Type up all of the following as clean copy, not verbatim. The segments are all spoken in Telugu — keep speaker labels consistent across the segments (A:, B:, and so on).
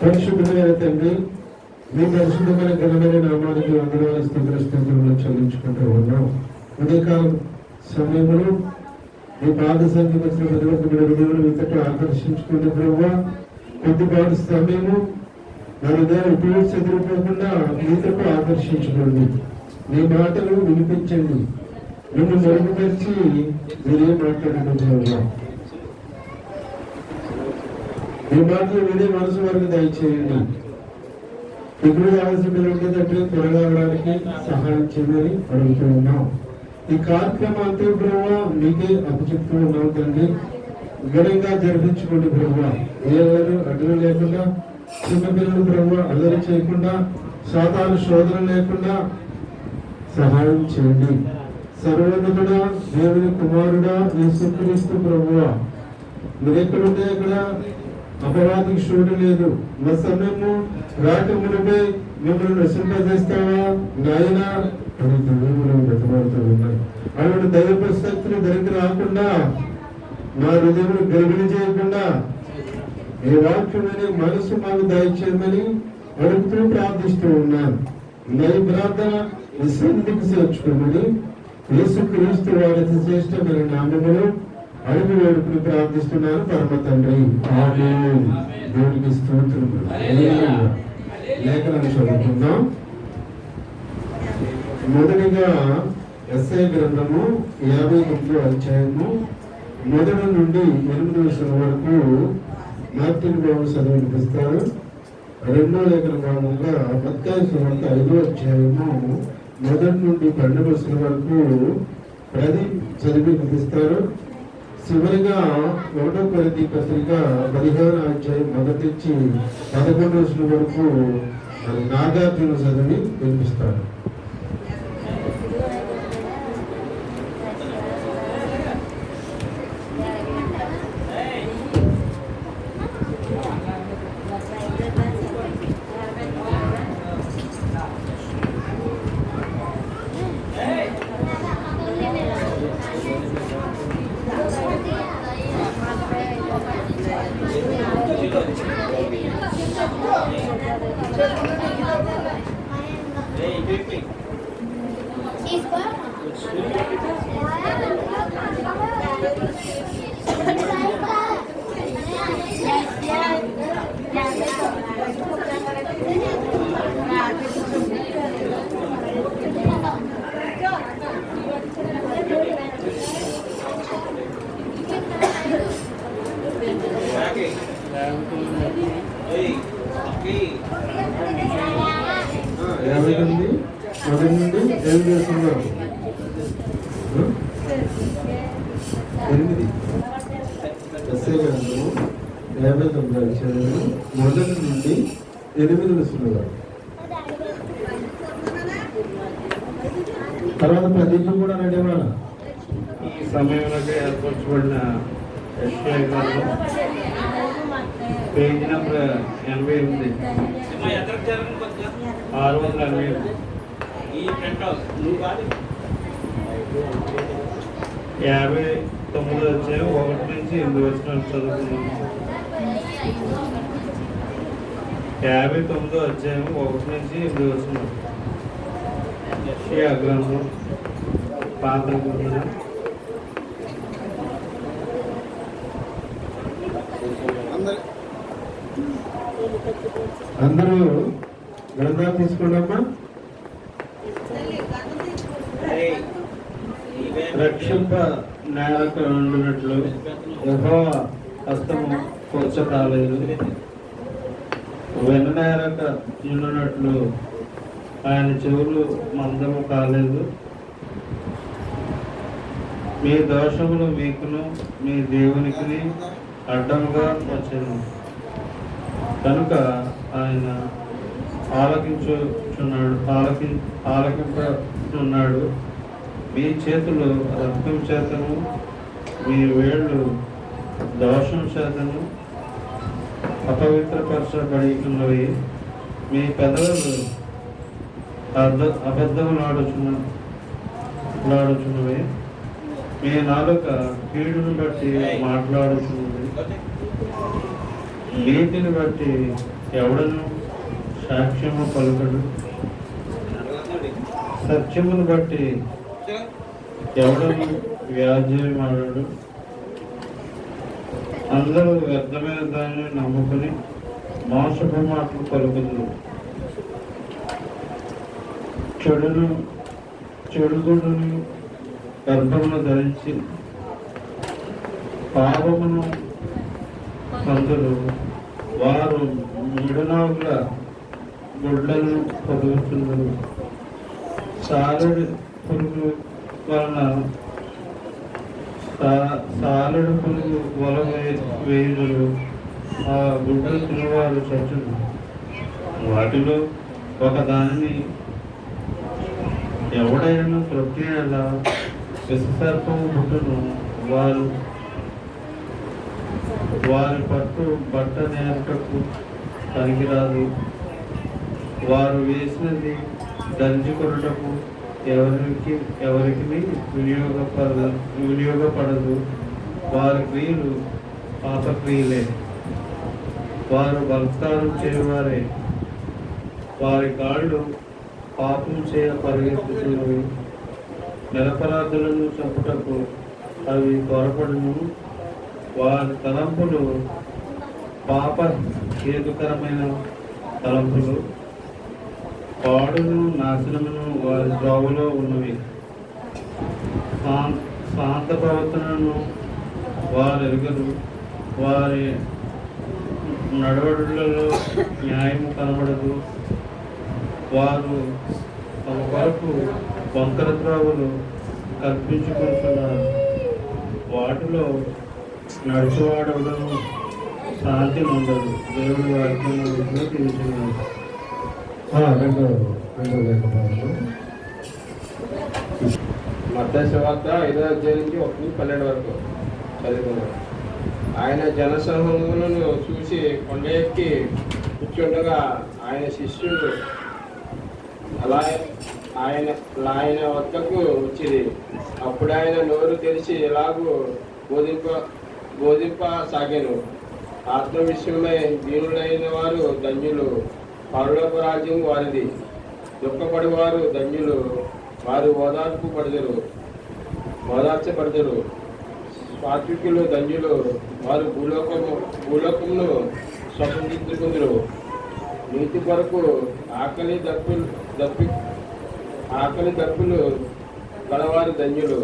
A: పరిశుద్ధమైన తండ్రి, మీ పరిశుద్ధమైన ఘనమైన నామానికి వందనాలు స్తోత్రములు చెల్లించుకుంటూ ఉన్నాం. ఉదయకాలం సమయంలో మీ పాద సంఖ్య వచ్చిన ప్రజలకు ఇంతటి ఆకర్షించుకునే ప్రభావ కొద్దిపాటి సమయము నా హృదయాలు ఎటువంటి చెదిరిపోకుండా మీతకు ఆకర్షించుకోండి. మీ మాటలు వినిపించండి. నిన్ను మెరుగుపరిచి మీరే మాట్లాడుకుంటున్నా. మీ మాటలు వినే మనసు వరకు దయచేయండి. ఇప్పుడు ఆలోచన ఉండేటట్టు త్వరగా అవడానికి సహాయం చేయమని అడుగుతూ ఉన్నాం. ఈ కార్యక్రమం అంతే ప్రభావ మీకే అప్పచెప్తూ ఉన్నాం తండ్రి. ఘనంగా జరిపించుకోండి ప్రభావ. ఎవరు అడ్డు లేకుండా, చిన్నపిల్లలు ప్రభావ అల్లరి చేయకుండా, సాతాను శోధన లేకుండా సహాయం చేయండి. సర్వోన్నతుడా, దేవుని కుమారుడా, యేసుక్రీస్తు ప్రభువ, మీరు ఎక్కడుంటే అక్కడ అపవాదికి చోటు లేదు. మా సమయము రాక మునిపై మిమ్మల్ని నశింపజేస్తావా నాయన అని దేవుడు బ్రతమాడుతూ ఉన్నాయి. అలాంటి దైవ ప్రసక్తులు ధరికి రాకుండా, మా హృదయం గర్భిణి చేయకుండా ఏ వాక్యమని మనసు మాకు దయచేయమని అడుగుతూ ప్రార్థిస్తూ ఉన్నాను. నా ప్రార్థన విశ్రాంతికి చేర్చుకోమని యేసుక్రీస్తు వారి శ్రేష్టమైన నామములో అడుగు వేడుకుని ప్రార్థిస్తున్నాను పరమ తండ్రి. ఆమేన్. దేవునికి స్తోత్రములు. లేఖనాన్ని చదువుకుందాం. మొదటిగా యెషయా గ్రంథము 59వ అధ్యాయము 1 నుండి 8 వరకు మార్టిన్ బాబు చదివి వినిపిస్తారు. రెండో లేఖన భాగంగా మత్తయి సువార్త 5వ అధ్యాయము 1 నుండి 12 వరకు ప్రదీప్ చదివి వినిపిస్తారు. చివరిగా 1వ కొరింథీ పత్రిక 15వ అధ్యాయం 1 నుంచి 11 వరకు నాగార్జున చదివి వినిపిస్తారు. తర్వాత ప్రదీపం కూడా నడేవాళ్ళ
B: ఈ సమయంలో ఏర్పరచబడిన యెషయా గ్రంథం పేజీ నంబర్ 88 688 59 అధ్యాయం 1 నుంచి 8 వచనాలు చదువుకున్నాము. 59వ అధ్యాయం 1 నుంచి 8 వచనాలు యెషయా గ్రంథం పాత నిబంధన.
A: అందరూ గ్రంథాలు తీసుకోండమ్మా.
B: రక్షింప నేరక ఉండినట్లు యెహోవా హస్తము కొచ్చ కాలేదు, వెననేరక ఉండినట్లు ఆయన చెవులు మందము కాలేదు. మీ దోషములు మీకును మీ దేవునికి అడ్డముగా వచ్చాను కనుక ఆయన ఆలకించుచున్నాడు. మీ చేతులు రక్తం చేతను, మీ వేళ్ళు దోషం చేతను అపవిత్రపరచబడి ఉన్నవి. మీ పెదవులు అబద్ధములాడుచున్నవి. మీ నాలుక కీడును బట్టి మాట్లాడుచున్నది. నీతిని బట్టి ఎవడను సాక్ష్యము పలుకడు, సత్యమును బట్టి ఎవడను వ్యాజ్యమాడడు. అందరూ వ్యర్థమైన దాన్ని నమ్ముకుని మోసపు మాటలు పలుకుదురు. చెడుగుడును గర్భమును ధరించి పాపమును కొందరు వారు మిడనాగుల గుడ్లను పొదుగుతున్నారు. సాలుడు పురుగు వలన సాలుడు పురుగు వల వేయుదురు, ఆ గుడ్డలు తినవారు చచ్చును. వాటిలో ఒక దానిని ఎవడైనా త్రొక్కినలా విషసర్పము పుట్టును. వారి పట్టు బట్ట నేర్పకు పనికిరాదు. వారు వేసినది దంచుకొనుటకు ఎవరికి వినియోగపడదు. వారి క్రియలు పాపక్రియలే, వారు బలత్కారం చేయవారే. వారి కాళ్ళు పాపం చేయ పరిగెత్తుతున్నవి. నిరపరాధులను చంపుటకు అవి త్వరపడును. వారి తలంపులు పాప హేతుకరమైన తలంపులు. పాడును నాశనమును వారి త్రోవలో ఉన్నవి. శాంత ప్రవర్తనను వారు ఎరుగరు. వారి నడవడులలో న్యాయము కనబడదు. వారు తమ కొరకు వంకర త్రోవలు కల్పించుకుంటున్నారు. వాటిలో నడుచువాడవడను శాంతి ఉండదు. దేవుడి వాక్యంలో తెలుసుకున్నారు.
C: మత్తయి సువార్త 5వ అధ్యాయం నుంచి 1-12 వరకు చదువుకున్నాం. ఆయన జనసమూహములను చూసి కొండ ఎక్కి కూర్చుండగా ఆయన శిష్యులు ఆయన వద్దకు వచ్చింది. అప్పుడు ఆయన నోరు తెరిచి ఎలాగూ బోధింపసాగాను. ఆత్మ విషయమై దీనులైన వారు ధన్యులు, పరలోక రాజ్యం వారిది. దుఃఖపడి వారు ధన్యులు, వారు ఓదార్చబడదురు. సాత్వికులు ధన్యులు, వారు భూలోకమును స్వతంత్రించుకుందరు. నీతి కొరకు ఆకలి దప్పులు గలవారు ధన్యులు,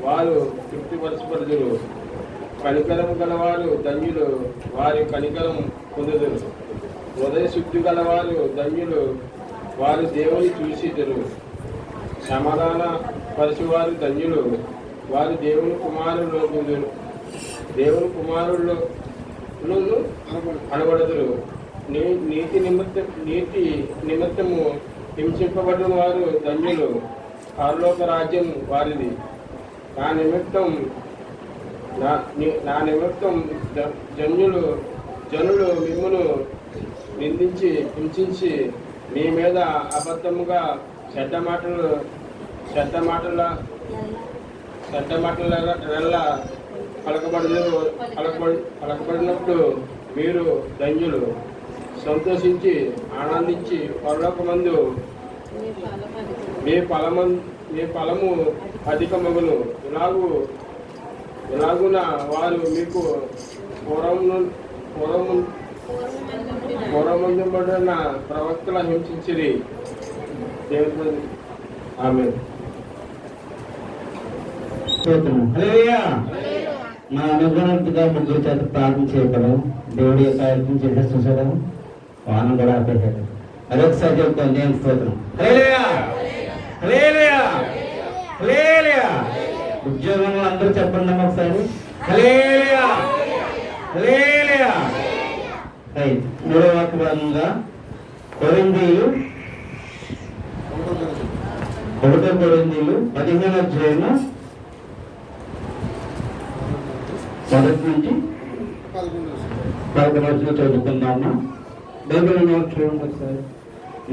C: వారు తృప్తిపరచబడదురు. కనికరం గలవారు ధన్యులు, వారి కనికరం పొందుదురు. హృదయ శుద్ధి గలవారు ధన్యులు, వారు దేవుని చూసిదురు. సమాధాన పరచువారు ధన్యులు, వారు దేవుని కుమారులు అనబడదురు. నీతి నిమిత్తము హింసింపబడిన వారు ధన్యులు, పరలోక రాజ్యం వారిది. నా నిమిత్తం జనులు మిమ్మును నిందించి హింసించి మీ మీద అబద్ధముగా చెడ్డ మాటల పలకబడినప్పుడు మీరు ధన్యులు. సంతోషించి ఆనందించి పరలోకమందు మీ ఫలము అధికమగును. ఇలాగున వారు మీకు పూర్వమందుబడిన ప్రవక్తల హింసించిరి. దేవుడు ఆమేన్.
D: మా అనుగుణంగా ముగ్గురు చేత ప్రార్థన చేయగలం. దేవుడి యొక్క కార్యక్రమం చేసే చూసాము. వాహనం కూడా ఆపేశారు. అదొకసారి చెప్తాను. నేను స్తోత్రం. ఉద్యోగంలో అందరూ చెప్పండి ఒకసారి. మూడవ వాక్యంగా కొరింథీయులు 15వ అధ్యాయము 1 నుంచి 11 చదువుకుందామా. బైబిల్ చూడండి ఒకసారి.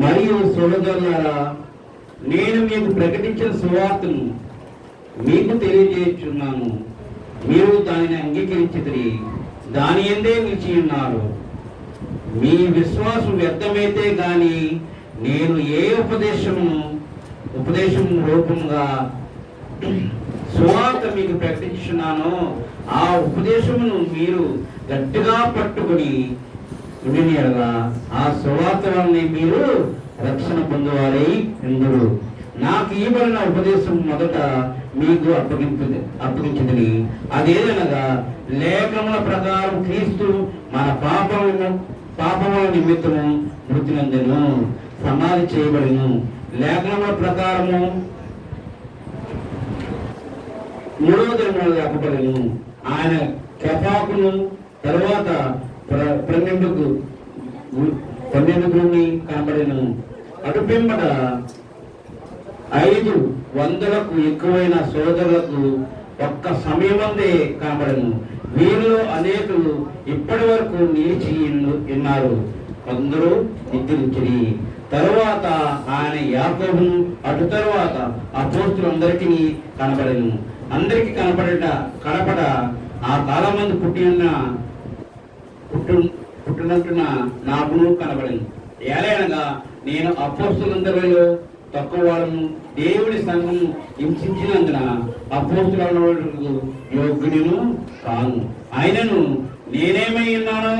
D: మరియు సోదరులారా, నేను మీకు ప్రకటించిన సువార్తను మీకు తెలియజేస్తున్నాను. మీరు దానిని అంగీకరించితిరి, దాని యందే నిలిచి ఉన్నారు. మీ విశ్వాసం వ్యర్థమైతే గాని నేను ఏ ఉపదేశం రూపంగా సువార్త మీకు ప్రకటించున్నానో ఆ ఉపదేశమును మీరు గట్టిగా పట్టుకుని వినియడగా ఆ సువార్త వలన మీరు రక్షణ పొందువారై ఎందురు. నాకు ఇవ్వబడిన ఉపదేశం మొదట మీకు అప్పగించదని అదేదనగా లేఖనముల ప్రకారం క్రీస్తు మన పాపముల నిమిత్తము మృతినందెను, సమాధి చేయబడిను. లేఖనముల ప్రకారము మూడవ దినమున లేపబడిను. ఆయన కెఫాకును తరువాత 12 కనబడిను. అటుపింబట 500కు ఎక్కువైన సోదరులకు ఒక్క సమయమందే కనబడను. వీరిలో అనేకులు ఇప్పటి వరకు నిలిచి ఉన్నారు, కొందరు నిద్రించిరి. తరువాత ఆయన యాకోబును అటు తరువాత అపోస్తులందరికీ కనబడను. అందరికి కనపడ ఆ కాలమంది పుట్టినట్టున నాకును కనబడను. ఏలైనగా నేను అపోస్తులందరిలో తక్కువ వాడను, దేవుడి సంఘం హింసించినందున అపోస్తులకు యోగ్యునిను కాను. ఆయనను నేనేమై ఉన్నానో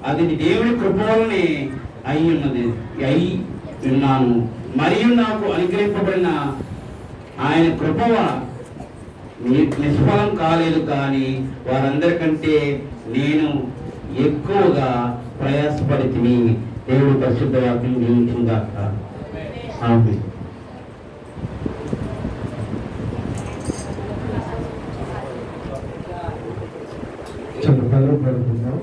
D: అది దేవుడి కృప వలనే అయి ఉన్నాను. మరియు నాకు అనుగ్రహింపబడిన ఆయన కృప నిష్ఫలం కాలేదు, కానీ వారందరికంటే నేను ఎక్కువగా ప్రయాసపడితిని. దేవుడి పరిశుద్ధ వాక్యం దీవించుగాక. ఆమేన్.
A: చదువు పడుకుందాం.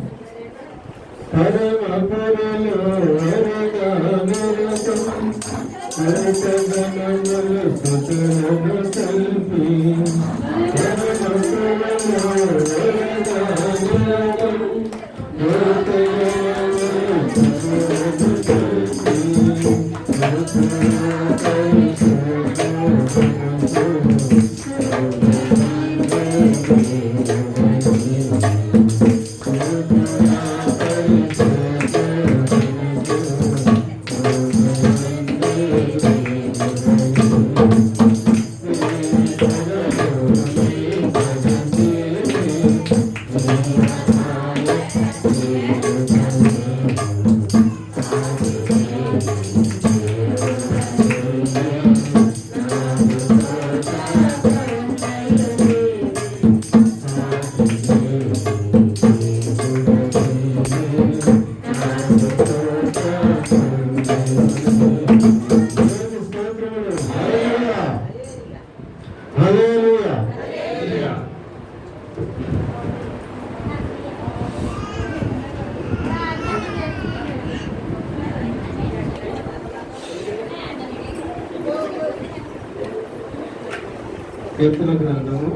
A: కీర్తన గ్రంథము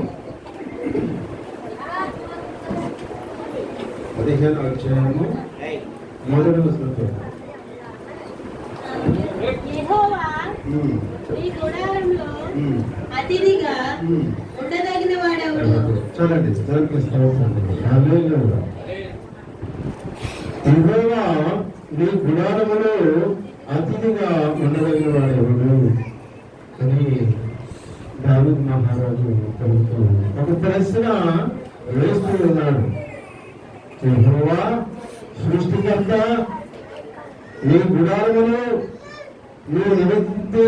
A: 15వ అధ్యాయము 3వ వచనం.
E: యెహోవా నీ గుడారంలో అతిథిగా ఉండదగిన వాడెవడు?
A: చూడండి, దానికి హల్లెలూయా. యెహోవా నీ గుడారములో అతిథిగా ఉండదగిన వాడెవడు అని దావీదు మహారాజు ఒక ప్రశ్న వేస్తూ ఉన్నాడు. యెహోవా సృష్టికర్త నీ గుడారములో నువ్వు నివసించే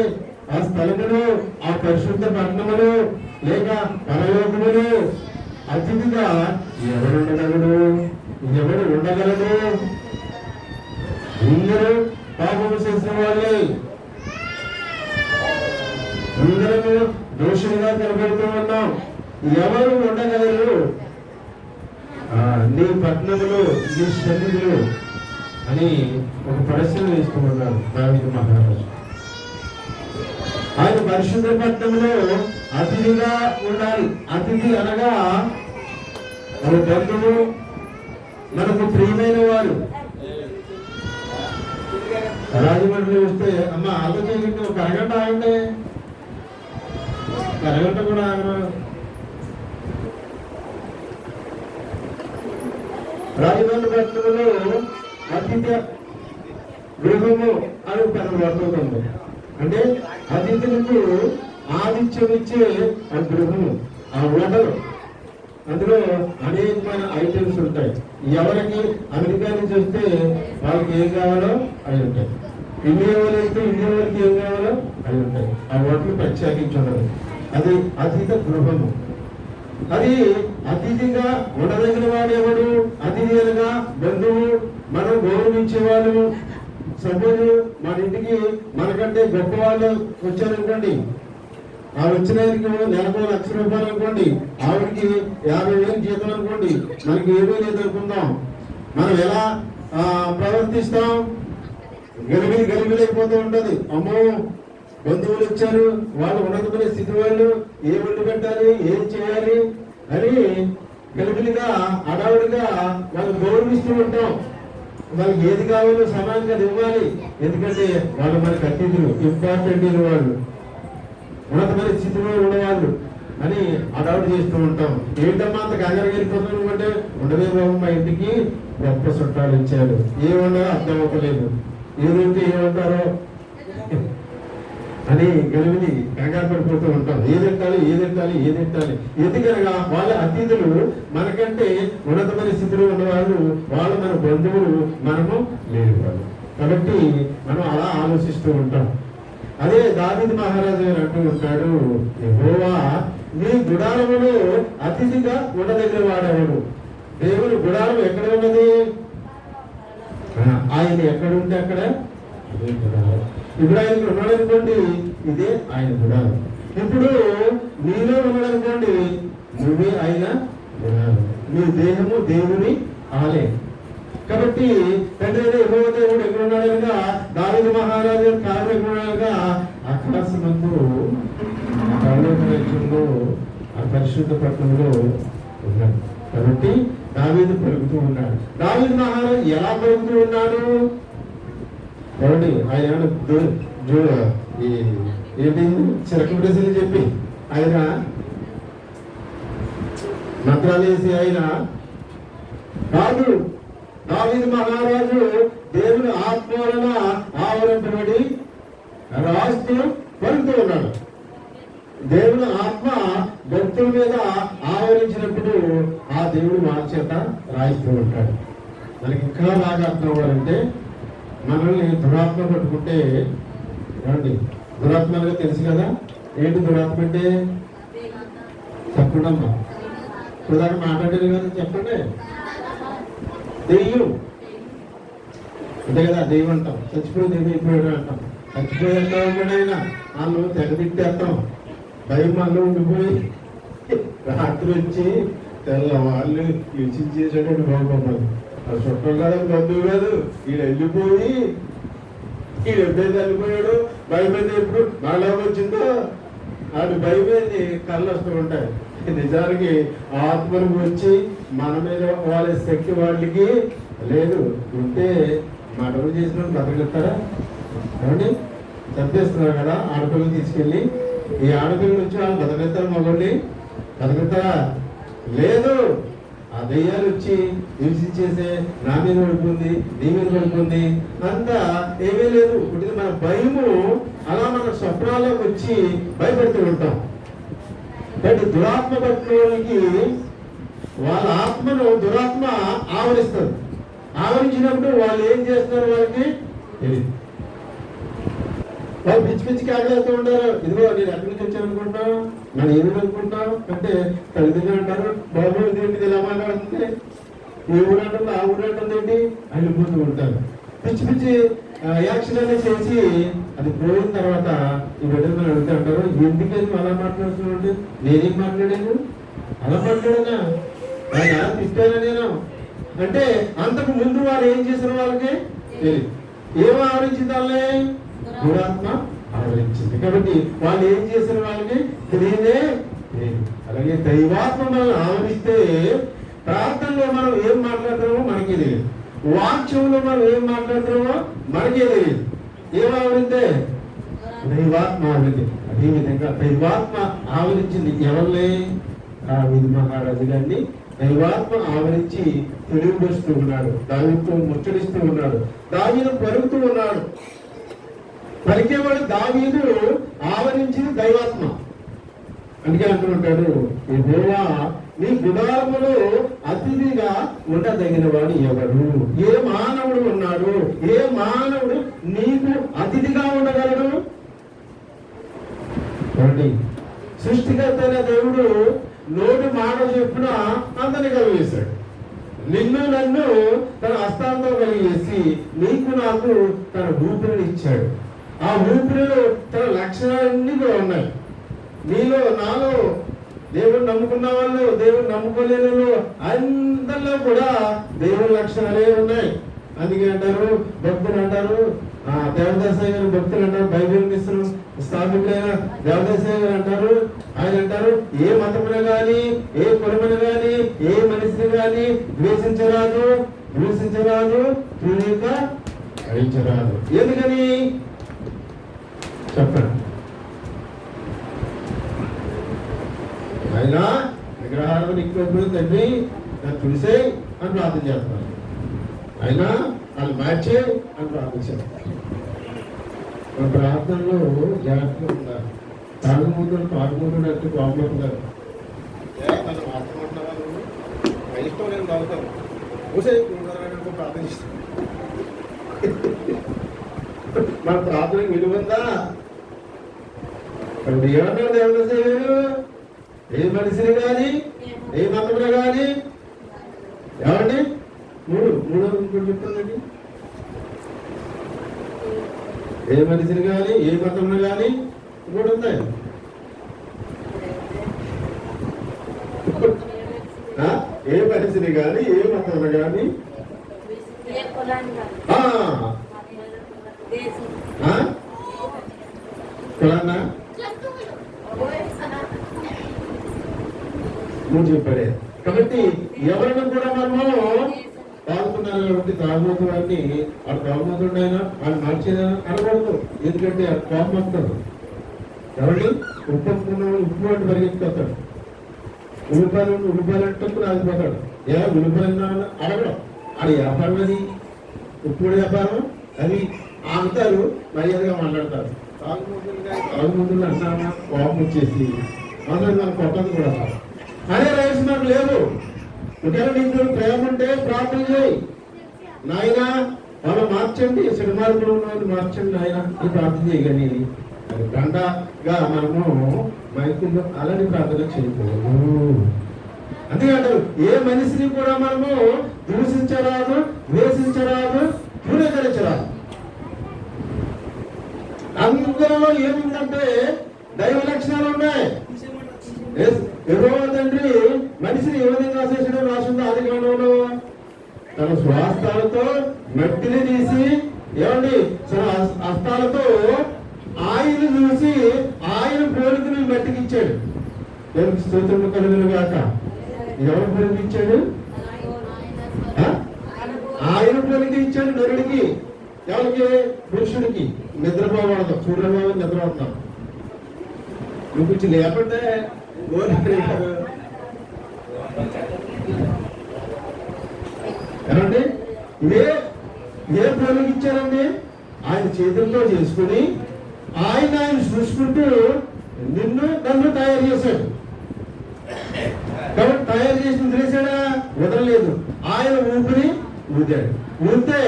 A: ఆ స్థలములో, ఆ పరిశుద్ధ పట్టణములో లేక పరలోకములో అతిథిగా ఎవరు ఉండగలడు? అందరూ పాపము చేసిన వాళ్ళే, అందరము దోషులుగా కనబడుతూ ఉన్నాం. ఎవరు ఉండగలరు నీ పట్టణములో, నీ సన్నిధిలో అని ఒక ప్రశ్న వేస్తూ ఉన్నారు దావీదు మహారాజు. ఆయన పరిశుద్ధ పట్టణంలో అతిథిగా ఉండాలి. అతిథి అనగా మన బంధువు, మనకు ప్రియమైన వారు. రాజమండ్రి వస్తే అమ్మ ఆలోచించి ఒక అరగంట ఆగండి, అరగంట కూడా ఆగరు. రాజమండ్రి పట్టణంలో అతి ఆతిథ్య గృహము అని పెద్ద వర్తవుతుంది. అంటే అతిథులకు ఆతిథ్యం ఇచ్చే ఆ గృహము, ఆ హోటల్. అందులో అనేకమైన ఐటమ్స్ ఉంటాయి. ఎవరికి అమెరికా నుంచి వస్తే వాళ్ళకి ఏం కావాలో అవి ఉంటాయి. ఇండియా వాళ్ళు అయితే ఇండియా వాళ్ళకి ఏం కావాలో అవి ఉంటాయి. ఆ హోటల్ ప్రత్యేకించి ఉండదు. అది అతిథ గృహము. అది అతిథిగా ఉండదగిన వాడెవడు? అతిథి అనగా బంధువు, మనం గౌరవించేవాళ్ళు. సపోజ్ మన ఇంటికి మనకంటే గొప్ప వాళ్ళు వచ్చారనుకోండి, ఆ వచ్చిన నెలకు 1,00,000 రూపాయలు అనుకోండి, ఆవిడకి 50,000 జీతం అనుకోండి, మనకి ఏమీ లేదు అనుకుందాం. మనం ఎలా ప్రవర్తిస్తాం? గలిబిలైపోతూ ఉంటది. అమ్మో, బంధువులు వచ్చారు, వాళ్ళు ఉన్నతమైన స్థితి వాళ్ళు, ఏం వండి పెట్టాలి, ఏం చేయాలి అని గలిబిలిగా అడావుడిగా వాళ్ళు గౌరవిస్తూ ఉంటాం. వాళ్ళకి ఏది కావాలో సమానంగా ఇవ్వాలి. ఎందుకంటే వాళ్ళు మనకి అతిథులు, ఇంపార్టెంట్ వాళ్ళు, ఉన్నతమైన స్థితిలో ఉన్నవాళ్ళు అని అడావుడు చేస్తూ ఉంటాం. ఏంటమ్మా అంత కంగారు వెళ్ళిపోతున్నాం అంటే, ఉండవే బాబు, మా ఇంటికి గొప్ప చుట్టాలు ఇచ్చారు, ఏమన్నారో అర్థం అవ్వలేదు, ఏదంటే ఏమంటారో అని గెలివిని కంగారు పడిపోతూ ఉంటాం. ఏదెట్టాలి ఎందుకనగా వాళ్ళ అతిథులు మనకంటే ఉన్నతమైన స్థితిలో ఉన్నవాళ్ళు, వాళ్ళు మన బంధువులు, మనము లేని వాళ్ళు. కాబట్టి మనం అలా ఆలోచిస్తూ ఉంటాం. అదే దావీదు మహారాజు గారు అంటూ ఉంటాడు, యెహోవా నీ గుడారములో అతిథిగా ఉండదగిన వాడెవడు? దేవుని గుడారం ఎక్కడ ఉన్నది? ఆయన ఎక్కడుంటే అక్కడ అదే గుడారం. ఇప్పుడు ఆయన ఉన్నాడనుకోండి, ఇదే ఆయన గుడారం. ఇప్పుడు నీలో ఉన్నాడనుకోండి, నువ్వే ఆయన గుడారం. నీ దేహము దేవుని ఆలయం. కాబట్టి తండ్రి యెహోవా దేవుడు ఎక్కడ ఉన్నాడనగా, దావీదు మహారాజు కారణం ఎక్కడ ఉన్నాడనగా, ఆకాశమందు పరలోకరాజ్యంలో ఆ పరిశుద్ధ పట్టణంలో ఉన్నాడు. కాబట్టి దావీదు పలుకుతూ ఉన్నాడు. దావీదు మహారాజు ఎలా పలుకుతూ ఉన్నాడు? ఏమండి, ఆయన ఏంటి చిరక ప్రశ్నలు చెప్పి ఆయన మంత్రాలు వేసి ఆయన కాదు. దావీదు మహారాజు దేవుని ఆత్మ వలన ఆవరింపబడి రాస్తూ పలుకుతూ ఉన్నాడు. దేవుని ఆత్మ భక్తుల మీద ఆవరించినప్పుడు ఆ దేవుడు మా చేత రాయిస్తూ ఉంటాడు. మనకి ఇంకా బాగా అర్థం అవ్వాలంటే, మనల్ని దురాత్మ పట్టుకుంటే, ఏమండి దురాత్మ అనగా తెలుసు కదా. ఏంటి దురాత్మ అంటే? చెప్పండి అమ్మా, ఇప్పుడు దాకా మాట్లాడేది కదా, చెప్పండి. దెయ్యం అంతే కదా, దెయ్యం అంటాం. చచ్చిపోయి దెయ్యం అయిపోయాడు అంటాం. చచ్చిపోయి అంటాం అంటే ఆయన వాళ్ళు తెగదిట్టేస్తాం. భయం వాళ్ళు ఉండిపోయి రాత్రి వచ్చి తెల్లవాళ్ళు యోచించేసాడు బాబు. అది చుట్టం కాదు, బంధువు కాదు. ఈయన వెళ్ళిపోయి ఈయన ఎప్పుడైతే వెళ్ళిపోయాడు, భయమైంది. ఎప్పుడు మళ్ళా వచ్చిందో అది భయమైంది, కళ్ళు వస్తూ ఉంటాయి. నిజానికి ఆత్మను వచ్చి మన మీద వాళ్ళ శక్తి వాళ్ళకి లేదు. ఉంటే మటలు చేసిన బతకలుస్తారా? ఏమండి, చంపేస్తున్నారు కదా ఆడపిల్లలు తీసుకెళ్ళి. ఈ ఆడపిల్లలు వచ్చి వాళ్ళు బతకలుస్తారు, మగోళ్ళని బతకలుస్తారా? లేదు. ఆ దయ్యాలు వచ్చి హింసించేసే, నా మీద పడుతుంది, నీ మీద పడుతుంది, అంతా ఏమీ లేదు. ఇప్పుడు మన భయము అలా మన స్వప్నాల్లోకి వచ్చి భయపెడుతూ ఉంటాం. బట్ దురాత్మ పట్టినోళ్ళకి వాళ్ళ ఆత్మను దురాత్మ ఆవరిస్తుంది. ఆవరించినప్పుడు వాళ్ళు ఏం చేస్తున్నారు వాళ్ళకి తెలియదు. వాళ్ళు పిచ్చి పిచ్చి కాగలేస్తూ ఉంటారు. ఇదిగో నేను ఎక్కడి నుంచి వచ్చాను అనుకుంటాం, మనం ఏమి అనుకుంటాం అంటే, తల్లిదండ్రులు అంటారు, బాబు ఇదేంటి ఇలా మాట్లాడుతుంది, ఏ ఊరు అంటుంది, ఆ ఊరు అంటుంది ఏంటి, వెళ్ళిపోతూ ఉంటారు. పిచ్చి పిచ్చి యాక్షన్ అనేది చేసి అది పోయిన తర్వాత ఈ బిడ్డలు అడుగుతూ అంటారు, ఎందుకని అలా మాట్లాడుతున్నాడు? నేనేం మాట్లాడాను? అలా మాట్లాడానా? ఆయన తిట్టానా నేను అంటే, అంతకు ముందు వాళ్ళు ఏం చేసిన వాళ్ళకి తెలియదు. ఏం ఆవరించింది వాళ్ళే? దురాత్మ ఆవరించింది. కాబట్టి వాళ్ళు ఏం చేసిన వాళ్ళకి తెలియదే లేదు. అలాగే దైవాత్మ మనల్ని ఆవరిస్తే ప్రార్థనలో మనం ఏం మాట్లాడుతున్నామో మనకి తెలియదు. వాక్యంలో మనం ఏం మాట్లాడుతున్నామో మనకే తెలియదు. ఏం ఆవరిస్తే? దైవాత్మ ఆవరింది. అదేవిధంగా దైవాత్మ ఆవరించింది ఎవరిని? దావీదు మహారాజు గారిని దైవాత్మ ఆవరించి తెలియపరుస్తూ ఉన్నాడు, దావీదుతో ముచ్చడిస్తూ ఉన్నాడు. ఉన్నాడు. దావీదు పలుకుతూ ఉన్నాడు. పలికేవాడు దావీదు ఆవరించింది దైవాత్మ. అందుకే అంటుంటాడు, యెహోవా నీ గుడారములో అతిథిగా ఉండదగిన వాడు ఎవడు? ఏ మానవుడు ఉన్నాడు? ఏ మానవుడు నీకు అతిథిగా ఉండగలడు? సృష్టికర్త అయిన దేవుడు నోటి మాట చెప్పున అందరినీ కలిగేశాడు. నిన్ను నన్ను తన హస్తాలతో కలిగేసి నీకు నాకు తన ఊపిరిని ఇచ్చాడు. ఆ ఊపిరిలో తన లక్షణాలన్నీ కూడా ఉన్నాయి. నీలో నాలో, దేవుడు నమ్ముకున్న వాళ్ళు, దేవుడు నమ్ముకోలేని వాళ్ళు అందరిలో కూడా దేవుని లక్షణాలే ఉన్నాయి. అందుకే అంటారు భక్తులు అంటారు, దేవదాసయ్య గారు భక్తులు అంటారు, బైబిల్ మిశ్రం స్థాపికులైన దేవదాసయ్య గారు అంటారు, ఆయన అంటారు, ఏ మతమును గాని, ఏ కులమును గాని, ఏ మనిషిని గాని ద్వేషించరాదు, దూషించరాదు, ధరించరాదు. ఎందుకని చెప్పండి. ఆయన విగ్రహాలను ఎక్కువ తండ్రి నాకు తుడిసే అని ప్రార్థన చేస్తున్నారు. అయినా వాళ్ళు మార్చే అని ప్రార్థన చేస్తారు. మన ప్రార్థనలో జాగ్రత్తగా ఉండాలి. తాగుమూతులు అంటే బాగుంటున్నారు. తను మాట్లాడుతున్నారు, ఇష్టం నేను తాగుతాను ఊసే ప్రార్థనిస్తాను. మన ప్రార్థనకు విలువందా? ఏమన్నా దేవుడు ఏ మనిషిని కానీ, ఏ మతంలో కానీ, ఏమండి మూడో చెప్తుందండి, ఏ మనిషిని కానీ, ఏ మతంలో కానీ మూడు ఉన్నాయి. ఏ మనిషిని కానీ, ఏ మతంలో కానీ, కులాన్నా మూడు చెప్పాడే. కాబట్టి ఎవరిని కూడా మనము తాగుతున్నారు కాబట్టి తాగుబోతు వాడిని వాడు తాగుబోతుండైనా వాళ్ళు మార్చేదా అనకూడదు. ఎందుకంటే ఆ కోపం వస్తాడు. ఎవరిని ఉప్పు ఉప్పు అంటే పరిగెత్తుకొస్తాడు. ఉల్లిపాయలు ఆగిపోతాడు. ఉల్లిపాయలు అడగడం అది వ్యాపారం, అది ఉప్పుడు వ్యాపారం. అది ఆగుతారు, మర్యాదగా మాట్లాడతారు. తాగుబోతులు అంటామా కోపం వచ్చేసి అందులో మనం కొట్టదు కూడా. అదే రైస్ నాకు లేదు. ఒకవేళ నీకు ప్రేమ ఉంటే ప్రార్థన చేయి, నాయన మనం మార్చండి, సినిమార్పులు మార్చండి నాయన ఈ ప్రార్థన చేయగలి. అది గంటగా మనము మైకుల్లో అలాంటి ప్రార్థన చేయకూడదు. అందుకంటారు ఏ మనిషిని కూడా మనము దూషించరాదు, ద్వేషించరాదు, తృణీకరించరాదు. అందరిలో ఏముందంటే దైవ లక్షణాలు ఉన్నాయి. యెహోవా తండ్రి మనిషిని ఏ విధంగా చేసాడో రాసిందో ఆది కాండంలో తన స్వాస్థాలతో మట్టిని తీసి ఏమండి తన హస్తాలతో ఆయన చూసి ఆయన పోలికను మట్టికి ఇచ్చాడు. దేవునికి స్తోత్రము కలుగును గాక. ఎవరు పోలిక ఇచ్చాడు? ఆయన పోలిక ఇచ్చాడు నరుడికి. ఎవరికి? పురుషుడికి. నిద్రపోకూడదు, సూర్యబాబు నిద్రపోతున్నాం. నువ్వు కొంచెం లేకపోతే ఏమండి ఏ పోలిక ఇచ్చారండి? ఆయన చేతులతో చేసుకుని ఆయన చూసుకుంటూ నిన్ను నన్ను తయారు చేశాడు. కాబట్టి తయారు చేసి వదిలేసాడా? వదలలేదు. ఆయన ఊపిరి ఊదాడు. ఊతే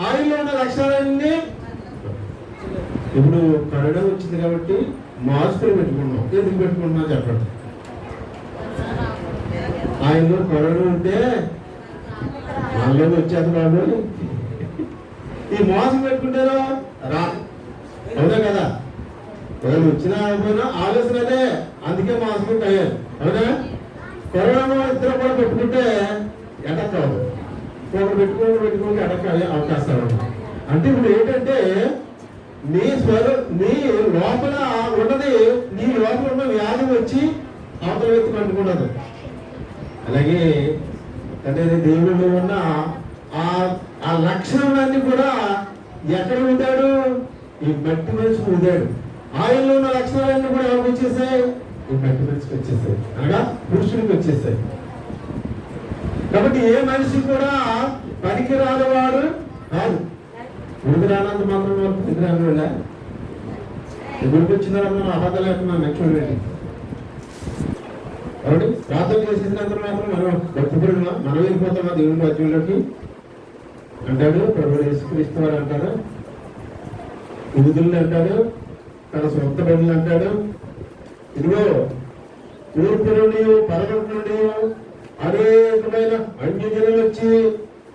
A: ఆయనలో ఉన్న లక్షణాలన్నీ ఇప్పుడు కరోనా వచ్చింది కాబట్టి మాస్కులు పెట్టుకున్నాం. ఎందుకు పెట్టుకున్నా చెప్పండి. ఆయనలో కరోనా ఉంటే మనలో వచ్చేది బాబు. ఈ మాస్క్ పెట్టుకుంటారో రా, అవునా కదా? ఎవరు వచ్చినా అయిపోయినా ఆలోచన అదే. అందుకే మాస్క్ తయారు, అవునా? కరోనా ఇద్దరు కూడా పెట్టుకుంటే ఎటక్ కాదు. ఒకరు పెట్టుకోండి ఎటక్ అవకాశాలు. అంటే ఇప్పుడు ఏంటంటే నీ నీ లోపల ఉన్నది, నీ లోపల ఉన్న వ్యాధి వచ్చి అవతల వ్యక్తి పండుకున్నది. అలాగే అంటే దేవుడిలో ఉన్న ఆ లక్షణాలన్నీ కూడా ఎక్కడ ఉంటాడు? ఈ మట్టి మనిషికి ఉంటాడు. ఆయనలో ఉన్న లక్షణాలన్నీ కూడా ఎవరికి వచ్చేసాయి? ఈ మట్టి మనిషికి వచ్చేసాయి, అనగా పురుషుడికి వచ్చేసాయి. కాబట్టి ఏ మనిషి కూడా పనికి రానివాడు కాదు. గుడికి రానంత మాత్రం వరకు గుడికి రాని వాళ్ళ గుడికి వచ్చిన తర్వాత మనం అబద్ధాలు వేస్తున్నాం నెక్స్ట్ వెళ్ళి కాబట్టి ప్రార్థన చేసినంత మాత్రం మనం భక్తిపరుడుమా మనం వెళ్ళిపోతామా దేవుని రాజ్యంలోకి అంటాడు ప్రభు యేసుక్రీస్తు వారు అంటారు. యూదులు అంటాడు, తన సొంత బిడ్డలు అంటాడు. ఇదిగో తూర్పు నుండి పడమటి నుండి అనేకమైన అన్యజనులు వచ్చి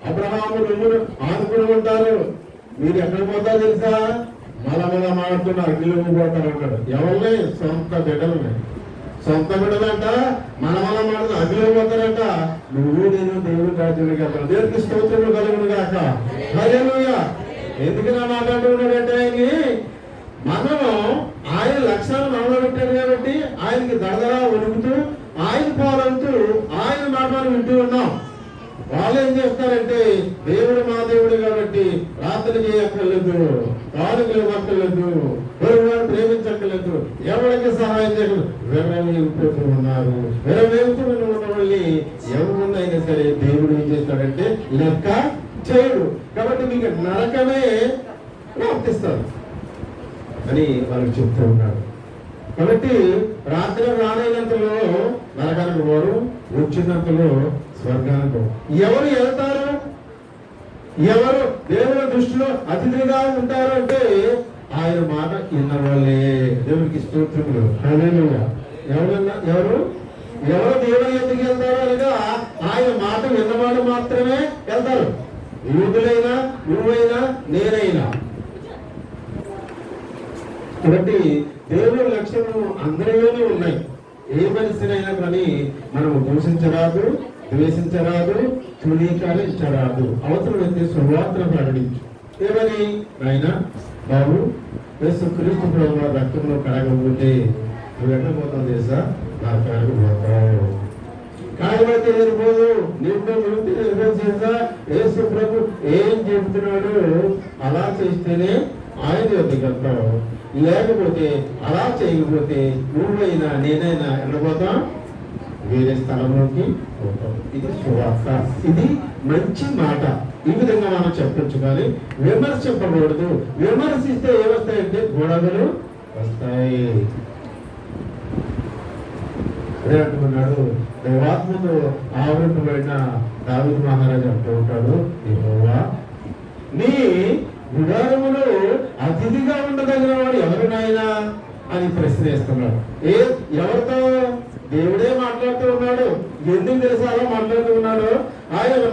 A: అబ్రహాము నువ్వును ఆదుకుని ఉంటారు. మీరు ఎక్కడ పోతారో తెలుసా? మలమల మాడుతున్న అగ్నిలో పోతారు అంటాడు. ఎవరిని? సొంత బిడ్డలని. సొంత బిడ్డలంట మలమల మాడుతున్న అగ్నిలో పోతారంట. నువ్వు నేను దేవుడి రాజ్యానికి వెళ్తాను. దేవుడికి స్తోత్రములు కలుగును గాక. హల్లెలూయా. ఎందుకు నా మాట్లాడుతున్నాడంటే ఆయన్ని మనము ఆయన లక్ష్యాలు మనలో పెట్టాడు కాబట్టి ఆయనకి దడదడా వణుకుతూ ఆయన పాలవుతూ ఆయన మాటలు వింటూ ఉన్నాం. వాళ్ళు ఏం చేస్తారంటే దేవుడు మా దేవుడు కాబట్టి ప్రార్థన చేయక్కర్లేదు, కానుకలు ఇవ్వక్కర్లేదు, పొరుగువాడు ప్రేమించక్కర్లేదు, ఎవరికి సహాయం చేయలేదు, విరవేగిపోతూ ఉన్నారు. విరవేగుతూ ఉన్న వాళ్ళని ఎవరినైనా సరే దేవుడు ఏం చేస్తాడంటే లెక్క చేయడు. కాబట్టి మీకు నరకమే ప్రాప్తిస్తారు అని వాళ్ళకి చెప్తూ ఉన్నాడు. కాబట్టి రాత్రి రానైనంతలో నరకానికి పోరు, వచ్చినంతలో స్వర్గానికి పోరు. ఎవరు వెళ్తారు? ఎవరు దేవుని దృష్టిలో అతిథిగా ఉంటారు అంటే ఆయన మాట విన్న వాళ్ళే. దేవుడికి స్తోత్రములు. హల్లెలూయా. ఎవరు దేవుని ఎందుకు వెళ్తారో అనగా ఆయన మాట విన్నవాడు మాత్రమే వెళ్తారు. యూదులైనా నువ్వైనా నేనైనా. కాబట్టి దేవుని లక్ష్యము అందరిలోనే ఉన్నాయి. ఏ మనిషినైనా కానీ మనం దూషించరాదు, ద్వేషించరాదు, తృణీకరించరాదు. అవసరం అయితే సువార్తను ప్రకటించు. ఏమని? ఆయన బాబు యేసుక్రీస్తు ప్రభువు రక్తంలో కడగబోతే నువ్వు ఎక్కడ పోతావు తెలుసా? నా కడగ పోతావు. కాయబడితే వెళ్ళిపోదు, నీటిలో మునిగితే వెళ్ళిపోదు తెలుసా? యేసు ప్రభు ఏం చెబుతున్నాడు అలా చేస్తేనే ఆయన యొక్కకి వెళ్తావు. లేకపోతే అలా చేయకపోతే నువ్వైనా నేనైనా ఎక్కడిపోతాం? వేరే స్థలంలోకి పోతాం. ఇది సువార్త, ఇది మంచి మాట. ఈ విధంగా మనం చెప్పొచ్చు, కానీ విమర్శింపకూడదు. విమర్శిస్తే ఏమొస్తాయంటే గొడవలు వస్తాయి. అదే అంటున్నాడు దైవాత్మతో ఆవరింపబడిన దావీదు మహారాజు అంటూ ఉంటాడు, యెహోవా నీ గుడారములో అతిథిగా ఉండదగిన వాడు ఎవరు నాయనా అని ప్రశ్నిస్తున్నాడు. ఎవరితో? దేవుడే మాట్లాడుతూ ఉన్నాడు. ఎందుకు తెలుసా అలా మాట్లాడుతూ ఉన్నాడు? ఆయన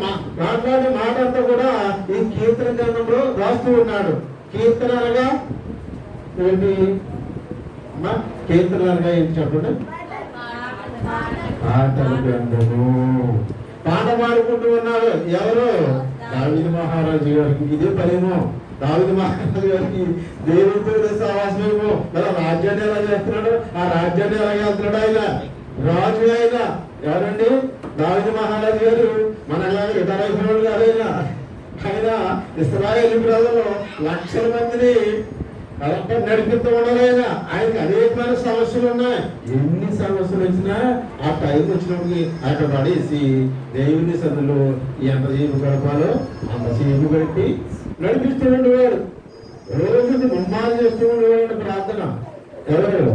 A: మాట్లాడే మాట అంతా కూడా ఈ కీర్తన గ్రంథంలో రాస్తూ ఉన్నాడు. కీర్తన అనగా ఏంటి? కీర్తన అనగా ఏంటి చెప్పండి? పాటల గ్రంథము. పాట పాడుకుంటూ ఉన్నాడు. ఎవరు? దావీదు మహారాజు గారికి. ఇదే పనేమో దావీదు మహారాజు గారికి దేవుడితో సహవాసమేమో. మరి రాజ్యాన్ని ఎలా చేస్తున్నాడు? ఆ రాజ్యాన్ని ఎలా చేస్తున్నాడు? ఆయన రాజు. ఆయన ఎవరండి? దావీదు మహారాజు గారు. మన ఇతర కాదైనా ఆయన ఇశ్రాయేలు ప్రజలు లక్షల మందిని నడిపిస్తూ ఉన్నారు. ఆయనకి అనేకమైన సమస్యలు ఉన్నాయి. ఎన్ని సమస్యలు వచ్చినా ఆ టైం వచ్చినప్పటికి అక్కడ పడేసి దేవుని సన్నిధిలో ఎంతసేపు గడపాలో అంతసేపు గడిపి నడిపిస్తూ ఉండేవాడు. రోజుకి ముమ్మాలు చేస్తూ ఉండేవాడు ప్రార్థన. ఎవరు?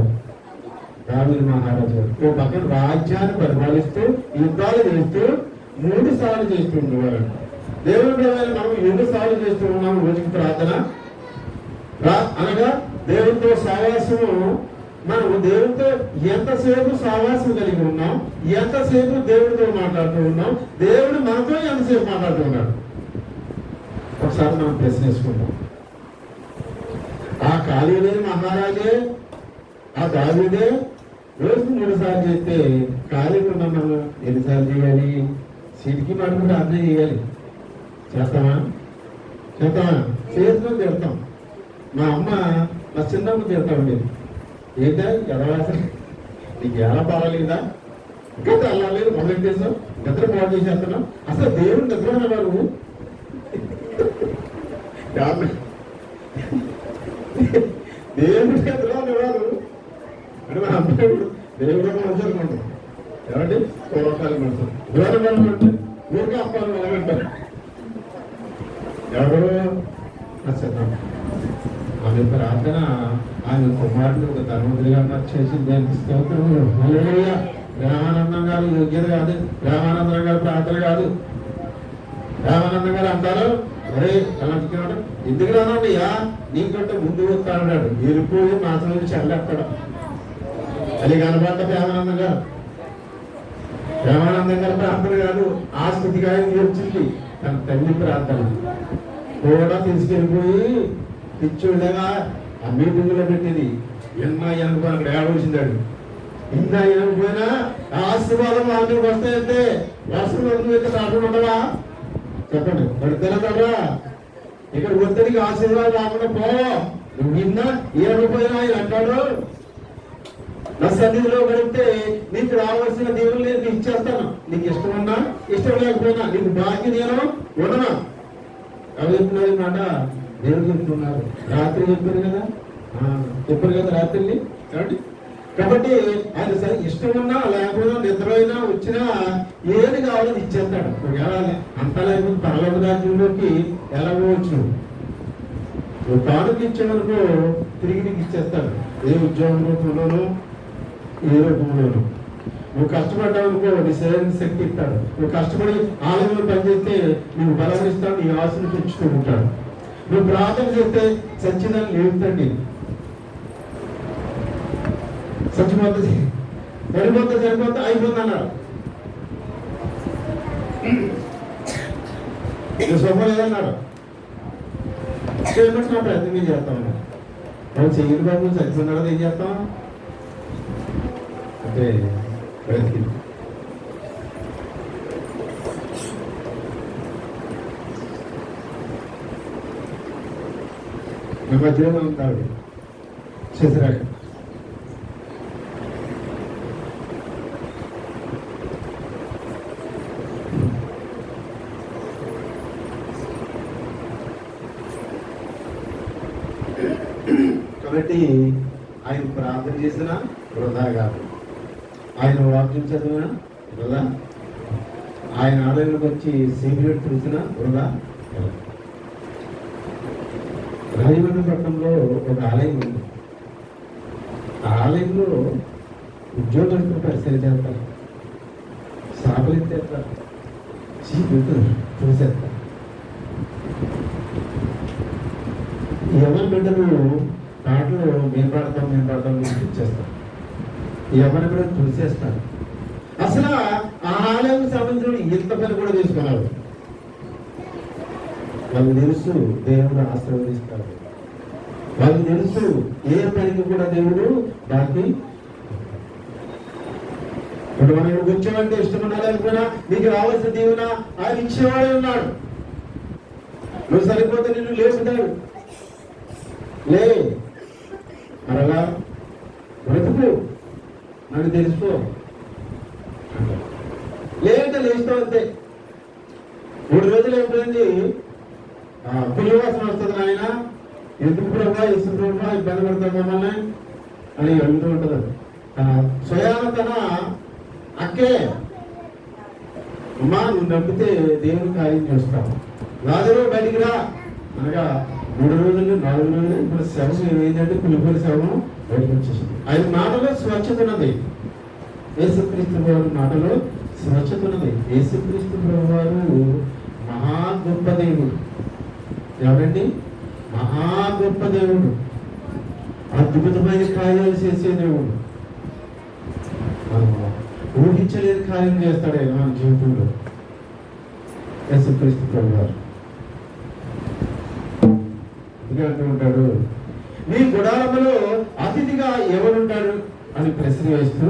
A: దావీదు మహారాజు గారు. ఓ పక్కన రాజ్యాన్ని పరిపాలిస్తూ యుద్ధాలు చేస్తూ 3 సార్లు చేస్తూ ఉండేవాడు. దేవుడి ప్రజలు మనం 7 సార్లు చేస్తూ ఉన్నాము రోజుకి ప్రార్థన. అనగా దేవుడితో సహవాసము. మనం దేవుడితో ఎంతసేపు సహవాసం కలిగి ఉన్నాం, ఎంతసేపు దేవుడితో మాట్లాడుతూ ఉన్నాం, దేవుడు మనతో ఎంతసేపు మాట్లాడుతూ ఉన్నాడు ఒకసారి మనం ప్రశ్నించుకుంటాం. ఆ ఖాళీ లేని మహారాజే, ఆ దావీదే రోజుకు 3 సార్లు చేస్తే ఖాళీగా ఉన్నాం మనం ఎన్నిసార్లు చేయాలి? సిటికి పడుకుని ప్రార్థన చేయాలి. చేస్తామా? చేతిలో తిడతాం. మా అమ్మ మా చిన్నమ్మ తిడతాం. మీరు ఏంటా ఎదవాసన నీకు ఎలా బాగాలేదా? ఇంకా తెల్లాలేదు మొదటి దేశం నిద్ర పాటు చేసేస్తున్నాం. అసలు దేవుడు నిద్ర అనేవారు దేవుడు నిద్ర అనేవారు అంటే మన అమ్మాయి దేవుడు మంచి అనుకుంటాం. ఏమంటే పూర్వకాలం మనసు దూరం అంటే ఊరికే అప్పాలు మొదలంటారు. ఎవరో నచ్చడం ఆమె ప్రార్థన ఆమె కుమారుడు ఒక ధర్మదులుగా చేసి దానికి స్తోత్రములు. హల్లెలూయా. రామానందం గారు యోగ్యత కాదు, రామానందం గారు ప్రార్థన కాదు. రామానందం గారు అంటారు, అరే ఎలా అంటున్నాడు, ఎందుకు రానయ్యా నీకంటే ముందు వస్తాడు, ఎరుపోయి మాత్రం చల్లెత్తాడు. అది కనబడ్డ రామానందం గారు. రామానందం గారు ప్రార్థన కాదు, ఆ స్థితిగా వచ్చింది తన తల్లి ప్రార్థన కూడా తీసుకెళ్ళిపోయి పిచ్చోళ్ళగా ఆ మీటింగ్లో పెట్టింది. ఎన్నా ఎనకపోయినా అక్కడ ఏడవలసిందాడు. ఇంకా ఎనకపోయినా ఆశీర్వాదం వాళ్ళకి వస్తాయంటే వర్షం అయితే రాకుండా ఉండవా చెప్పండి, పడితేనరా ఇక్కడ ఒత్తిడికి ఆశీర్వాదం రాకుండా పోవా. నువ్వు విన్నా ఏమైపోయినా ఆయన అంటాడు, నా సన్నిధిలో గడిపితే నీకు రావాల్సిన దేవుళ్ళు నేను ఇచ్చేస్తాను. నీకు ఇష్టం ఉన్నా ఇష్టం లేకపోయినా నీకు భాగ్యం నేను ఉండనా. అవి చెప్తున్నారు మాట దేవుడు చెప్తున్నారు. రాత్రి చెప్పారు కదా, చెప్పారు కదా రాత్రిని కాబట్టి ఆయన సరే ఇష్టం ఉన్నా లేకపోయినా నిద్ర అయినా వచ్చినా ఏది కావాలని ఇచ్చేస్తాడు. ఒకవేళ అంతా లేకపోతే పరలోక రాజ్యంలోకి ఎలా పోవచ్చు. నువ్వు తానుకి ఇచ్చేవరకు తిరిగి నీకు ఇచ్చేస్తాడు. ఏ ఉద్యోగం రూపంలోనూ ఏ రూపంలోనూ. నువ్వు కష్టపడ్డావనుకో నీ శరీరానికి శక్తి ఇస్తాడు. నువ్వు కష్టపడి ఆలయంలో పనిచేస్తే నువ్వు బలం ఇస్తాడు, నీ ఆశను పెంచుతూ ఉంటాడు. నువ్వు ప్రార్థన చేస్తే సచ్చిదాన్ని లేపుతాడు. చచ్చిపోతుంది, సరిపోతే అయిపోతుంది అన్నారు. శుభం లేదన్నాడు. చేయబట్టిన ప్రయత్నం ఏం చేస్తాం. మనం చెయ్యని బాబు చచ్చిపోయినాడు ఏం చేస్తాం అంటే ప్రయత్నం. మీ మధ్యలో ఉంటాడు చేసిరాక కాబట్టి ఆయన ప్రార్థన చేసిన వృధా కాదు, ఆయన వాక్యం చదివిన వృధా, ఆయన ఆలయంలోకి వచ్చి సిగరెట్ చూసిన వృధా. రాజమండ్రిపట్నంలో ఒక ఆలయం ఉంది. ఆ ఆలయంలో ఉద్యోగస్తులు పరిశీలన చేస్తారు, సాపలు ఎత్తేస్తారు, చీపుతారు, చూసేస్తారు. ఎవరి బిడ్డలు పాటలు మేము పాడతాం ఇచ్చేస్తాం. ఎవరి బిడ్డలు చూసేస్తారు. అసలు ఆ ఆలయం సంబంధించిన ఇంత పని కూడా తీసుకున్నారు. వాళ్ళకి తెలుసు దేవుడు ఆశీర్వదిస్తాడు. వాళ్ళకి తెలుసు ఏ పనికి కూడా దేవుడు దాన్ని ఇప్పుడు మనం వచ్చామంటే ఇష్టమన్నా లేకపోయినా నీకు రావాల్సిన దేవునా ఆయన ఇచ్చేవాడే ఉన్నాడు. నువ్వు సరిపోతే నిన్ను లేపుతాడు. లే మరలా బ్రతుకు నాకు తెలుసుకో లేదంటే లేస్తావు అంతే. 3 రోజులు అయిపోయింది, పులివాసన వస్తుంది. ఆయన ఎందుకు ప్రభా ఇసుప్రభా ఇబ్బంది పడతాం మమ్మల్ని అని అడుగుతూ ఉంటుంది. స్వయాన తన అక్కే అమ్మా నువ్వు నమ్మితే దేవుని కార్యం చేస్తావు, రాజులో బయటికి రా అనగా 3 రోజులు 4 రోజులు ఇప్పుడు శవం ఏంటంటే పులిపోయిన శవం బయటకు వచ్చేసింది. ఆయన మాటలో స్వచ్ఛత ఉన్నది. యేసుక్రీస్తు వారి మాటలో స్వచ్ఛత ఉన్నది. యేసుక్రీస్తు వారు మహా గొప్ప దేవుడు. ఎవరండి? మహా గొప్ప దేవుడు, అద్భుతమైన కార్యాలు చేసే దేవుడు. ఊహించలేని కార్యం చేస్తాడు ఆయన మన జీవితంలో. యేసుక్రీస్తు ప్రభువారు అంటూ ఉంటాడు, నీ గుడారములో అతిథిగా ఎవరుంటాడు అని ప్రశ్న వేస్తూ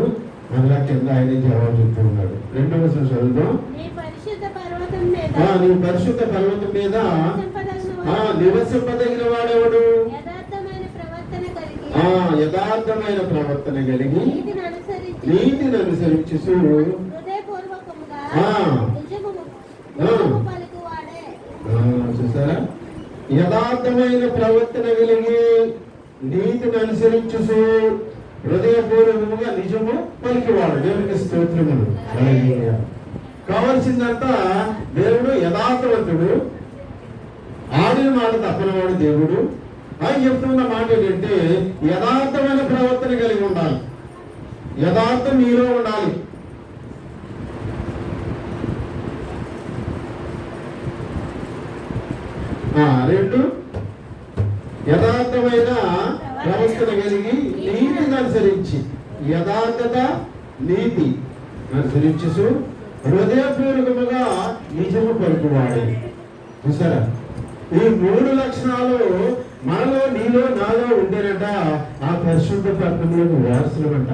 A: మళ్ళా కింద ఆయన జవాబు చెప్తూ ఉన్నాడు. 2వ వచనం చదువుదాం.
E: నీ పరిశుద్ధ పర్వతం మీద
A: నివసింపదగిన వాడెవడు?
E: యథార్థమైన ప్రవర్తన కలిగి
A: నీతిని అనుసరించి చూసారా, యథార్థమైన ప్రవర్తన కలిగి నీతిని అనుసరించు హృదయపూర్వకముగా నిజము పలికివాడు. దేవునికి స్తోత్రములు. కావలసిందంతా దేవుడు యథార్థవంతుడు, ఆడిన మాట తప్పనివాడు దేవుడు. ఆయన చెప్తున్న మాట ఏంటంటే యథార్థమైన ప్రవర్తన కలిగి ఉండాలి. యథార్థం మీలో ఉండాలి. రెండు, యథార్థమైన ప్రవర్తన కలిగి నీతిని అనుసరించి, యథార్థత నీతి అనుసరించు హృదయపూర్వకముగా నిజము పలుకువాడు. చూసారా, ఈ 3 లక్షణాలు మనలో, నీలో, నాలో ఉండేనట ఆ పరిశుద్ధ పట్టణంలోకి వారసులమంట.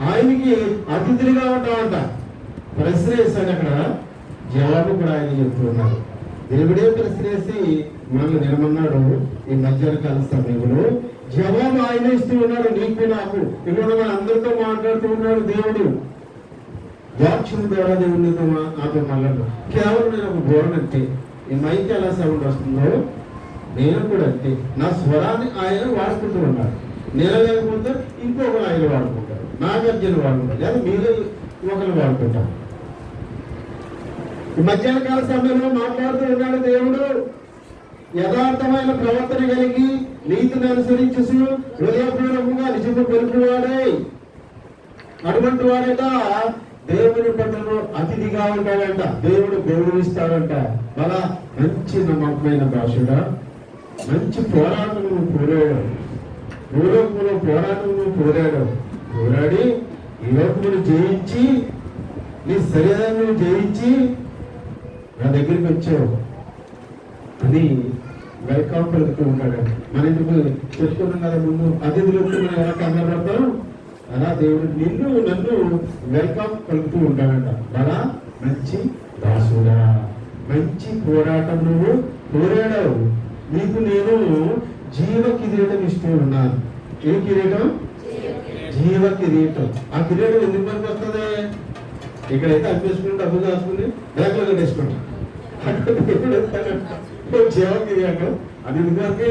A: ఆయనకి అతిథులుగా ఉంటామంట. ప్రశ్న వేశాడు అక్కడ, జవాబు కూడా ఆయన చెప్తున్నాడు. దేవుడే ప్రశ్న వేసి మనల్ని నిలమన్నాడు. ఈ మధ్యాహ్న కాల సమయంలో జవాబు ఆయన ఇస్తూ ఉన్నాడు, నీకు నాకు. ఇక్కడ మన అందరితో మాట్లాడుతూ ఉన్నాడు దేవుడు. వాక్యం ద్వారా దేవుడితో నాతో మాట్లాడు. కేవలం నేను ఒక బోర్డు అంతే. ఈ మైక్ ఎలా సౌండ్ వస్తుందో నేను కూడా అంతే. నా స్వరాన్ని ఆయన వాడుకుంటూ ఉన్నాడు. నేను లేకపోతే ఇంకొకరు ఆయన వాడుకుంటారు, నా గర్జన వాడుకుంటారు, లేదా మీరు ఒకరు వాడుకుంటారు. ఈ మధ్యాహ్న కాల సమయంలో మాట్లాడుతూ ఉన్నాడు దేవుడు. యథార్థమైన ప్రవర్తన కలిగి నీతిని అనుసరించు హృదయపూర్వకంగా నిజము పలుకువాడే. అటువంటి వాడట దేవుని పట్ల అతిథిగా ఉంటాడంట. దేవుడు గౌరవిస్తాడంట. అలా మంచి నమ్మకమైన భాషగా మంచి పోరాటము కోరాడు. భూలోకంలో పోరాటము కోరాడు. పోరాడి ఈ లోకమును జయించి, నీ శరీరాన్ని జయించి నా దగ్గరికి వచ్చావు అని వెల్కమ్ పలుకుతూ ఉంటాడు. మన ఇంటికి చెప్పుకున్నాం కదా ముందు, అతిథులు మనం ఎలా కనబడతాం అలా దేవుడు నిన్ను నన్ను వెల్కమ్ పలుకుతూ ఉంటాడంట. అలా మంచి దాసుడా, మంచి పోరాటం నువ్వు కోరాడావు. నీకు నేను జీవ కిరీటం ఇస్తూ ఉన్నాను. ఏ కిరీటం? జీవ కిరీటం. ఆ కిరీటం ఎందుకు పనికి వస్తుంది? ఇక్కడైతే అనిపించుకుని డబ్బులు దాచుకుని బ్యాంకులో కట్టేసుకుంటాం. జీవ కిరీటం అది ఎందుకంటే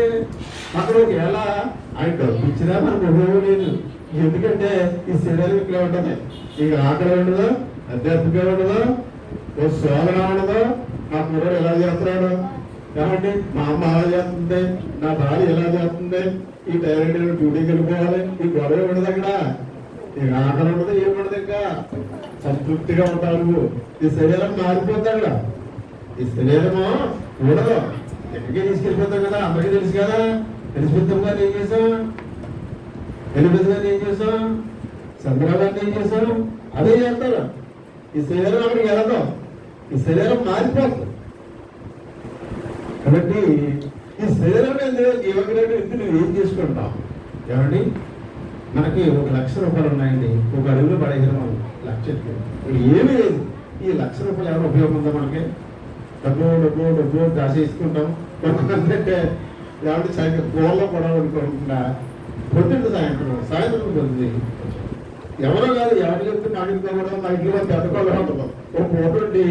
A: అక్కడ ఎలా ఆయన డబ్బు ఇచ్చినా మనకు ఉపయోగం లేదు. ఎందుకంటే ఈ శరీరం ఇక్కడ ఉంటుంది. ఇక ఆకలి ఉండదు, అధ్యాత్మిక ఉండదు, ఓ శోధన ఉండదు. నా కుర్రాడు ఎలా చేస్తున్నాడు కాబట్టి మా అమ్మ ఎలా చేస్తుంది, నా భార్య ఎలా చేస్తుంది, ఈ డైరెక్ట్ డ్యూటీకి వెళ్ళిపోవాలి, ఈ గొడవ ఉండదు. అక్కడ ఇక ఆకలి ఉండదు, ఏముండదు. ఇంకా సంతృప్తిగా ఉంటావు. ఈ శరీరం మారిపోతుంది. అక్కడ ఈ శరీరము ఉండదు. ఎక్కడికి తీసుకెళ్ళిపోతాం కదా, అందరికీ తెలుసు కదా. తెలిసిపోతాం గారు ఏం చేసాం, ఎలిజబెత్ గారిని ఏం చేసాం, చంద్రబాబు గారిని ఏం చేసాం, అదే చేస్తారు. ఈ శరీరం అక్కడికి వెళ్ళదు. ఈ శరీరం మారిపోతుంది. కాబట్టి ఈ శరీరం జీవగ్రహం ఎందుకు నువ్వు ఏం చేసుకుంటావు? ఏమండి, మనకి 1 లక్ష రూపాయలు ఉన్నాయండి. ఒక అడుగులో పడేసాం లక్షకి. ఏమీ లేదు. ఈ 1 లక్ష రూపాయలు ఎవరు ఉపయోగం ఉందా మనకి? డబ్బు దాచేసుకుంటాం. కొంతమంది లేకపోతే సాయంత్రం గోళ్ళలో కూడా అనుకోకుండా పొద్దున్న సాయంత్రం పొద్దుంది. ఎవరో కాదు, ఎవరు చెప్తే నాటికి కూడా మా ఇంట్లో పెద్దకోళ్ళ ఉంటుంది. ఒక ఫోటో ఉండి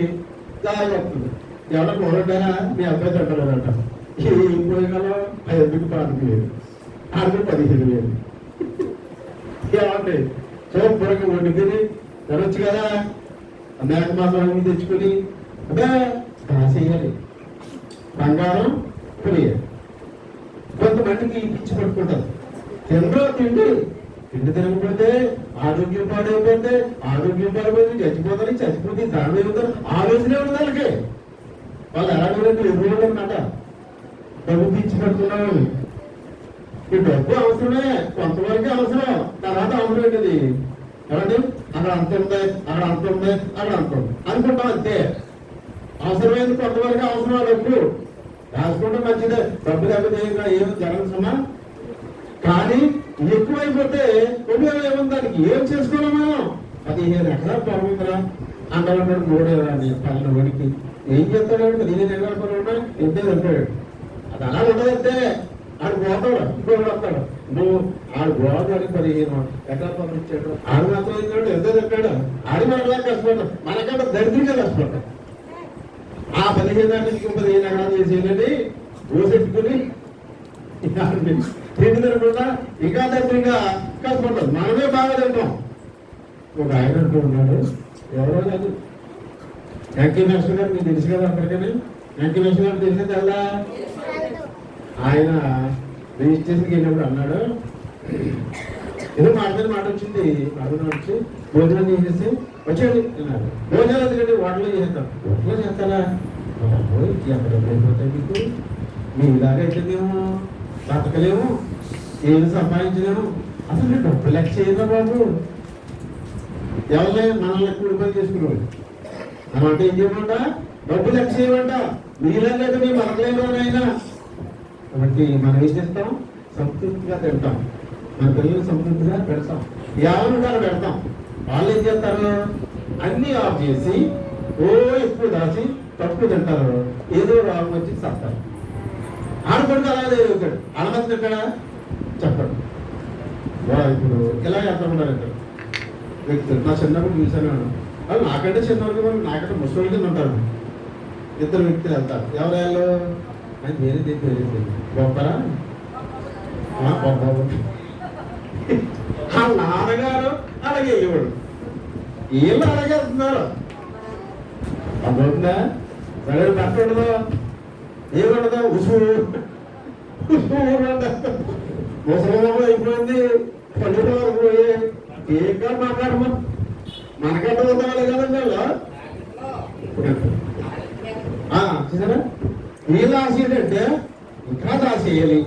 A: దాని వస్తుంది. ఎవరో కోరంటారా మీ అబ్బాయి తింటారంట. పోయినాలో 5 పాతికి లేదు, 15,000. ఏమండి సోపురంగా వండుకొని తినొచ్చు కదా. మేక మాసం తెచ్చుకొని అదే కాసేయాలి. బంగారం పులియాలి. కొంతమందికి పిచ్చి పట్టుకుంటారు. తినరో తిండి తినకపోతే ఆరోగ్యం పాడైపోతే, ఆరోగ్యం పాడైపోతే చచ్చిపోతే దాని ఏమవుతారు ఆలోచన ఉంది వాళ్ళకి. వాళ్ళు ఎలాగోలేదు ఎదురున్నమాట. డబ్బు పిచ్చి పట్టుకున్నాను. ఈ డబ్బు అవసరమే, కొంతవరకు అవసరం, తర్వాత అవసరం ఏంటిది కాబట్టి అక్కడ అంత ఉంది, అక్కడ అంత ఉంది, అక్కడ అంత ఉంది అనుకుంటాం అంతే. అవసరమైంది కొంతవరకు అవసరం. డబ్బు రాసుకుంటే మంచిదే. డబ్బు లేకపోతే ఏం జరగసమా. కానీ ఎక్కువైపోతే ఉపయోగం ఏముంది? దానికి ఏం చేసుకోవాలి మనం? 15 ఎకరాలు పొలముందిరా అంటాడు. 3 ఎకరాలు పల్లె వాడికి ఏం చేస్తాడు? 15 ఎకరాల పొలం ఉన్నా ఎంతే అంటాడు. అది అలా ఉండదంటే ఆడు పోతాడు, ఇంకోటి వస్తాడు. నువ్వు ఆడు గోదావరికి 15 ఎకరాల పొలం ఇచ్చాడు. ఆడు మాత్రం ఇచ్చాడు, ఎంతో చెప్పాడు. ఆడి మనలా కష్టపడ్డాడు, మనకంటే దరిద్రంగా కష్టపడ్డాడు. ఆ 15 నుంచి 15 ఎకరాలు చేసేయండి ఊసెట్టుకుని తిండి తినకుండా ఇంకా దగ్గరగా కష్టపడ్డాడు. మనమే బాగా తింటాం. ఒక ఆయన అంటూ ఉన్నాడు, ఎవరో కాదు, వెంకయ్య గారు మీకు తెలుసు కదా. అప్పటికని వెంకయ్య గారు తెలిసిన తెల్లా ఆయన రిజిస్ట్రేషన్కి వెళ్ళినప్పుడు అన్నాడు, ఏదో మాట వచ్చింది, మాటలో వచ్చి భోజనం చేసేసి వచ్చేది అన్నారు. భోజనం ఎందుకంటే వాటిలో చేస్తాం, వాటిలో చేస్తారా ఎక్కడ అయిపోతాయి మీకు, మీ ఇలాగ అయితే మేము బతకలేము, ఏమి సంపాదించలేము, అసలు డబ్బు లెక్క చేయరా బాబు, ఎవరైనా మనల్ని కూడి పని చేసుకునేవాడు. మనం అంటే ఏం చేయమంట, డబ్బు లెక్క చేయమంట, మీలాగైతే మేము బతకలేము అయినా. కాబట్టి మనం ఏం చేస్తాం, సంతృప్తిగా తింటాం, మన పిల్లలు సంతృప్తిగా పెడతాం, ఎవరు కూడా పెడతాం. వాళ్ళు ఏం చేస్తారు, అన్ని ఆఫ్ చేసి ఎక్కువ దాచి తక్కువ తింటారు, ఏదో రాగం వచ్చి చేస్తారు. ఆడపడితే అలాగే ఎదుగుతాడు, ఆడమంది తింటాడా చెప్పడు. ఇప్పుడు ఇలా చేస్తామన్నారు ఇక్కడ వ్యక్తులు. నా చిన్నప్పుడు చూశాను, వాళ్ళు నాకంటే చిన్నవాళ్ళు, నాకంటే ముసలి కింద ఉంటారు. ఇద్దరు వ్యక్తులు వెళ్తారు, ఎవరు అని వేరే తెలియదు, గొప్పరా గొప్ప. ఆ నాన్నగారు అలాగే వెళ్ళేవాడు, వీళ్ళు అలాగే వెళ్తున్నారు. అర్థవుతుందా, సరే బట్ట ఉండదు, ఏముండదు, ఉసురు ముసలి అయిపోయింది, పల్లెటూరు వరకు పోయి ఏకా మాట్లాడమా, మనకంటే ఉండాలి కదండి వాళ్ళు. చూసారా, వీళ్ళు ఆశ ఏంటంటే ఇంకా ఆశ చేయాలి,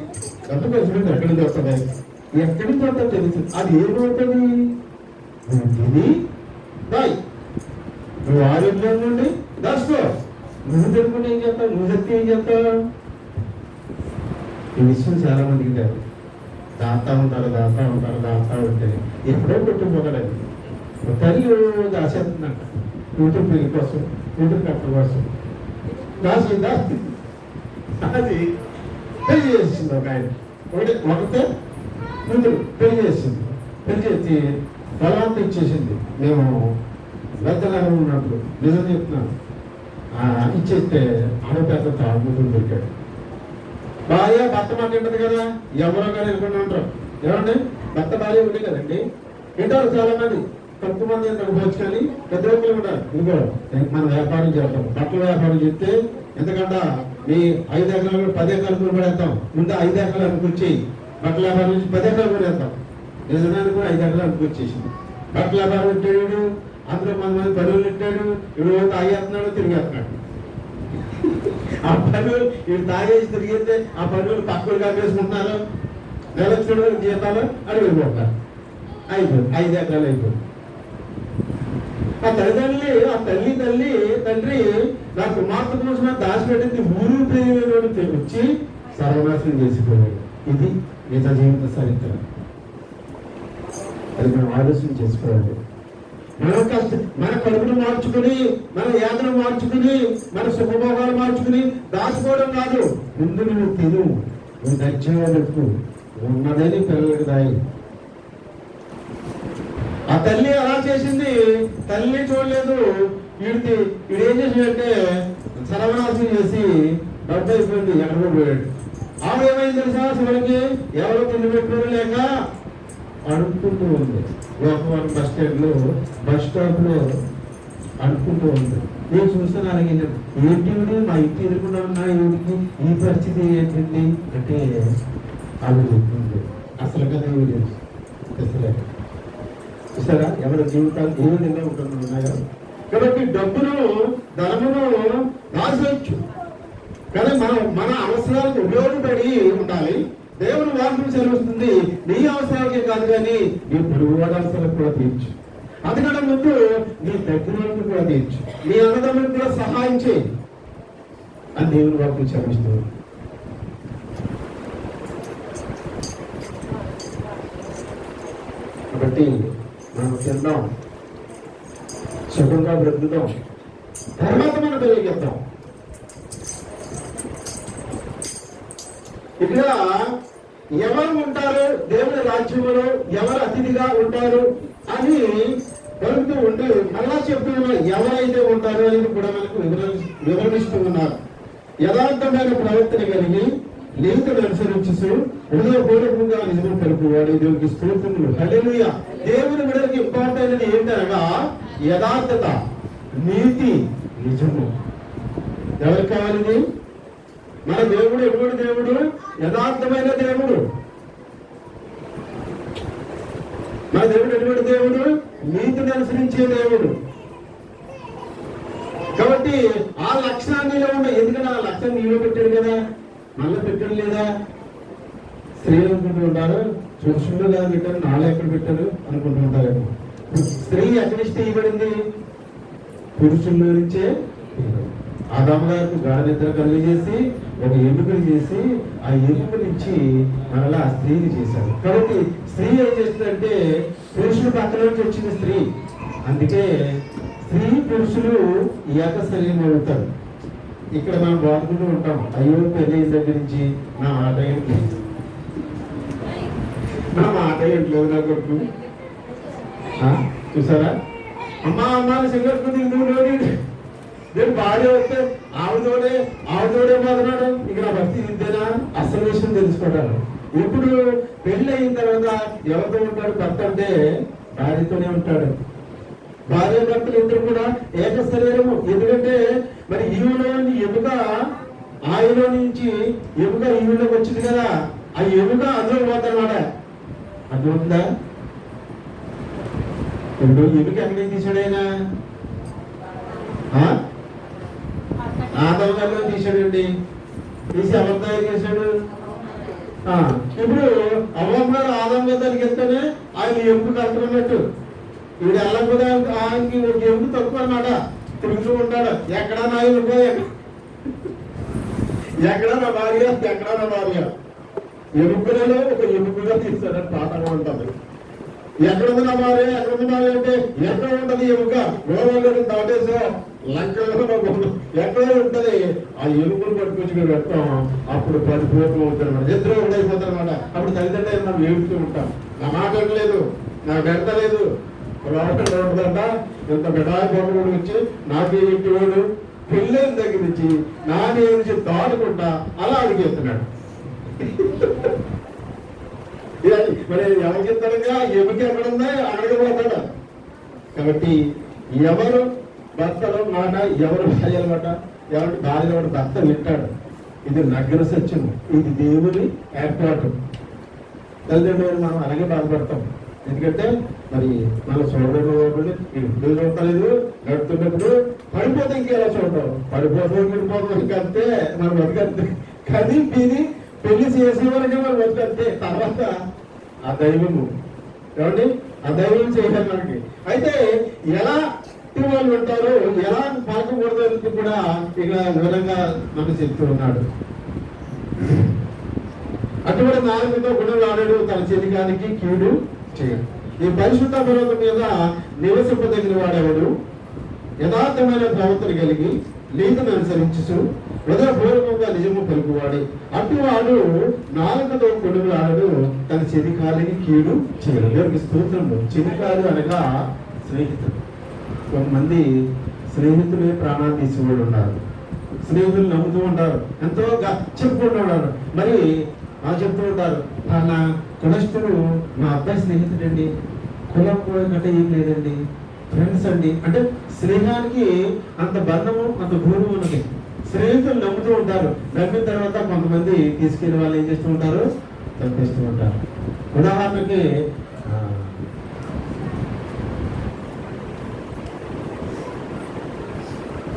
A: డబ్బు కలిసి ఎక్కడి నుంచి వస్తుంది, ఎక్కడి నుంచి వస్తుందో తెలుసు, అది ఏమవుతుంది, ఇది బాయ్ నువ్వు ఆరోగ్యం నుండి దాచుకో, నువ్వు తెలుసుకుంటే ఏం చేస్తావు, నువ్వు చెప్తే ఏం చేస్తావు. ఈ విషయం చాలా మందికి కాదు, దాతా ఉంటారు ఉంటే ఎప్పుడో కొట్టుకుపోతాడు. తల్లి దాచేస్తుందంట, యూట్యూబ్ పెళ్లి కోసం, యూట్యూబ్ కట్టల కోసం దాచిందా, అది పెళ్లి చేసింది. ఒక ఆయన ఒకటే కూతురు పెళ్లి చేసింది, పెళ్లి చేసి బలవంతం ఇచ్చేసింది. మేము పెద్దలాగా ఉన్నప్పుడు నిజం చెప్తున్నాను, ఇచ్చేస్తే ఆడపేద తాగుతులు పెట్టాడు. భార్య భర్త మాట ఏంటది కదా, ఎవరో కానీ అనుకుంటూ ఉంటారు. ఏమండి భర్త భార్య ఉండే కదండి, వింటారు చాలా మంది, తక్కువ మంది అనుకోవచ్చు, కానీ పెద్ద ఒక్కరు కూడా ఇంకో మనం వ్యాపారం చేస్తాం, బట్టల వ్యాపారం చేస్తే ఎందుకంటే మీ 5 ఎకరాలు 10 ఎకరాలు కూడా పడేస్తాం, ముందు 5 ఎకరాలు అనుకొచ్చి బట్టల వ్యాపారం నుంచి 10 ఎకరాలు కూడా వేస్తాం. నిజానికి కూడా 5 ఎకరాలు అనుకొచ్చేసింది. బట్టల వ్యాపారం పెట్టాడు, అందులో మంది పనులు పెట్టాడు, ఇప్పుడు తాగేస్తున్నాడు, తిరిగేస్తున్నాడు. ఆ పనులు ఇవి తాగేసి తిరిగితే ఆ పనులు పక్కలు కాపేసుకుంటున్నారు, నెలొచ్చిన జీతాలు అడిగి వెళ్ళిపోతారు. అయిపోయింది, 5 ఎకరాలు అయిపోయింది. ఆ తల్లి తండ్రి నా కుమార్తె కోసం దాచిపెట్టింది ఊరు ప్రేమిలోని వచ్చి సర్వనాశనం చేసిపోయాడు. ఇది నిజ జీవిత చరిత్ర. అది మనం ఆలోచన చేసుకోవాలి. మన కడుపును మార్చుకుని, మన యాదను మార్చుకుని, మన సుఖభోగాలు మార్చుకుని దాచుకోవడం కాదు. ముందు నువ్వు తిను, నువ్వు దర్శనకు ఉన్నదని పిల్లలకి దాయి. ఆ తల్లి అలా చేసింది, తల్లి చూడలేదు. వీడేం చేసిందంటే సర్వనాశనం చేసి డబ్బు అయిపోయింది, ఎక్కడికో పోయాడు. ఆమె ఏమైంది తెలుసా, చివరికి ఎవరో తిండి పెట్టుకోవడం లేక అడుక్కుంటూ ఉంది. లోకవరం బస్ స్టాప్ లో అడుక్కుంటూ ఉంది. నేను చూస్తాను అడిగిన ఏంటి, మా ఇంటి ఎదుర్కొన్నా ఉన్నా ఈవిడికి ఈ పరిస్థితి ఏంటండి అంటే ఆమె చెప్తుంది, అసలు కదా అసలే చూసారా ఎవరి జీవితాలు ఏ విధంగా ఉంటున్నాయో. కాబట్టి డబ్బును ధనమును దాచవచ్చు, కానీ మన అవసరాలకు ఉపయోగపడి ఉండాలి. దేవుని వాక్యం సెలవుస్తుంది, నీ అవసరాలకే కాదు కానీ నీ పొరుగువాడి అవసరాలకు కూడా తీర్చు. అందుకంటే ముందు నీ దగ్గరకు కూడా తీర్చు, నీ అన్నదమ్ములకు కూడా సహాయం చేయి అని దేవుని వాక్యం సెలవుస్తుంది. కాబట్టి మనం తిందాం, సుఖంగా బ్రతుకుతాం, తర్వాత మన పిల్లలకి ఇద్దాం. ఇక్కడ ఎవరు ఉంటారు దేవుని రాజ్యంలో, ఎవరు అతిథిగా ఉంటారు అని కలుగుతూ ఉండి మళ్ళా చెప్తున్నా, ఎవరైతే ఉంటారో అనేది కూడా మనకు వివరిస్తూ ఉన్నారు. యథార్థమైన ప్రవర్తన కలిగి నీతిని అనుసరించు హృదయపూర్వకంగా నిజం పలుకువాడు దేవునికి స్తోత్రములు. హల్లెలూయా. దేవుని బిడ్డలకి ఇంపార్టెంట్ ఏంటనగా యథార్థత, నీతి, నిజము. ఎవరికి కావాలి? మన దేవుడు ఎటువంటి దేవుడు? యథార్థమైన దేవుడు. మన దేవుడు ఎటువంటి దేవుడు? నీతిని అనుసరించే దేవుడు. కాబట్టి ఆ లక్షణాన్ని ఉండే, ఎందుకంటే ఆ లక్షణం నీలో పెట్టాడు కదా, మళ్ళీ పెట్టాడు లేదా? స్త్రీలు అనుకుంటూ ఉంటారు, పురుషులు లేదా పెట్టారు, నాలో ఎక్కడ పెట్టారు అనుకుంటూ ఉంటారు. స్త్రీ ఎక్కడి నుంచి తీయబడింది? పురుషుల నుంచే. ఆదాము గారికి గాఢ నిద్ర కలిగజేసి ఒక ఎముకని చేసి ఆ ఎముక నుంచి మరలా ఆ స్త్రీని చేశాడు. కాబట్టి స్త్రీ ఏం చేస్తుందంటే పురుషుల పక్కన నుంచి వచ్చింది స్త్రీ. అందుకే స్త్రీ పురుషులు ఏక శరీరం అవుతారు. ఇక్కడ మనం వాడుకుంటూ ఉంటాం, అయ్యో పెళ్లి దగ్గర నుంచి నా మాట ఏంట్లేదు, నా మాట ఏంట్లేదు నా కొడుకు. చూసారా? అమ్మా అమ్మా సింగర్ నేను భార్య వస్తే ఆవిడతోడే పోతున్నాడు. ఇక నా భక్తి ఇంతేనా? అసలు విషయం తెలుసుకుంటాను. ఇప్పుడు పెళ్లి అయిన తర్వాత ఎవరితో ఉంటాడు? భర్త అంటే భార్యతోనే ఉంటాడు. భార్య భర్తలు ఇద్దరు కూడా ఏక శరీరము. ఎందుకంటే మరి ఈవిలో ఎముక ఆయనలో నుంచి ఎముక ఈవిలోకి వచ్చింది కదా, ఆ ఎముక అందులో పోతామాట. అర్థమవుతుందా? ఇప్పుడు ఎముక ఎక్కడికి తీసాడు ఆయన? ఆదాము గారిలో తీసాడండి. తీసి ఎవరి తయారు చేశాడు? ఇప్పుడు అవ్వమ్మ గారు ఆదాము గారి దగ్గరికి వెళ్తేనే ఆయన ఎముక కలుపుకున్నట్టు. ఈవిడ వెళ్ళకపోతే ఆయనకి ఒక ఎముక తక్కువ అన్నమాట. తిరుగుతూ ఉంటాడు, ఎక్కడా నా ఎముక, ఎక్కడా నా భార్య, ఎక్కడా నా భార్య. ఎముకలలో ఒక ఎముకగా తీస్తాడని పాఠం ఉంటుంది. ఎక్కడుంది నా భార్య, ఎక్కడుంది భార్య అంటే ఎక్కడ ఉంటది ఎముక? గోదావరి దాటేసా లంకలో ఎక్కడో ఉంటది. ఆ ఎముకలు పట్టుకొచ్చి మేము పెడతాం. అప్పుడు 10 కోట్లు అవుతారు అన్నమాట. ఇద్దరు ఉండైపోతారు అన్నమాట. అప్పుడు తల్లిదండ్రులు మనం ఏడుస్తూ ఉంటాం, నా మాట లేదు, నాకు పెడతలేదు, ఉంటుందంట. ఇంత బిడాయి పొగడు వచ్చి నాకే ఇంటివాడు పిల్లల దగ్గర నుంచి నానే నుంచి దాటుకుంటా అలా అడిగేస్తున్నాడు. మరి ఎవరికి ఇస్తాడుగా? ఎముక ఎక్కడుందా అక్కడికి పోతాడు. కాబట్టి ఎవరు భర్తలో మాట, ఎవరు భార్యల మాట, ఎవరి భార్య వాడు భర్త వింటాడు. ఇది నగ్న సత్యం, ఇది దేవుని ఏర్పాటు. తల్లిదండ్రులు మనం అలాగే బాధపడతాం. ఎందుకంటే మరి మన సోదరుడు ఇప్పుడు చూడలేదు, నడుతున్నప్పుడు పడిపోతే ఇంకెలా చూడటం, పడిపోతాం ఇంకంతే మనం బతికంతే. కానీ దీని పెళ్లి చేసే వరకే మనం బతికంతే. తర్వాత ఆ దైవము ఏమండి, ఆ దైవం చేయాలి మనకి. అయితే ఎలా వాళ్ళు ఉంటారు, ఎలా పలకకూడదు కూడా ఇక వివరంగా మనకు చెప్తూ ఉన్నాడు. అటువంటి నాలుగుతో గుణవాడు తన చెలికానికి కీడు చేయడు. ఈ పరిశుద్ధ పర్వతం మీద నివసింపదగిన వాడేవాడు యథార్థమైన ప్రవర్తన కలిగి నీతిని అనుసరించు హృదయపూర్వకంగా నిజము పలుకువాడు. అటువాడు నాలుగుతో కొడుకులాడు తన చెలికాలికి కీడు చేయడు. దేవునికి స్తోత్రము. చెలికాలు అనగా స్నేహితుడు. కొంతమంది స్నేహితులే ప్రాణాలు తీసేవాళ్ళు ఉన్నారు. స్నేహితులు నమ్ముతూ ఉంటారు, ఎంతో చెప్పుకుంటూ ఉంటారు. మరి చెప్తూ ఉంటారు, నా కులస్తుడు మా అబ్బాయి స్నేహితుడండి, కులం గట్ట ఏం లేదండి, ఫ్రెండ్స్ అండి. అంటే స్నేహానికి అంత బంధము, అంత గౌరవం ఉన్నది. స్నేహితులు నమ్ముతూ ఉంటారు. నమ్మిన తర్వాత కొంతమంది తీసుకెళ్లి వాళ్ళు ఏం చేస్తూ ఉంటారు? చంపేస్తూ ఉంటారు. ఉదాహరణకి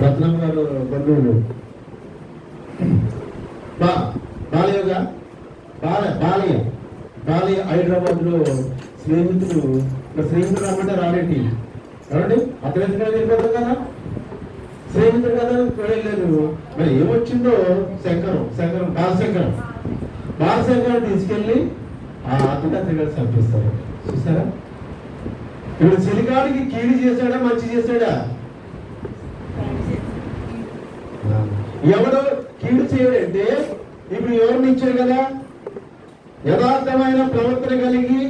A: రత్నం గారు బంధువులు బాలయ్య హైదరాబాద్ లో స్నేహితులు రమ్మంటే రాలేంటి ఏమండి? అతను ఎందుకు వెళ్ళిపోతాం కదా, స్నేహితుడు కదా వెళ్ళలేదు. మరి ఏమొచ్చిందో బాలశంకరం తీసుకెళ్ళి ఆ అతను చంపిస్తారు. చూసారా? ఇప్పుడు చిలికాడికి కీడు చేశాడా, మంచి చేశాడా? ఎవరు కీడు చేయడంటే ఇప్పుడు ఎవరిని ఇచ్చారు కదా, యథార్థమైన ప్రవర్తన కలిగి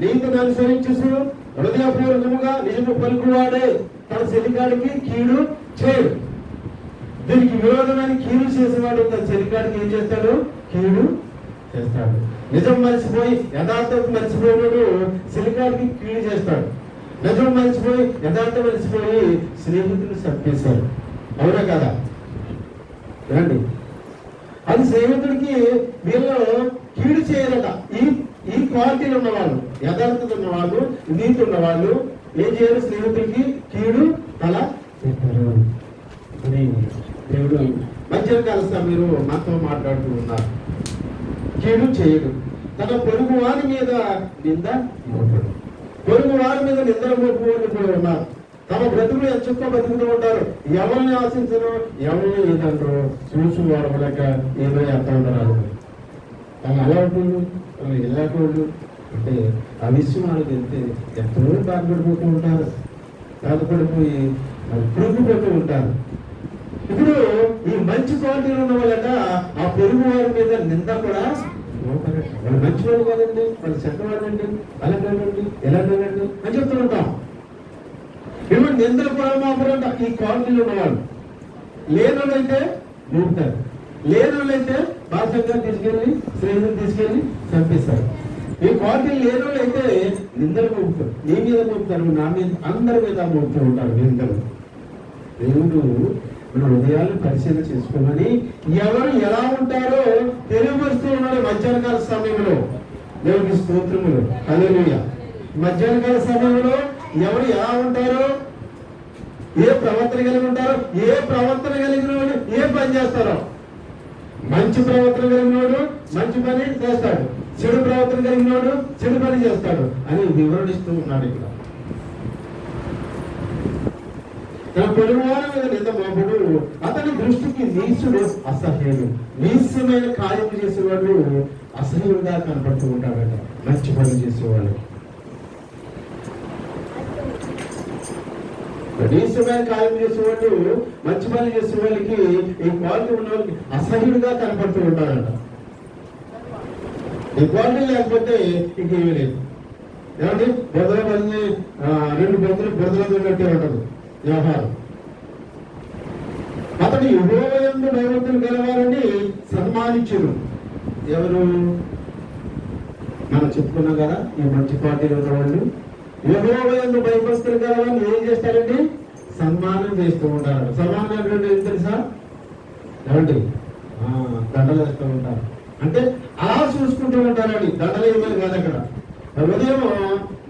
A: నీతిని అనుసరించు హృదయపూర్వకముగా నిజము పలుకువాడే తన చెలికాడికి కీడు చేయడు. దీనికి విరోధమైన కీడు చేసేవాడు తన చెలికాడికి ఏం చేస్తాడు? కీడు చేస్తాడు. నిజం మర్చిపోయి యథార్థం మర్చిపోయినాడు చెలికాడికి కీడు చేస్తాడు. నిజం మర్చిపోయి యథార్థం మర్చిపోయి స్నేహితులు చంపేశారు. అవునా కదా? రండి. అది స్నేహితుడికి వీళ్ళు కీడు చేయరట. ఈ క్వాలిటీలు ఉన్నవాళ్ళు, యథార్థత ఉన్నవాళ్ళు, నీతి ఉన్నవాళ్ళు ఏం చేయరు, స్నేహితుడికి కీడు అలా చెప్పారు అని దేవుడు మధ్యాహ్నం కలుస్తా మీరు మాతో మాట్లాడుతూ ఉన్నారు. కీడు చేయడు, తన పొరుగు వారి మీద నింద మోపడు. పొరుగు వారి మీద నిందల మోపుకొని ఉన్నారు. తమ బ్రతుకులు ఎంచుకో బతుకుతూ ఉంటారు. ఎవరిని ఆశించరు, ఎవరిని ఏదంటారు, చూసు వాడలేక ఏదో చేస్తా ఉంటారు. వాళ్ళు అలా ఉంటుంది, వాళ్ళు ఇలాంటి అంటే ఆ విషయం వాళ్ళకి వెళ్తే ఎంతో బాధపడిపోతూ ఉంటారు, బాధపడిపోయి కృంగిపోతూ ఉంటారు. ఇప్పుడు ఈ మంచి క్వాలిటీలు ఉన్న వాళ్ళట ఆ పొరుగు వారి మీద నింద కూడా వాళ్ళు మంచి వాళ్ళు కాదండి, వాళ్ళు చెడ్డవాళ్ళండి, అలాంటి ఎలాంటి అని చెప్తూ ఉంటాం. ఇప్పుడు నిందల పరమాపురంట ఈ క్వాలిటీలు ఉన్నవాళ్ళు. లేనోళ్ళైతే మూపుతారు, లేనోళ్ళైతే బాధ్యతగా తీసుకెళ్ళి శ్రేణులు తీసుకెళ్ళి చంపిస్తారు. ఈ క్వాలిటీ లేనోళ్ళైతే నిందలు మోపుతారు, నీ మీద మోపుతారు, నా మీద, అందరి మీద మోపుతూ ఉంటారు నిందలు. దేవుడు మన హృదయాలను పరిశీలన చేసుకోమని ఎవరు ఎలా ఉంటారో తెలియపరుస్తూ ఉన్నాడు మధ్యాహ్నకాల సమయంలో. దేవుడికి స్తోత్రములు, హల్లెలూయా. మధ్యాహ్నకాల సమయంలో ఎవరు ఎలా ఉంటారో, ఏ ప్రవర్తన కలిగి ఉంటారో, ఏ ప్రవర్తన కలిగిన వాడు ఏ పని చేస్తారో. మంచి ప్రవర్తన కలిగిన వాడు మంచి పని చేస్తాడు, చెడు ప్రవర్తన కలిగిన వాడు చెడు పని చేస్తాడు అని వివరణిస్తూ ఉన్నాడు ఇక్కడ. తన పొరుగువారి మీద నింద మోపుడు, అతని దృష్టికి నీచుడు అసహ్యుడు. నీచమైన కార్యం చేసేవాడు అసహ్యుడుగా కనపడుతూ ఉంటాడట మంచి పని చేసేవాడు. నీచమైన కార్యం చేసేవాడు, మంచి పని చేసే వాళ్ళకి, ఈ క్వాలిటీ ఉన్న వాళ్ళకి అసహ్యుడుగా కనపడుతూ ఉంటాడట. ఈ క్వాలిటీ లేకపోతే ఇంకేమీ లేదు. ఏమంటే బురదల పని 2 బొద్దులు బురదలో ఉన్నట్టే ఉండదు వ్యవహారం. అతడు యెహోవా యందు భయభక్తులు గలవారని సన్మానించును. ఎవరు మనం చెప్పుకున్నాం కదా, ఈ మంచి పార్టీలో ఉన్న వాళ్ళు యెహోవా యందు భయభక్తులు గలవారిని ఏం చేస్తారండి, సన్మానం చేస్తూ ఉంటారు. సన్మానం అంటే ఏం తెలుసా, ఏమండి దండలు వేస్తూ ఉంటారు. అంటే అలా చూసుకుంటూ ఉంటారండి, దండలు ఏమని కాదు. అక్కడ ఉదయం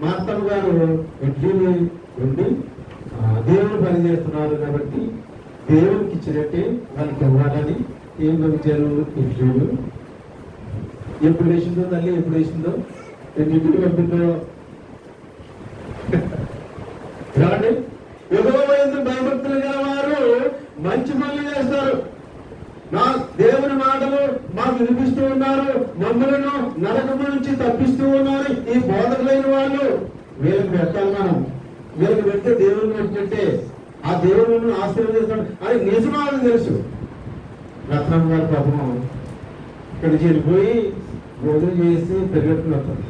A: మా అత్తమ్మ గారు ఇడ్లీని ఉండి దేవుడు పని చేస్తున్నారు కాబట్టి దేవుడికి ఇచ్చినట్టే వాళ్ళకి ఇవ్వాలని ఏం పంపించారు, ఇడ్లీలు. ఎప్పుడు వేసిందో తల్లి, ఎప్పుడు వేసిందో, ఎన్నింటికి పంపిందో కాబట్టి యెహోవా యందు భయభక్తులు గలవారు మంచి పనులు చేస్తారు. నా దేవుని మాటలు మాకు వినిపిస్తూ ఉన్నారు, మమ్మలను నరకము నుంచి తప్పిస్తూ ఉన్నారు. ఈ బోధకులైన వాళ్ళు వీళ్ళకి పెట్టాలి, మనం వీళ్ళకి పెడితే దేవుని పెట్టినట్టే, ఆ దేవుని ఆశీర్వదిస్తాడు అని నిజమాలు తెలుసు. రత్నం గారు పాపం ఇక్కడ చేరిపోయి భోజనం చేసి పరిగెత్తులు వస్తుంది.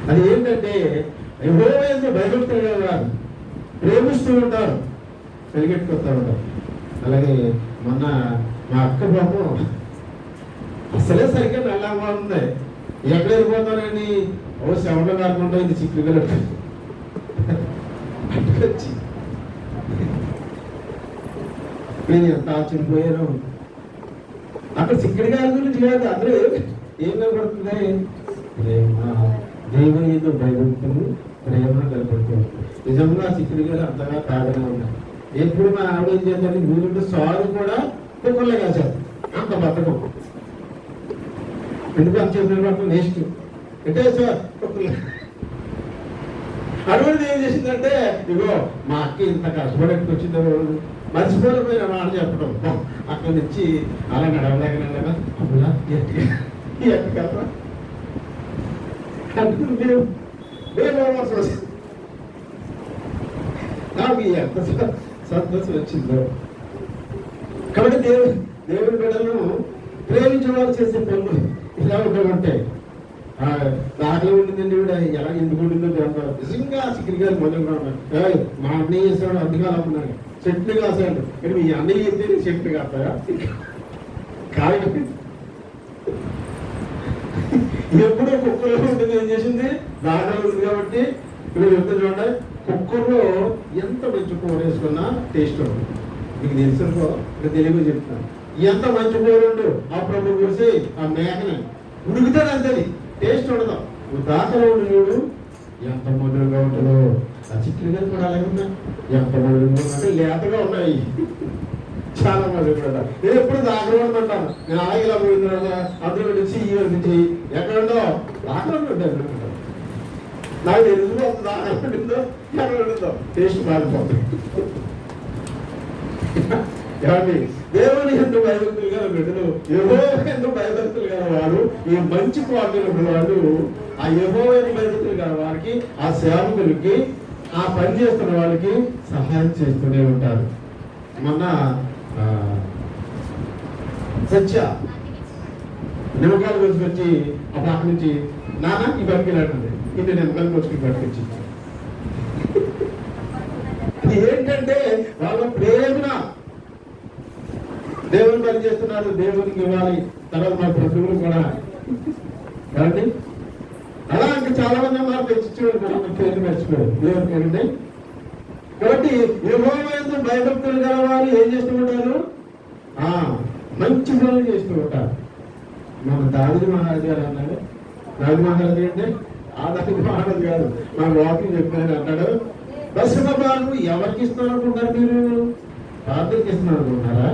A: అది ఏంటంటే యెహోవా యందు భయభక్తులు గలవారు ప్రేమిస్తూ ఉంటారు, పరిగెట్టుకొస్తూ ఉంటారు. అలాగే మొన్న మా అక్క పాపం అసలే సరిగ్గా నల్లగా ఉంది, ఎక్కడ వెళ్ళిపోతానని ఓ శవంలో కాకుండా ఇది చిక్కులు అట్టుకొచ్చి నేను ఎంత ఆశ్చర్యపోయాను. అక్కడ చిక్కుడు గారి గురించి లేదు, అందరూ ఏం కనపడుతుంది, ప్రేమ, దేవుని మీద భయభక్తులు ప్రేమను కనపడుతుంది. నిజంగా చిక్కుడు గారు అంతగా కాదనే ఉన్నాయి. ఎప్పుడు మా ఆవిడ ఏం చేద్దాం, వీలుంటే సారు కూడా కుక్కర్లే కాసారు, అంత బతకం. ఎందుకు అంత చెప్పిన నెక్స్ట్ అంటే సార్ కుక్కర్లే. అటువంటి ఏం చేసిందంటే, ఇగో మా అక్క ఇంత కష్టపడేకి వచ్చిందో మర్చిపోయిన మాట చెప్పడం. అక్కడి నుంచి అలా నడవలేక అప్పులా ఎక్కగలరా అనుకుని మేము నాకు ఎంత సంతోషం వచ్చిందో. కాబట్టి దేవుని బిడ్డలను ప్రేమించిన వాళ్ళు చేసే పనులు ఇలా ఉండమంటే దాంట్లో ఉండిందండి కూడా ఎలా ఎందుకు ఉండిందో అంటారు. నిజంగా చికెన్ గారు మొదలు మా అన్నయ్య చేసాడు, అందుకే అలా ఉన్నాడు, చెట్లు కాసాడు. కానీ మీ అన్నయ్య అయితే చెట్లు కాస్తాయా కాయ ఎప్పుడో కుక్కర్లో ఉంటుంది. ఏం చేసింది, దాంట్లో ఉంది కాబట్టి ఇప్పుడు చెప్తే చూడండి, కుక్కర్లో ఎంత మంచి కూర వేసుకున్నా టేస్ట్ ఉంటుంది. మీకు తెలుసుకో, ఇక్కడ తెలుగు చెప్తాను. ఎంత మంచి కూరండు ఆ ప్రభు చూసి ఆ మేకని ఉడుకుతాడు అంతది టేస్ట్ ఉండదు దాకలో ఉండి చూడు ఎంత మధురంగా ఉంటుందో ఆ చిక్కులు గారు కూడా అలాగే ఉన్నాయి ఎంత మధురంగా అంటే లేతగా ఉన్నాయి చాలా మధురం కూడా నేను ఎప్పుడు దాకలో ఉందంటాను నేను ఆగిలా పోయిన తర్వాత అందులో నుంచి ఈ నుంచి ఎక్కడ ఉండో దాకలో ఉంటాను నాకు తెలుసు దాకలో ఉంటుందో ఎక్కడ ఉంటుందో టేస్ట్ మారిపోతుంది కాబట్టి దేవుని ఎందు భయభక్తులు గల బిడ్డలు యెహోవా ఎందు భయభక్తులు గల వారు ఈ మంచి క్వాలిటీలు ఉన్న వాళ్ళు ఆ యెహోవా ఎందు భయభక్తులు గల వారికి ఆ సేవకులకి ఆ పని చేస్తున్న వాళ్ళకి సహాయం చేస్తూనే ఉంటారు. మొన్న సత్య నిమ్మకాయలు కోసుకొచ్చి ఆ పక్క నుంచి నాన్న ఈ పనికి వెళ్ళండి ఇది నిమ్మకాయలు కోసుకుని పట్టుకొచ్చి ఏంటంటే వాళ్ళ ప్రేమ దేవుని పని చేస్తున్నారు దేవునికి ఇవ్వాలి తర్వాత మా ప్రభువులు కూడా కాబట్టి అలా ఇంకా చాలా మంది ఉన్నారు తెచ్చిచ్చేవాడు పేరు మర్చిపోయారు దేవునికి ఏంటంటే కాబట్టి యెహోవా యందు భయభక్తులు గల వారు ఏం చేస్తూ ఉంటారు మంచి పనులు చేస్తూ ఉంటారు. మన దావిది మహారాజు గారు అన్నాడు దావిది మహారాజు అంటే ఆ దావిది మహారాజు గారు మన వాకింగ్ చెప్పినాడు అంటాడు దశమ భాగం ఎవరికి ఇస్తున్నారు అనుకుంటారు మీరు ప్రార్థనకి ఇస్తున్నారు అనుకుంటారా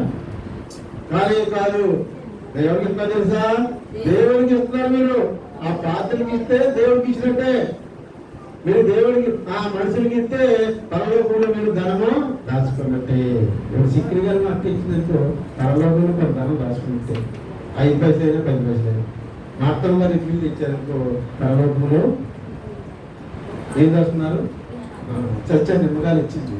A: కాదు దేవుడికి ఇస్తున్నారు తెలుసా దేవుడికి ఇస్తున్నారు మీరు ఆ ప్రార్థనకి ఇస్తే దేవుడికి ఇచ్చినట్టే మీరు దేవుడికి ఆ మనుషులకి ఇస్తే పరలోకంలో మీరు ధనము దాచుకున్నట్టే ఇప్పుడు సిక్కిరి గారు మాకు ఇచ్చినట్టు పరలోకంలో కొంత ధనం దాచుకున్నట్టే 5 పైసలైనా 10 పైసలైనా మా అత్తమ్మ గారు ఇల్లు ఇచ్చారనుకో పరలోకంలో ఏం దాచుకున్నారు చర్చ నిమ్మకాయలు ఇచ్చింది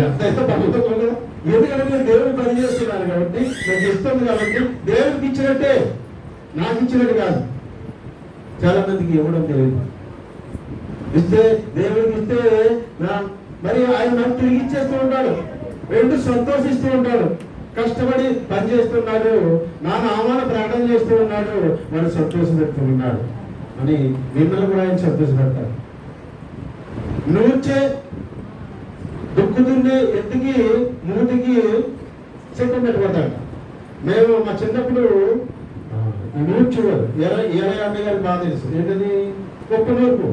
A: ఎంతైతే పరలోకంలో ఎందుకంటే మీరు దేవుడిని పని చేస్తున్నారు కాబట్టి నాకు ఇస్తుంది కాబట్టి దేవుడికి ఇచ్చినట్టే నాకు ఇచ్చినట్టు కాదు. చాలా మందికి ఇవ్వడం తెలియదు ఇస్తే దేవుడికి ఇస్తే మరి ఆయన మనకు తిరిగి ఇచ్చేస్తూ ఉంటాడు రెండు సంతోషిస్తూ ఉంటాడు కష్టపడి పని చేస్తున్నాడు నా నామాన ప్రకటన చేస్తూ ఉన్నాడు వాడు సంతోషం పెడుతూ ఉన్నాడు అని మిమ్మల్ని కూడా ఆయన సంతోషపెడతాడు. నూర్చే దుక్కుతుండే ఎత్తుకి మూతికి చెట్టు పెట్టుకుంటాడు. మేము మా చిన్నప్పుడు నూర్చేవారు ఎరై అన్న గారికి బాగా తెలుసు ఏంటది కుక్క నూర్పు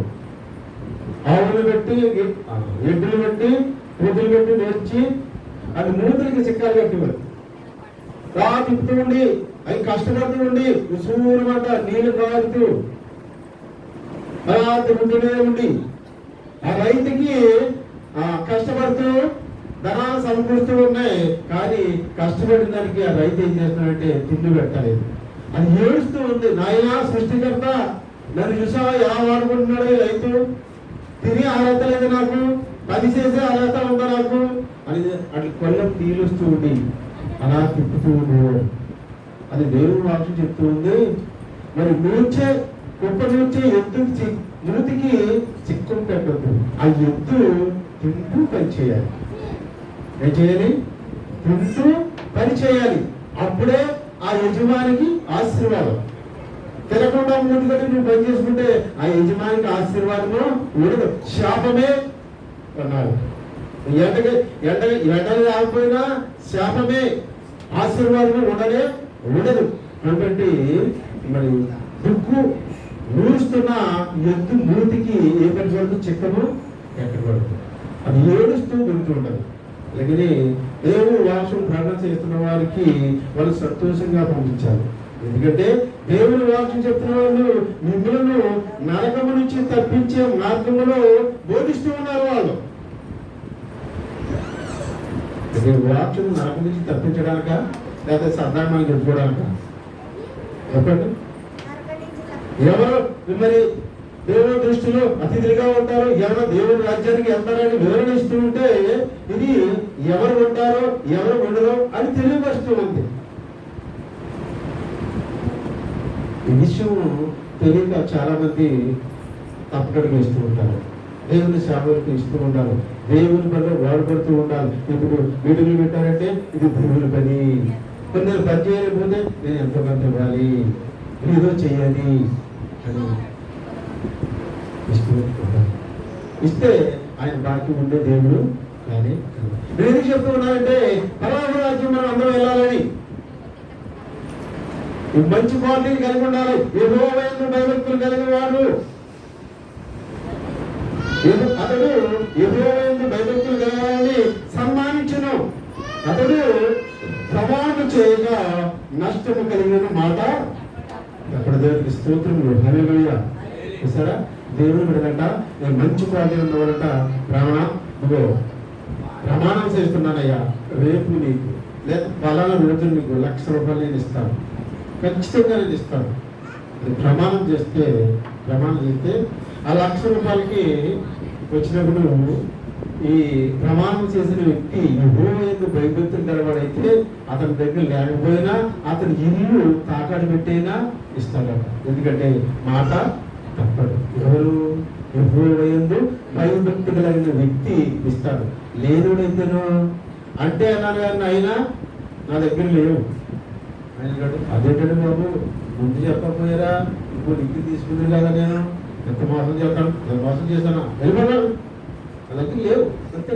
A: ఆవులు పెట్టి ఎడ్డులు పెట్టి పూతులు పెట్టి నేర్చి అది మూతులకి చిక్కాలు కట్టేవారు తిప్పుతూ ఉండి అవి కష్టపడుతూ ఉండి ఉసూరుమంట నీళ్లు కారుతూ అలా తిరుగుతూనే ఉండి ఆ రైతుకి కష్టపడుతూ ధనాలు సమకూరుస్తూ ఉన్నాయి కానీ కష్టపడిన దానికి ఆ రైతు ఏం చేస్తున్నాడంటే తిండి పెట్టలేదు. అది ఏడుస్తూ ఉంది నాయనా సృష్టికర్త నన్ను చూసా ఎలా వాడుకుంటున్నాడు ఈ రైతు తిని అర్హత లేదు నాకు పని చేసే అర్హత ఉందా నాకు అని అట్లా కొల్లం తీలుస్తూ ఉండి అలా తిప్పుతూ ఉండేవాడు. అది దేవుని వాక్యం చెప్తూ ఉంది. మరి నూర్చే కుప్ప నూర్చే ఎద్దుకి మూతికి చిక్కులు పెట్టద్దు ఆ ఎద్దు తింటూ పని చేయాలి. ఏం చేయాలి? తింటూ పని చేయాలి. అప్పుడే ఆ యజమానికి ఆశీర్వాదం. తినకుండా మూతికట్టి నువ్వు పని చేసుకుంటే ఆ యజమానికి ఆశీర్వాదము ఉండదు శాపమే అన్నారు. ఎండలు రాకపోయినా శాపమే ఆశీర్వాదము ఉండదు. కాబట్టి మరి దుక్కు నూరుస్తున్న ఎద్దు మూతికి ఏ పని పడుతూ చిక్కము ఎక్కడ పడుతుంది అది ఏడుస్తూ దొరుకుతూ ఉండదు. అలాగే దేవుడు వాక్యం ప్రార్థన చేస్తున్న వారికి వాళ్ళు సంతోషంగా పంపించాలి. ఎందుకంటే దేవుని వాక్యం చెప్తున్న వాళ్ళు మిమ్మల్ని నరకము నుంచి తప్పించే మార్గంలో బోధిస్తూ ఉన్నారు. వాళ్ళు వాక్యం నరకం నుంచి తప్పించడానిక లేదా సాధారణంగా చెప్పుకోవడానిక చెప్పండి. ఎవరు మరి దేవుని దృష్టిలో అతిథిగా ఉంటారో ఎవరో దేవుని రాజ్యానికి వెళ్తారని వివరణ ఇస్తూ ఉంటే ఇది ఎవరు ఉంటారో ఎవరు ఉండరో అని తెలియపరుస్తూ ఉంది. ఈ విషయం తెలియక చాలా మంది తప్పకడుగు వేస్తూ ఉంటారు. దేవుని సేవలకు ఇస్తూ ఉండాలి. దేవుని పనిలో వాడుపడుతూ ఉండాలి. ఇప్పుడు వీటిని పెట్టారంటే ఇది దేవుని పని. కొందరు పని చేయలేకపోతే నేను ఎంతో మంది ఇవ్వాలి ఏదో చెయ్యాలి అని ఇస్తే ఆయన బాకీ ఉండే దేవుడు కానీ నేను చెప్తూ ఉన్నానంటే పరలోక రాజ్యం మనం అందరం వెళ్ళాలని ఈ మంచి క్వాలిటీని కలిగి ఉండాలి. యెహోవా యందు భయభక్తులు కలిగిన వాడు అతడు యెహోవా యందు భయభక్తులు కలిగిన సన్మానించును. అతడు ప్రమాణం చేయగా నష్టము కలిగిన మాట అక్కడ దేవుడికి స్తోత్రములు. హల్లెలూయా. చూసారా, దేవుడు విడదంట నేను మంచి క్వాలిటీ ఉన్నవాడంట నువ్వు ప్రమాణం చేస్తున్నానయ్యా, రేపు నీకు లేదా పలానా రోజు నీకు ₹1,00,000 నేను ఇస్తాను, ఖచ్చితంగా నేను ఇస్తాను. ప్రమాణం చేస్తే ఆ ₹1,00,000 వచ్చినప్పుడు ఈ ప్రమాణం చేసిన వ్యక్తి యెహోవా యందు భయభక్తులు గలవాడైతే అతని దగ్గర లేకపోయినా అతని ఇల్లు తాకట్టు పెట్టైనా ఇస్తాడట. ఎందుకంటే మాట తప్పడు. ఎవరు? యెహోవా యందు భయభక్తి కలిగిన వ్యక్తి ఇస్తాడు. లేనుడైతేనో అంటే అన్నాను కానీ అయినా నా దగ్గర లేవు ఆయన అదేంటండి బాబు, ముందు చెప్పకపోయారా, ఇప్పుడు ఇంటికి తీసుకుంది కదా, నేను ఎంత మోసం చేస్తాను, ఎంత మోసం చేశాను, వెళ్ళిపోయాను, నా దగ్గర లేవు అంతే.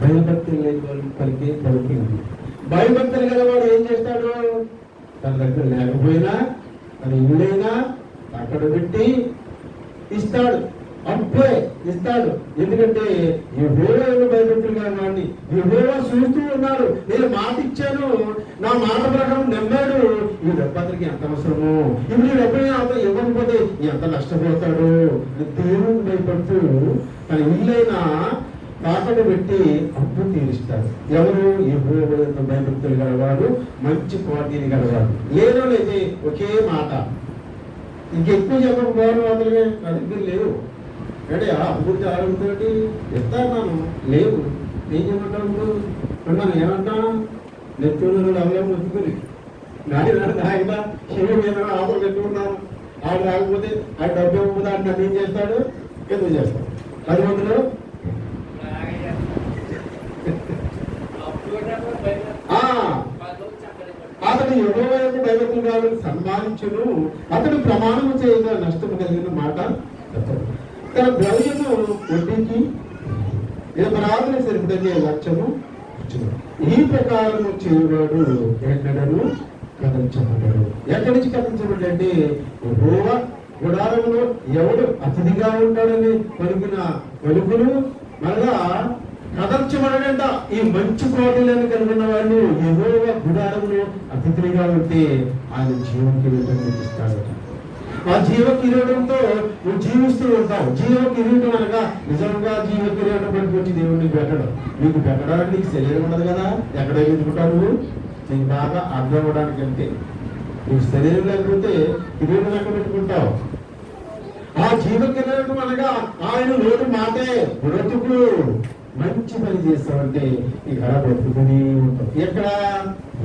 A: భయభక్తి లేని వాళ్ళు పలికి ఉంది. భయభక్తులు గలవాడు ఏం చేస్తాడు? తన దగ్గర లేకపోయినా తన ఇల్లుడైనా అక్కడ పెట్టి ఇస్తాడు, అప్పుడే ఇస్తాడు. ఎందుకంటే యెహోవా యందు భయభక్తులు గల వాడిని యెహోవా చూస్తూ ఉన్నాడు. నేను మాట ఇచ్చాను, నా మాట ప్రకారం నమ్మాడు. ఈ డబ్బు అతనికి ఎంత అవసరము, ఇప్పుడు ఈ డబ్బుని అతను ఇవ్వకపోతే ఎంత నష్టపోతాడు. దేవుడు భయపడుతూ తన ఇల్లైనా తాకట్టు పెట్టి అప్పు తీరుస్తాడు. ఎవరు? యెహోవా యందు భయభక్తులు గలవాడు, మంచి క్వాలిటీని గలవాడు. లేనోళ్ళైతే ఒకే మాట, ఇంకెక్కువ చెప్పకపోవడం మాత్రమే నా దగ్గర లేవు అంటే అభివృద్ధి ఆరోగ్యంతో ఇస్తాను, లేవు ఏం చేయమంటావు? ఇప్పుడు అన్నాను ఏమంటా నెత్తులు అవలేము ఒత్తుకుని నాయన శివుడు మీద ఆటలు పెట్టుకున్నాను. ఆడు రాకపోతే ఆ డబ్బు ఇవ్వకపోతే ఆడు నన్ను ఏం చేస్తాడు? ఎందుకు చేస్తాడు? 10 మందిలో అతడు యెహోవా యందు భయభక్తులు గలవాడని సన్మానించును. అతడు ప్రమాణము చేయగా నష్టము కలిగిన మాట చెప్పడు. తన ద్రవ్యము వడ్డీకి ప్రార్థన సరిపడే లక్ష్యము ఇచ్చును. ఈ ప్రకారము చేయవాడు ఎన్నడను కథించబడ్డాడు. ఎక్కడి నుంచి కథించబడ్డాడు అంటే యెహోవా గుడారంలో ఎవడు అతిథిగా ఉంటాడని పలుకున పలుకులు మరలా కదర్చబడడంట. ఈ మంచి కోటలను కలిగిన వాళ్ళు యెహోవా గుడారంలో అతిథిగా ఉంటే ఆయన జీవ కిరీటం ఇస్తాడట. ఆ జీవ కిరీటంతో నువ్వు జీవిస్తూ ఉంటావు. జీవ కిరీటం అనగా నిజంగా జీవ కిరీటం పట్టుకొచ్చి దేవుడిని పెట్టడం. నీకు పెట్టడానికి నీకు శరీరం ఉండదు కదా, ఎక్కడ ఎదుర్కొంటావు నువ్వు? నీకు బాగా అర్థం అవ్వడానికి అంతే. నీకు శరీరం లేకపోతే కిరీటం ఎక్కడ పెట్టుకుంటావు? ఆ జీవ కిరీటం అనగా ఆయన నోటి మాటే బ్రతుకు. మంచి పని చేస్తామంటే ఇక్కడ బ్రతుకుని ఉంటాం. ఎక్కడ?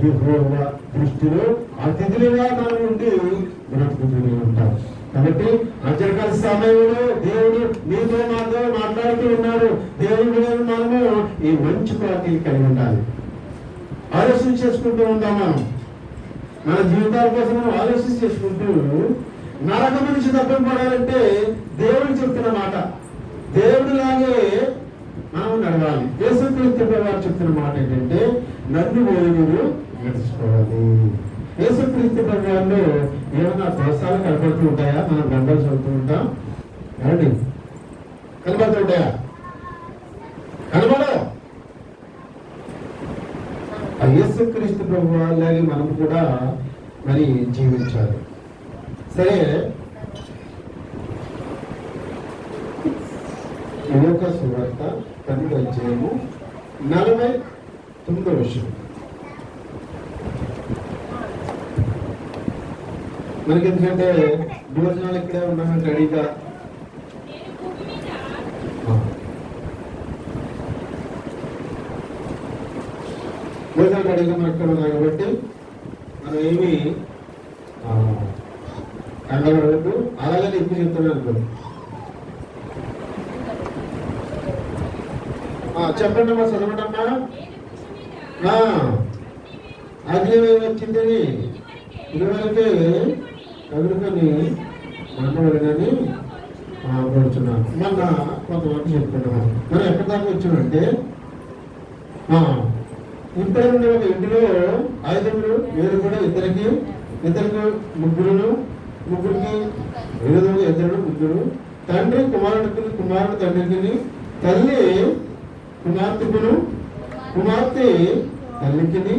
A: యెహోవా దృష్టిలో అతిథులుగా మనం ఉండి బ్రతుకుతూనే ఉంటాం. కాబట్టి మధ్యకాల సమయంలో దేవుడు నీతో మాతో మాట్లాడుతూ ఉన్నాడు. దేవుడు మనము ఈ మంచి క్వాలిటీలు కలిగి ఉండాలి. ఆలోచన చేసుకుంటూ ఉంటాం. మనం మన జీవితాల కోసం మనం ఆలోచన చేసుకుంటూ నరకం నుంచి తప్పింపడాలంటే దేవుడు చెప్తున్న మాట, దేవుడిలాగే మనం నడవాలి. యేసుక్రీస్తు వారు చెప్తున్న మాట ఏంటంటే నన్ను మీరు నడుచుకోవాలి. యేసుక్రీస్తు వారిలో ఏమైనా దోషాలు కనబడుతూ ఉంటాయా? మనం గంటలు చదువుతూ ఉంటాం ఏమండి, కనబడుతూ ఉంటాయా? కనబడవు. ఆ యేసుక్రీస్తు ప్రభు వాళ్ళని మనం కూడా మరి జీవించాలి. సరే, యోగ సువార్త 10:49 మనకి ఎందుకంటే భోజనాలు ఇక్కడే ఉన్నామంటే రెడీగా భోజనాలు రెడీగా మనం ఇక్కడ ఉన్నాం కాబట్టి మనం ఏమి కండబడద్దు. అలాగని ఎక్కువ చెప్తున్నాను అనుకోండి. చెప్పండి అమ్మా, చదవండి అమ్మా. అగ్ని వచ్చిందని ఇదివరకే కదులుకొని మాట్లాడగానే కూర్చున్నాను. మొన్న కొంతమంది చెప్తున్నాము. మనం ఎక్కడి దాకా వచ్చామంటే ఇద్దరు ఉండే ఒక ఇంటిలో 5 వేరు కూడా ఇద్దరికి ఇద్దరికి ముగ్గురికి ఇద్దరు ముగ్గురు, తండ్రి కుమారుడికి, కుమారుడు తండ్రికి, తల్లి కుమార్తెకును, కుమార్తె తల్లికి,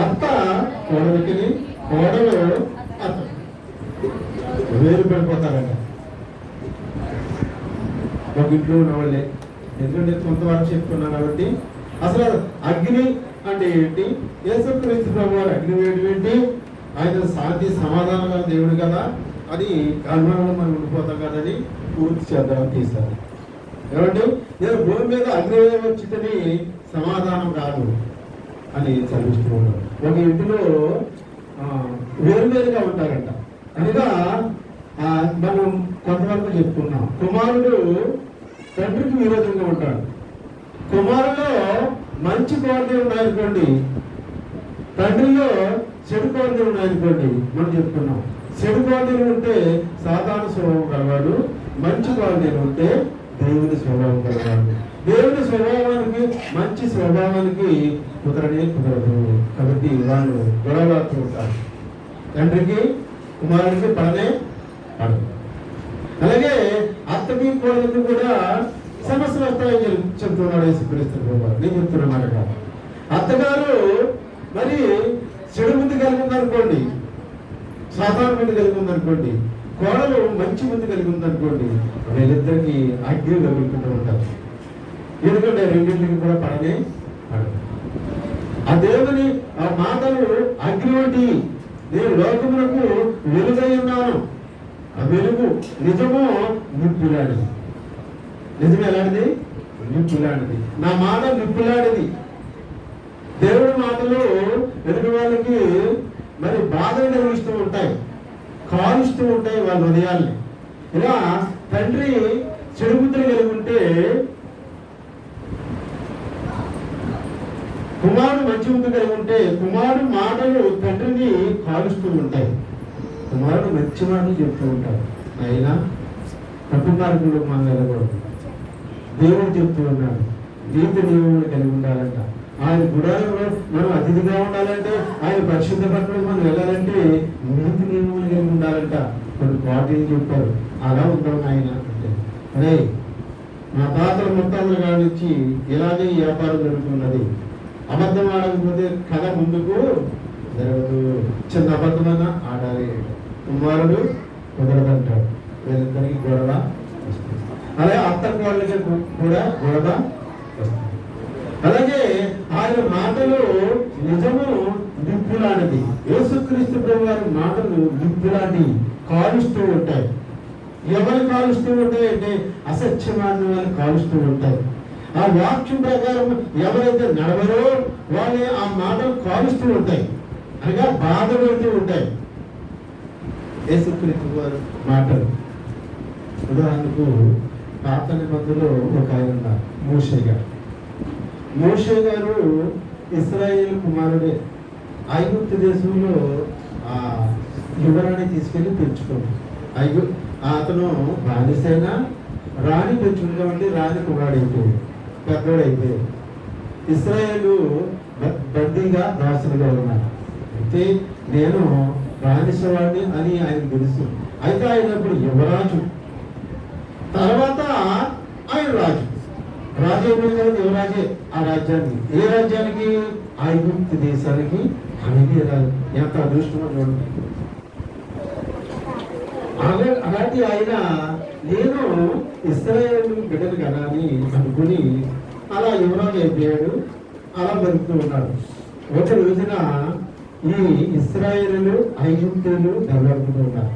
A: అత్త కోడలికి, కోడలు అత్త. వేరు పడిపోతారంట ఒక ఇంట్లో ఉన్న వాళ్ళే. ఎందుకంటే కొంతవరకు చెప్తున్నాను కాబట్టి. అసలు అగ్ని అంటే ఏంటి? యేసుక్రీస్తు ప్రభువారు అగ్ని వేడి ఏంటి? ఆయన శాంతి సమాధానం గల దేవుడు కదా, అది అనుమానంలో మనం ఉండిపోతాం కదని పూర్తి చేద్దామని తీశారు. ఏమంటే నేను భూమి మీద అగ్ని వచ్చిందని సమాధానం కాదు అని చదివిస్తూ ఉన్నాడు. ఒక ఇంటిలో వేరువేరుగా ఉంటారంట. అనగా మనం కొంతవరకు చెప్పుకున్నాం. కుమారుడు తండ్రికి విరోధంగా ఉంటాడు. కుమారులో మంచి కోరికలు ఉన్నాయనుకోండి, తండ్రిలో చెడు కోరికలు ఉన్నాయనుకోండి. మనం చెప్పుకున్నాం, చెడు కోరికలు ఉంటే సాధారణ స్వభావం కలవాడు, మంచి కోరికలు ఉంటే దేవుని స్వభావం కలవాడు. దేవుని స్వభావానికి మంచి స్వభావానికి కుదరదు. కాబట్టి వాళ్ళు గొడవలాడుతూ ఉంటారు. తండ్రికి కుమారుడికి పడనే పడదు. అలాగే అత్తకి కోడలికి కూడా సమస్యలు వస్తాయని చెప్తున్నాడు యేసుక్రీస్తు ప్రభువారు. నేను చెప్తున్నమాట కాదు. అత్తగారు మరి చెడు బుద్ధి కలిగి ఉందనుకోండి, సాధారణ బుద్ధి కలిగి ఉందనుకోండి, కోడలు మంచి బుద్ధి కలిగి ఉందనుకోండి, వీళ్ళిద్దరికి అగ్ని కలుగుతూ ఉంటారు. ఎందుకంటే రెండింటికి కూడా పడనే పడదు. ఆ దేవుని ఆ మాటలు అగ్ని వంటి, నేను లోకములకు వెలుగై ఉన్నాను. ఆ వెలుగు నిజము నిప్పులాంటిది. నిజం ఎలాంటిది? నిప్పులాంటిది. నా మాట నిప్పులాంటిది. దేవుడి మాటలు ఎదుటి వాళ్ళకి మరి బాధలు కలిగిస్తూ ఉంటాయి, కాలుస్తూ ఉంటాయి వాళ్ళ హృదయాల్ని. ఇలా తండ్రి చెడు బుద్ధులు కలిగి ఉంటే కుమారుడు మంచి బుద్ధి కలిగి ఉంటే కుమారుడు మాటలు తండ్రిని కాలుస్తూ ఉంటాయి. కుమారుడు మంచి మాటలు చెప్తూ ఉంటారు. అయినా తప్పు మార్గంలో మనం వెళ్ళకూడదు. దేవుడు చెప్తూ ఉన్నాడు, నీతి నియమములు కలిగి ఉండాలంట. ఆయన గుడారంలో మనం అతిథిగా ఉండాలంటే, ఆయన పరిశుద్ధ పట్టణం మనం వెళ్ళాలంటే నీతి నియమములు కలిగి ఉండాలంట. కొన్ని పార్టీలు చెప్పారు, అలా ఉంటాం ఆయన అంటే. అరే మా తాతల ముత్తాతల కాడి నుంచి ఇలాగే వ్యాపారం జరుగుతున్నది. అబద్ధం ఆడకపోతే కథ ముందుకు జరగదు. చిన్న అబద్ధమైనా ఆడాలి. కుమారుడు కుదరదంటాడు. వీళ్ళిద్దరికి గొడవ వస్తుంది. అలాగే అత్త వాళ్ళకి కూడా గొడవ వస్తుంది. అలాగే ఆయన మాటలు నిజము నిప్పులాంటిది. యేసుక్రీస్తు ప్రభు వారి మాటలు నిప్పులాంటివి, కాలుస్తూ ఉంటాయి. ఎవరు కాలుస్తూ ఉంటాయి అంటే అసత్యమాన్ని వాళ్ళు కాలుస్తూ ఉంటాయి. ఆ వాక్యం ప్రకారం ఎవరైతే నడవరో వాళ్ళే ఆ మాటలు కాలుస్తూ ఉంటాయి, అనగా బాధ పెడుతూ ఉంటాయి. యేసుక్రీస్తు వారి మాటలు. ఉదాహరణకు పాత నిబంధనలో ఒక ఆయన ఉన్నారు, మోషే గారు. మోషే గారు ఇశ్రాయేలు కుమారుడే. ఐగుప్తు దేశంలో ఆ యువరాణి తీసుకెళ్లి పెంచుకోండి. అతను బానిసైనా రాణి పెంచుకుంటామంటే రాణి కుమారుడైపోయాడు, పెద్దోడైపోయాడు. ఇశ్రాయేలు బందీగా దాసులుగా ఉన్నారు. అయితే నేను బానిసవాడిని అని ఆయనకు తెలుసు. అయితే ఆయన అప్పుడు యువరాజు, తర్వాత ఆయన రాజు. రాజు అయిపోయిన యువరాజే ఆ రాజ్యానికి. ఏ రాజ్యానికి? ఐగుప్తు దేశానికి ఆయనే రాజు. ఎంత అదృష్టమో చూడండి. అలాంటి ఆయన నేను ఇశ్రాయేలు బిడ్డలు కదా అని అనుకుని అలా యువరాజు అయిపోయాడు. అలా బతుకుతూ ఉన్నాడు. ఒక రోజున ఈ ఇశ్రాయేలు ఐగుప్తులు దెబ్బలాడుతూ ఉన్నారు.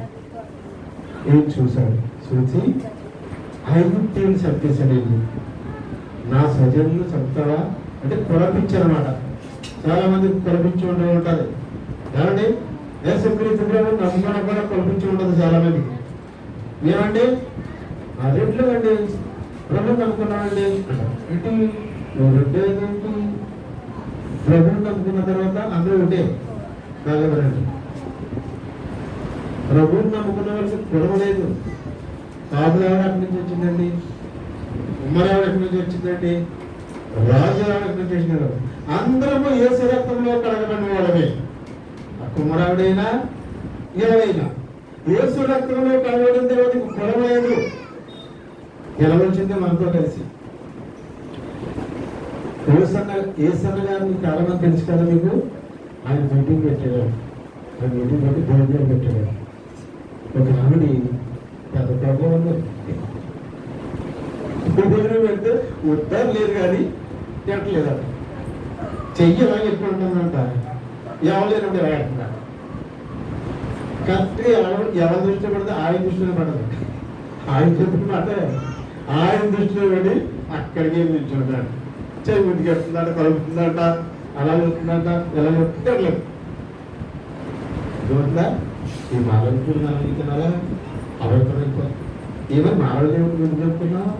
A: ఏం చూశాడు? చూసి ఐగుప్తులు చంపేశాడు. నా స్వజనులు చంపుతావా అంటే కులపించారన్నమాట. చాలా మంది కులపించి ఉంటూ ఉంటారు. ఏమండి యేసుక్రీస్తు ప్రభువు నమ్మకం కూడా కులపించి ఉంటుంది చాలా మందికి. ఏమండి అదెట్లో అండి ప్రభు నమ్ముకున్నామండి ఇటు రెండేంటి? ప్రభుని నమ్ముకున్న తర్వాత అందరూ ఉంటే కాగలరండి. ప్రభుని నమ్ముకున్న వాళ్ళకి కులం లేదు. కాపులు ఎవరు అక్కడి నుంచి వచ్చిందండి? ఉమ్మరావు ఎక్కడి నుంచి వచ్చిందండి? రాజు ఎక్కడి నుంచి వచ్చినారు? అందరము యేసు రక్తంలో కడగబడిన వాళ్ళమే. ఆ కుమ్మరావుడైనా ఎవరైనా యేసు రక్తంలో కలవడం తర్వాత కులం లేదు. గెలవచ్చింది మనతో కలిసి. ఏసన్న గారిని చాలా మంది తెలుసు కదా మీకు. ఆయన మీటింగ్ పెట్టాడు. ఆయన మీటింగ్ పెట్టి భోజనం పెట్టాడు. ఒక ఆవిడ పెద్ద ప్రాబ్లం ఉంది. భోజనం పెడితే ఉద్దారు లేదు కానీ తిట్టలేదట. చెయ్యి ఎలా ఎక్కువ ఉంటుందంట. ఎవరు రాయకుండా కరెక్ట్గా ఎవరి దృష్టిలో పడితే ఆయన దృష్టిలో పడదు. ఆయన చెప్తున్నమాట ఆయన దృష్టిలో పడి అక్కడికి నిల్చుంటాడు. చెయ్యి ముందుకు వెళ్తుందట, కలుపుతుందట, అలా వెళ్తుందట, ఎలా చెప్తుంటే అట్లా చూస్తుందా. ఈ మాలవుడు తినాలా అవైపు ఏమో మాలవుడు ఎందుకు చెప్తున్నావు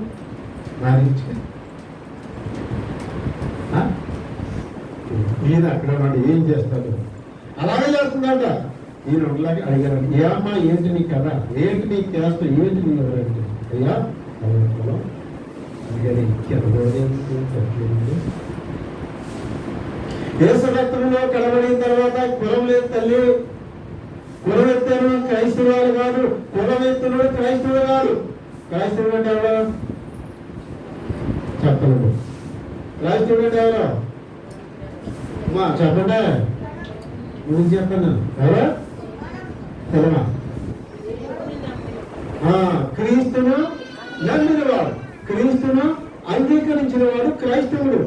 A: నారించి ఈయన అక్కడ వాడు ఏం చేస్తాడు అలాగే చేస్తుందట. ఈ రెండులాగా అడిగారు, ఏమ్మా ఏంటి నీ కథ, ఏంటి నీ చేస్తా, ఏంటి నీ ఎవరంటే అయ్యా యేసు రక్తంలో కలబడిన తర్వాత కులం లేదు తల్లి. కులం ఎత్తాను క్రైస్తవులు కాదు, కులం ఎత్తుడు క్రైస్తవుడు కాదు. క్రైస్తవుడు అంటే ఎవరు చెప్పలేదు. క్రైస్తవుడు అంటే ఎవరు అమ్మా చెప్పండి. నువ్వు చెప్పను ఎవరు కులమా? క్రీస్తును నమ్మినవాడు, క్రీస్తును అంగీకరించిన వాడు క్రైస్తవుడు.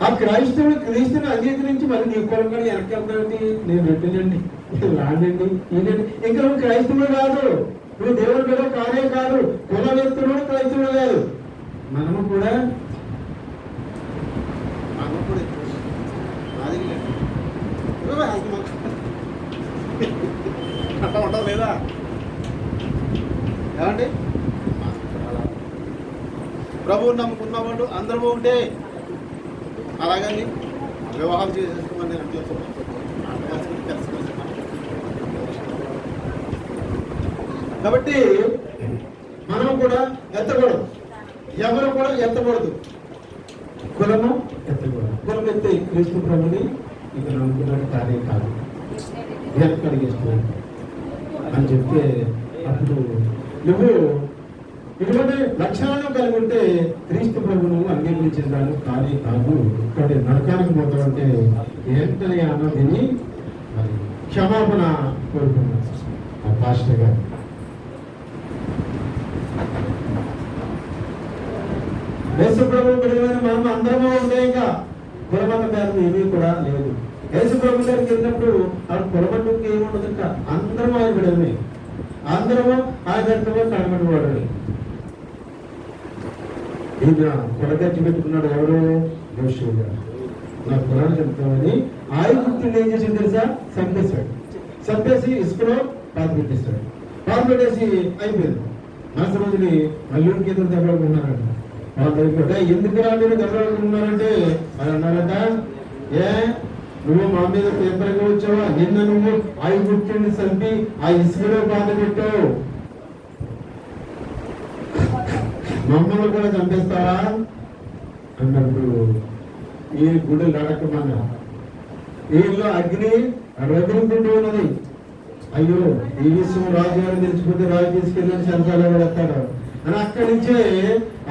A: ఆ క్రైస్తవుడు క్రీస్తుని అంగీకరించి మరి నీ కులం కూడా వెనకెళ్తానండి, నేను పెట్టినండి రానండి ఏంటండి, ఇంకా నువ్వు క్రైస్తవుడు కాదు, నువ్వు దేవుడు కూడా కానే కాదు, కులం ఎత్తుడు క్రైస్తవుడు కాదు. మనము కూడా అట్లా ఉండదు లేదా ఏమండి? ప్రభువుని నమ్ముకున్నవాడు అందరూ ఉంటే అలాగని వివాహం చేసేసుకోమని నేను అనుకుంటున్నాను. కాబట్టి మనం కూడా ఎత్తకూడదు, ఎవరు కూడా ఎత్తకూడదు, కులము ఎత్తకూడదు. కులం ఎత్తే క్రీస్తు ప్రభుని ఇక నమ్ముకున్నట్టు కార్యం కాదు, వెనకడిగేస్తున్నాడు అని చెప్తే అప్పుడు నువ్వు ఇటువంటి లక్షణాలను కలిగి ఉంటే క్రీస్తు ప్రభును అంగీకరించిన దాన్ని కార్యం కాదు. ఇక్కడ నరకానికి పోతామంటే ఏంటని అన్నదిని మరి క్షమాపణ కోరుకున్నాను ఆ పాస్టర్ గారు. యేసు ప్రభు బిడ్డలైన మనం అందరము ఉంటే ఇంకా కులమత భేదం ఏమీ కూడా లేదు. యేసు ప్రభు గారికి వెళ్ళినప్పుడు ఆ కులమట్టుకి ఏముండదంట, అందరము ఆయన బిడ్డలమే, అందరము ఆయన దగ్గర కనబడి వాడు. ఈయన కొడగచ్చి పెట్టుకున్నాడు ఎవరు? యోషువ గారు. నా కులాన్ని చెప్తామని ఆయన గుర్తులు ఏం చేసింది తెలుసా? చంపేశాడు. చంపేసి ఇసుకలో పాత పెట్టేశాడు. పాత పెట్టేసి అయిపోయింది. నాలుగు రోజులు అల్లుడికి ఎదురు దెబ్బలుకున్నారంట. ఎందుకు రా మీరు దెబ్బలుకున్నారంటే అది అన్నారంట, ఏ నువ్వు మా మీద పేపర్గా వచ్చావా? నిన్న నువ్వు ఆయి గుర్తుని చంపి ఆ ఇసుకలో బాధ పెట్టావు, మమ్మల్ని కూడా చంపేస్తావా అన్నప్పుడు ఈ గుడి నడకమన్నా వీళ్ళు అగ్ని రగులుకుంటూ ఉన్నది. అయ్యో ఈ విషయం రాజుగారు తెలిసిపోతే రాజు తీసుకెళ్ళి చంపాలో వెళ్తాడు అని అక్కడి నుంచే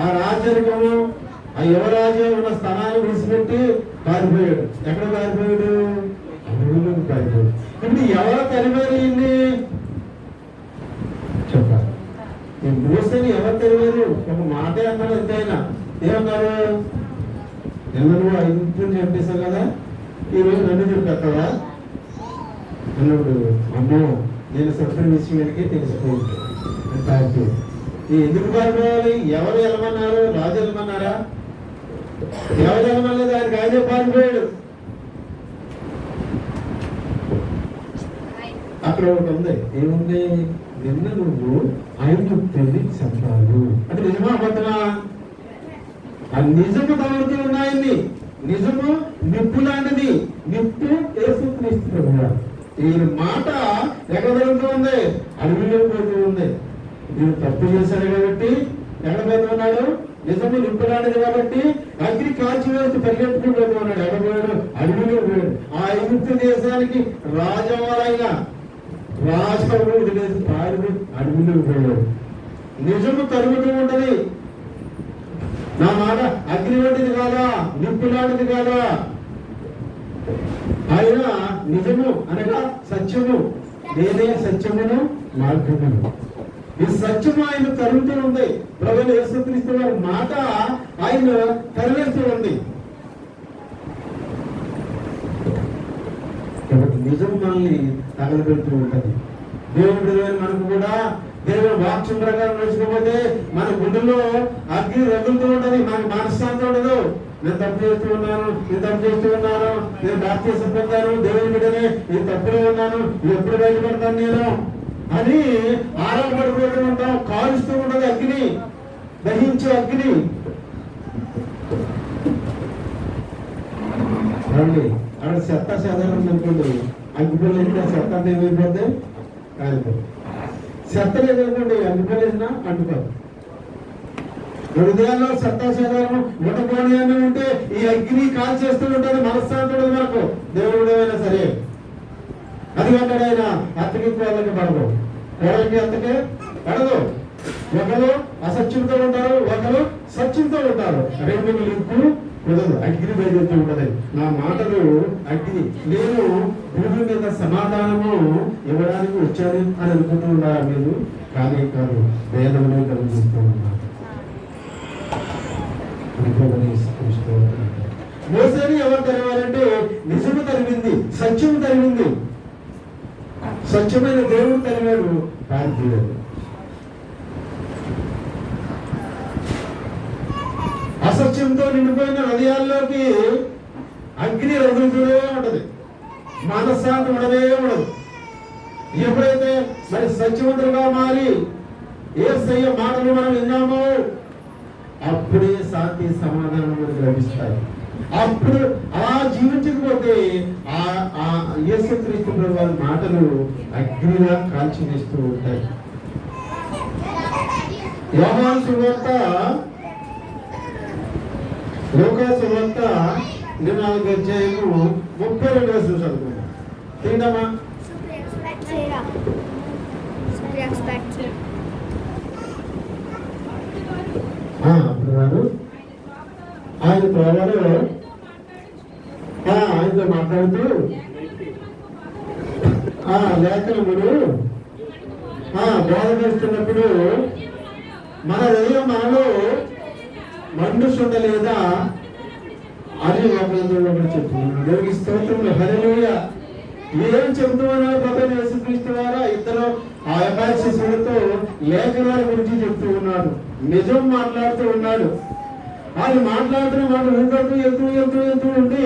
A: ఆ రాజరికము ఆ యువరాజు ఉన్న స్థానాన్ని విడిచిపెట్టి పారిపోయాడు. ఎక్కడ పారిపోయాడు? అడవులకు పారిపోయాడు. ఇప్పుడు ఎవరు తెలివేది చెప్పాలి. ఈ మూసని ఎవరు తెలియదు. ఒక మాటే అన్నారు ఎంతైనా. ఏమన్నారు? నిన్న నువ్వు 5 చెప్పేశావు కదా, ఈరోజు నన్ను చెప్పేస్తావా అన్నప్పుడు అమ్మో నేను చెప్పిన విషయం వెనకే తెలిసిపోయింది. ఎందుకు పారిపోవాలి? ఎవరు వెళ్ళమన్నారు? రాజు వెళ్ళమన్నారా? ఎవరు వెళ్ళమలేదు, ఆయనకి ఆయనే పారిపోయాడు. అక్కడ ఒకటి ఉంది, ఏముంది? నిన్న నువ్వు 5 చంపావు అంటే నిజమా అబద్ధమా? ఆ నిజము తగులుతూ ఉన్నాయని. నిజము నిప్పు లాంటిది. నిప్పు యేసుక్రీస్తు. ఈ మాట ఎక్కడ జరుగుతూ ఉంది? అడవిలో పోతూ ఉంది. నేను తప్పు చేశాను కాబట్టి ఎక్కడ పోతూ ఉన్నాడు? నిజము నిప్పు లాంటిది కాబట్టి అగ్ని కాల్చి వేసి పరిగెత్తుకుంటూ పోతూ ఉన్నాడు. ఎక్కడ పోయాడు? అడవిలో పోయాడు. ఆ ఐగుప్తు దేశానికి రాజవారైన రాజావు వదిలేసి పారిపోయి అడవిలో పోయాడు. నిజము తరుగుతూ ఉంటది. నా మాట అగ్ని వంటిది కాదా, నిప్పు లాంటిది కాదా. ఆయన నిజము అనగా సత్యము, నేనే సత్యమును మార్గమును. ఈ సత్యము ఆయన తరుగుతూ ఉంది. ప్రభువైన యేసుక్రీస్తు వారి మాట ఆయన తరవేస్తూ ఉంది. కాబట్టి నిజం మనల్ని తగలబెడుతూ ఉంటది. దేవుడు మనకు కూడా దేవుడు వాక్యం ప్రకారం నడుచుకోకపోతే మన గుండెల్లో అగ్ని రగులుతూ ఉంటది. మనకు మనశ్శాంతి ఉండదు. నేను తప్పు చేస్తూ ఉన్నాను, నేను బాప్తిసం పొందాను, దేవుని బిడ్డనే, నేను తప్పులో ఉన్నాను, ఎప్పుడు బయటపడతాను నేను అని ఆరాటపడిపోతూ ఉంటాం. కాలుస్తూ ఉంటది అగ్ని, దహించే అగ్ని. రండి అక్కడ చెత్త చెదరం అనుకోండి, అగ్గిపల్లి వేసిన చెత్త అంతా ఏమైపోద్ది, కాలిపోతుంది. చెత్త లేదనుకోండి, అగ్గిపల్లి వేసినా అంటుకోదు. హృదయాల్లో చెత్త చెదరం ఉండకూడని అని ఉంటే ఈ అగ్ని కాల్ చేస్తూ ఉంటుంది. మనశ్శాంతి ఉండదు మనకు. దేవుడు అయినా సరే అది అంటాడు ఆయన, అత్తకి వాళ్ళకి పడదు, కోడలికి అత్తకే పడదు. ఒకరు అసత్యంతో ఉంటారు, ఒకరు సత్యంతో ఉంటారు. రెండు లింకు కుదరదు. అగ్ని బయలుదేరుతూ ఉంటది. నా మాటలు అగ్ని. నేను భూమి మీద సమాధానము ఇవ్వడానికి వచ్చాను అని అనుకుంటూ ఉన్నారు మీరు, కానీ కాదు, వేదమునే కలిగిస్తూ ఉన్నారు. మోసేని ఎవరు తరివారంటే నిజము తరిగింది, సత్యం తరిగింది. స్వచ్ఛమైన దేవుడు తరివాడు, పారిపోయాడు. అసత్యంతో నిండిపోయిన హృదయాల్లోకి అగ్ని రగులుతూనే ఉంటది. మనశ్శాంతి ఉండనే ఉండదు. ఎప్పుడైతే మరి సత్యవంతులుగా మారి యేసయ్య మాటలు మనం విన్నామో అప్పుడే శాంతి సమాధానం మనకు లభిస్తాయి. అప్పుడు అలా జీవించకపోతే ఆ యేసుక్రీస్తు ప్రభువు వారి మాటలు అగ్నిలా కాల్చివేస్తూ ఉంటాయి. యోహాను సువార్త, లూకా సువార్త 4వ అధ్యాయము 32వ వచనం చదువుకుందాం. తిందామా? ఆయన త్వరలో ఆయనతో మాట్లాడుతూ లేఖనములు బోధ చేస్తున్నప్పుడు మన హృదయం మనలో మండుచుండలేదా అని ఒకరు చెప్తున్నాడు. దేవునికి స్తోత్రములు, హల్లెలూయా. ఏం చెబుతున్నారు ప్రభువైన యేసుక్రీస్తు వారు ఇద్దరు ఆ అబ్బాయి శిశువులతో లేఖనాల గురించి చెప్తూ ఉన్నాడు. నిజం మాట్లాడుతూ ఉన్నాడు. ఆయన మాట్లాడుతున్న వాళ్ళు వెళ్తూ ఉండి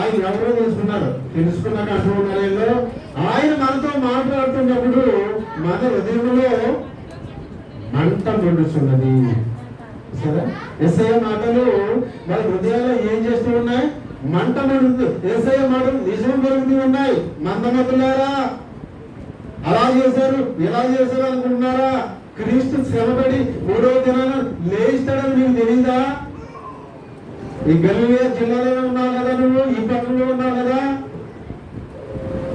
A: ఆయన ఎవరో తెలుసుకున్నాక అంటూ ఉన్నారేలో ఆయన మనతో మాట్లాడుతున్నప్పుడు మన హృదయంలో మంట మండుతున్నది. సరే, యేసయ్య మాటలు మన హృదయాల్లో ఏం చేస్తూ ఉన్నాయి? మంట మండుతుంది. యేసయ్య మాటలు నిజం పలుకుతూ ఉన్నాయి. మందమతులారా, అలా చేశారు ఇలా చేశారు అనుకుంటున్నారా? క్రీస్తు శ్రమపడి 3వ దినాన లేస్తాడని మీకు తెలీదా? ఈ గలిలయ జిల్లాలో ఉన్నావు కదా, నువ్వు ఈ పట్టణంలో ఉన్నావు కదా.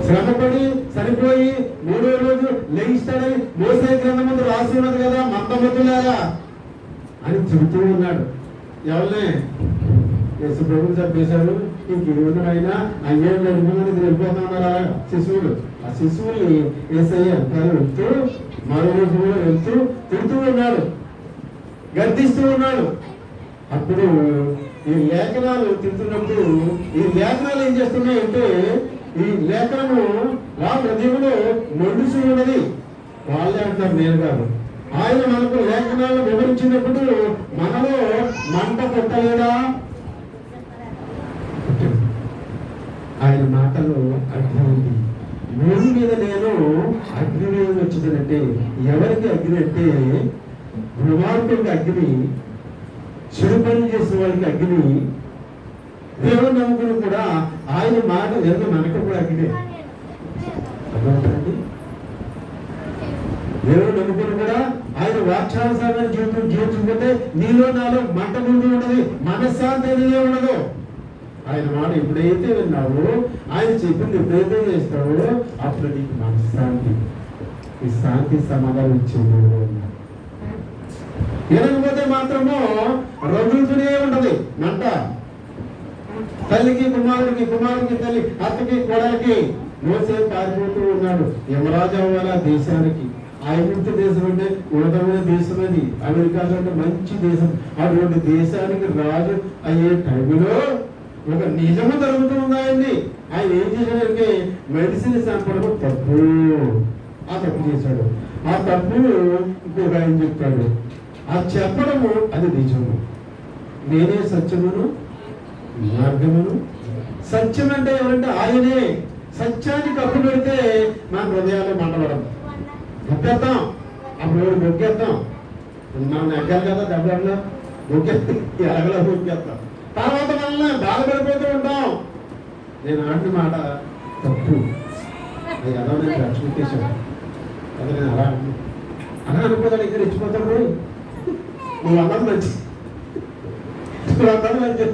A: శ్రమపడి చనిపోయి 3వ రోజు లేస్తాడని మోసే గ్రంథం ముందు రాసి ఉన్నది కదా, మందమతులారా అని చెబుతూ ఉన్నాడు. ఎవరినే? యేసు ప్రభువు చంపేశాడు. ఇంకేమైనా అయ్యేళ్ళు అడుగుమని వెళ్ళిపోతా ఉన్నారా శిశువులు. ఆ శిశువుల్ని యేసయ్య వెళ్తూ మరో రోజు కూడా వెళ్తూ తిడుతూ ఉన్నాడు, గర్దిస్తూ ఉన్నాడు. అప్పుడు ఈ లేఖనాలు తింటున్నప్పుడు ఈ లేఖనాలు ఏం చేస్తున్నాయంటే ఈ లేఖనము వాళ్ళ హృదయంలో మండుచూ ఉన్నది. వాళ్ళే అంటారు, నేను కాదు. ఆయన మనకు లేఖనాలను వివరించినప్పుడు మనలో మంట పుట్టలేదా? ఆయన మాటలు అగ్ని ఉంది. భూమి మీద నేను అగ్ని వచ్చిందంటే ఎవరికి అగ్ని అంటే దుర్మార్గుడికి అగ్ని, చెడు పనులు చేసిన వాళ్ళకి అగ్ని. దేవుడు నమ్ముకుని కూడా ఆయన మాట విన్న మనకు కూడా అగ్ని. అర్థమవుతుంది? దేవుడు నమ్ముకుని కూడా ఆయన వాక్యానుసారమైన జీవితం జీవించకపోతే నీలో నాలో మంట ముందు ఉండదు, మనశ్శాంతి అనేది ఉండదు. ఆయన మాట ఎప్పుడైతే విన్నావో, ఆయన చెప్పింది ఎప్పుడైతే చేస్తావో అప్పుడు నీకు మనశ్శాంతి. ఈ శాంతి సమాధానం ఇచ్చే దేవుడు ఉన్నాడు. వినకపోతే మాత్రము రగులుతూనే ఉంటది మంట. తల్లికి కుమారుడికి, కుమారుడికి తల్లి, అత్తకి కోడలికి. మోసే పారిపోతూ ఉన్నాడు. యమరాజు అవ్వాల దేశానికి. ఐగుప్తు దేశం అంటే ఉన్నతమైన దేశం, అది అమెరికాలో అంటే మంచి దేశం. అటువంటి దేశానికి రాజు అయ్యే టైంలో ఒక నిజము జరుగుతూ ఉన్నాయండి. ఆయన ఏం చేశాడంటే మెడిసిన్ సంపడం తప్పు. ఆ తప్పు చేశాడు. ఆ తప్పు ఇంకొక ఆయన చెప్తాడు. ఆ చెప్పడము అది నిజము. నేనే సత్యమును మార్గమును. సత్యం అంటే ఎవరంటే ఆయనే. సత్యాన్ని కప్పు పెడితే మన హృదయాల్లో మండవడం మొక్కేద్దాం. అప్పుడు మొక్కేద్దాం. మనం ఎగ్గాలి కదా దెబ్బలో ఎలగలో మొక్కేస్తాం. తర్వాత వల్ల బాధపడిపోతూ ఉంటాం. నేను ఆడిన మాట తప్పు. అది ఎలా నేను రక్షించేశాను. అది నేను అలా అనుకోదాను. ఇక్కడ ఇచ్చిపోతాడు. నువ్వు అన్నది మంచి, నువ్వు అన్నది మంచి,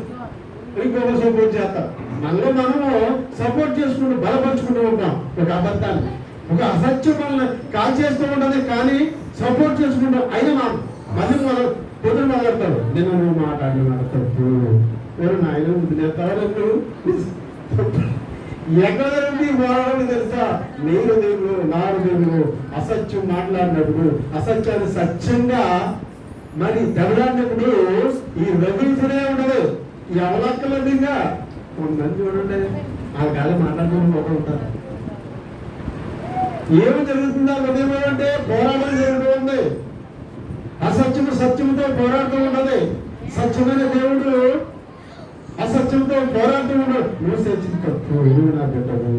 A: ఇంకొక సపోర్ట్ చేస్తాం. మనలో మనము సపోర్ట్ చేసుకుంటూ బలపరుచుకుంటూ ఉంటాం. ఒక అబద్ధాన్ని, ఒక అసత్యం వలన కాల్ చేస్తూ ఉంటుంది. కానీ సపోర్ట్ చేసుకుంటాం. అయినా మళ్ళీ పొద్దున మొదలెడతాడు. నేను నువ్వు మాట్లాడిన మాట తప్పు. ఎవరు నాయన వదిలేస్తారా? ఎక్కడ పోరాడని తెలుసా? నేను దేవుడు, నాడు దేవుడు. అసత్యం మాట్లాడినప్పుడు, అసత్యాన్ని సత్యంగా మరి దెబ్బలాడినప్పుడు ఈ రగులుతూనే ఉండదు. ఈ అవలక్కలేదు. ఇంకా కొంతమంది చూడండి, ఆ కాలం మాట్లాడుతూ ఒక ఉంటారు. ఏమి జరుగుతుందా హృదయం అంటే పోరాటం జరుగుతూ ఉంది. అసత్యము సత్యముతో పోరాడుతూ ఉన్నది. సత్యమైన దేవుడు అసత్యంతో పోరాడుతూ ఉన్నాడు. నువ్వు చేసిన తప్పు, నువ్వు నా బిడ్డవు,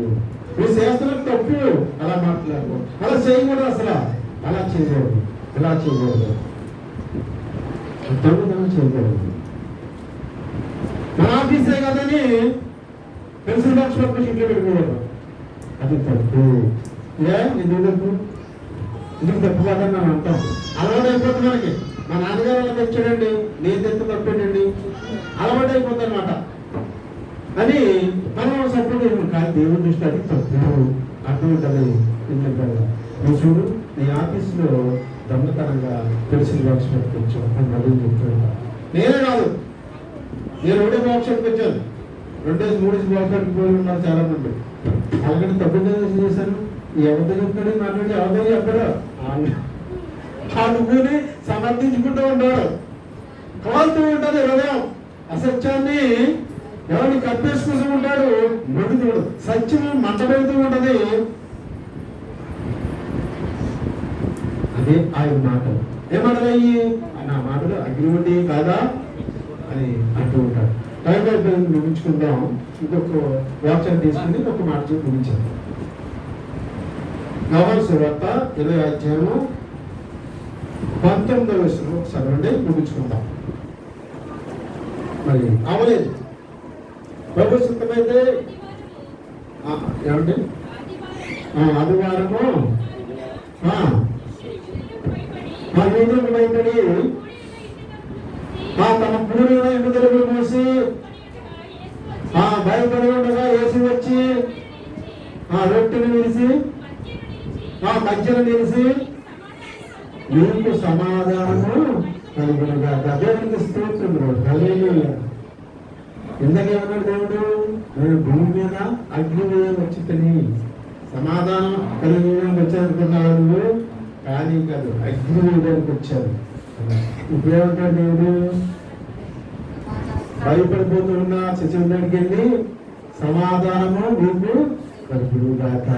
A: నువ్వు చేస్తున్న తప్పు. అలా మాట్లాడు, అలా చేయకూడదు. అసలు అలా చేయకూడదు, ఇలా చేయకూడదు, దొంగతనం చేయకూడదు. మన ఆఫీసే కదని పెన్సిల్ బాక్స్ పట్టుకుని ఇంట్లో పెట్టుకోవడం అది తప్పు. ఎందుకు తప్పు? ఎందుకు తప్పు కాదని మనం అంటాం. అలవాటు అయిపోతుంది మనకి. మా నాన్నగారు అలా తెచ్చాడండి, నేను తెచ్చి తప్పేటండి, అలవాటు అయిపోతుంది అనమాట. అని మనం సపోర్ట్ చేసాం. కానీ దేవుని దృష్టి అది తప్పు. అర్థం ఉంటుంది. ఎందుకంటే నువ్వు చూడు, నీ ఆఫీసులో దొంగతనంగా పెన్సిల్ బాక్స్ పెట్టుకోవచ్చు అని మళ్ళీ చెప్తాడు. నేనే కాదు, నేను ఒకటే బాక్స్ పెట్టుకొచ్చాను. 2 3 బాక్స్ పెట్టుకుపోయి ఉన్నారు చాలా మంది. అలాగంటే తప్పు చేశాను. ఎవరితో చెప్తాడు? మాట్లాడి ఎవరితో చెప్పాడు? ఆ నువ్వుని సమర్థించుకుంటూ ఉంటాడు. కాలుతూ ఉంటుంది హృదయం. అసత్యాన్ని ఎవరిని కప్పేసుకుంటూ ఉంటాడు. మండుతాడు. సత్యం మంట పెడుతూ ఉంటది. అదే ఆయన మాటలు. ఏమంటాయి? నా మాటలు అగ్నివంటి కాదా అని అంటూ ఉంటాడు. టైం అయిపోయింది, ముగించుకుందాం. ఇంకొక వాక్యం తీసుకుని ఒక మాట చెప్పి ముగించాను. యోహాను సువార్త 20వ అధ్యాయము 19వ వచనం ఒకసారి అంటే ముగించుకుందాం. మరి అవలేదు ప్రభు సిద్ధమైతే ఏమండి ఆదివారము వీధులకు భయపడి తమ పూర్ణ ఎన్నికలు మూసి భయపడి ఉండగా యేసు వచ్చి రొట్టెను విరిసి మధ్యలో నిలిచి మీకు సమాధానము కలుగునుగా. దేవునికి స్తోత్రము. హల్లెలూయా. ఇందాకేమన్నాడు దేవుడు? నేను భూమి మీద అగ్ని మీద వచ్చి తిని సమాధానం కలిగి వచ్చానుకున్నావు నువ్వు, కానీ కాదు, అగ్ని వేయడానికి వచ్చాను. ఇప్పుడేమంటాడు దేవుడు? భయపడిపోతూ ఉన్న శిశువు దగ్గరికి వెళ్ళి సమాధానము మీకు కలుగునుగాక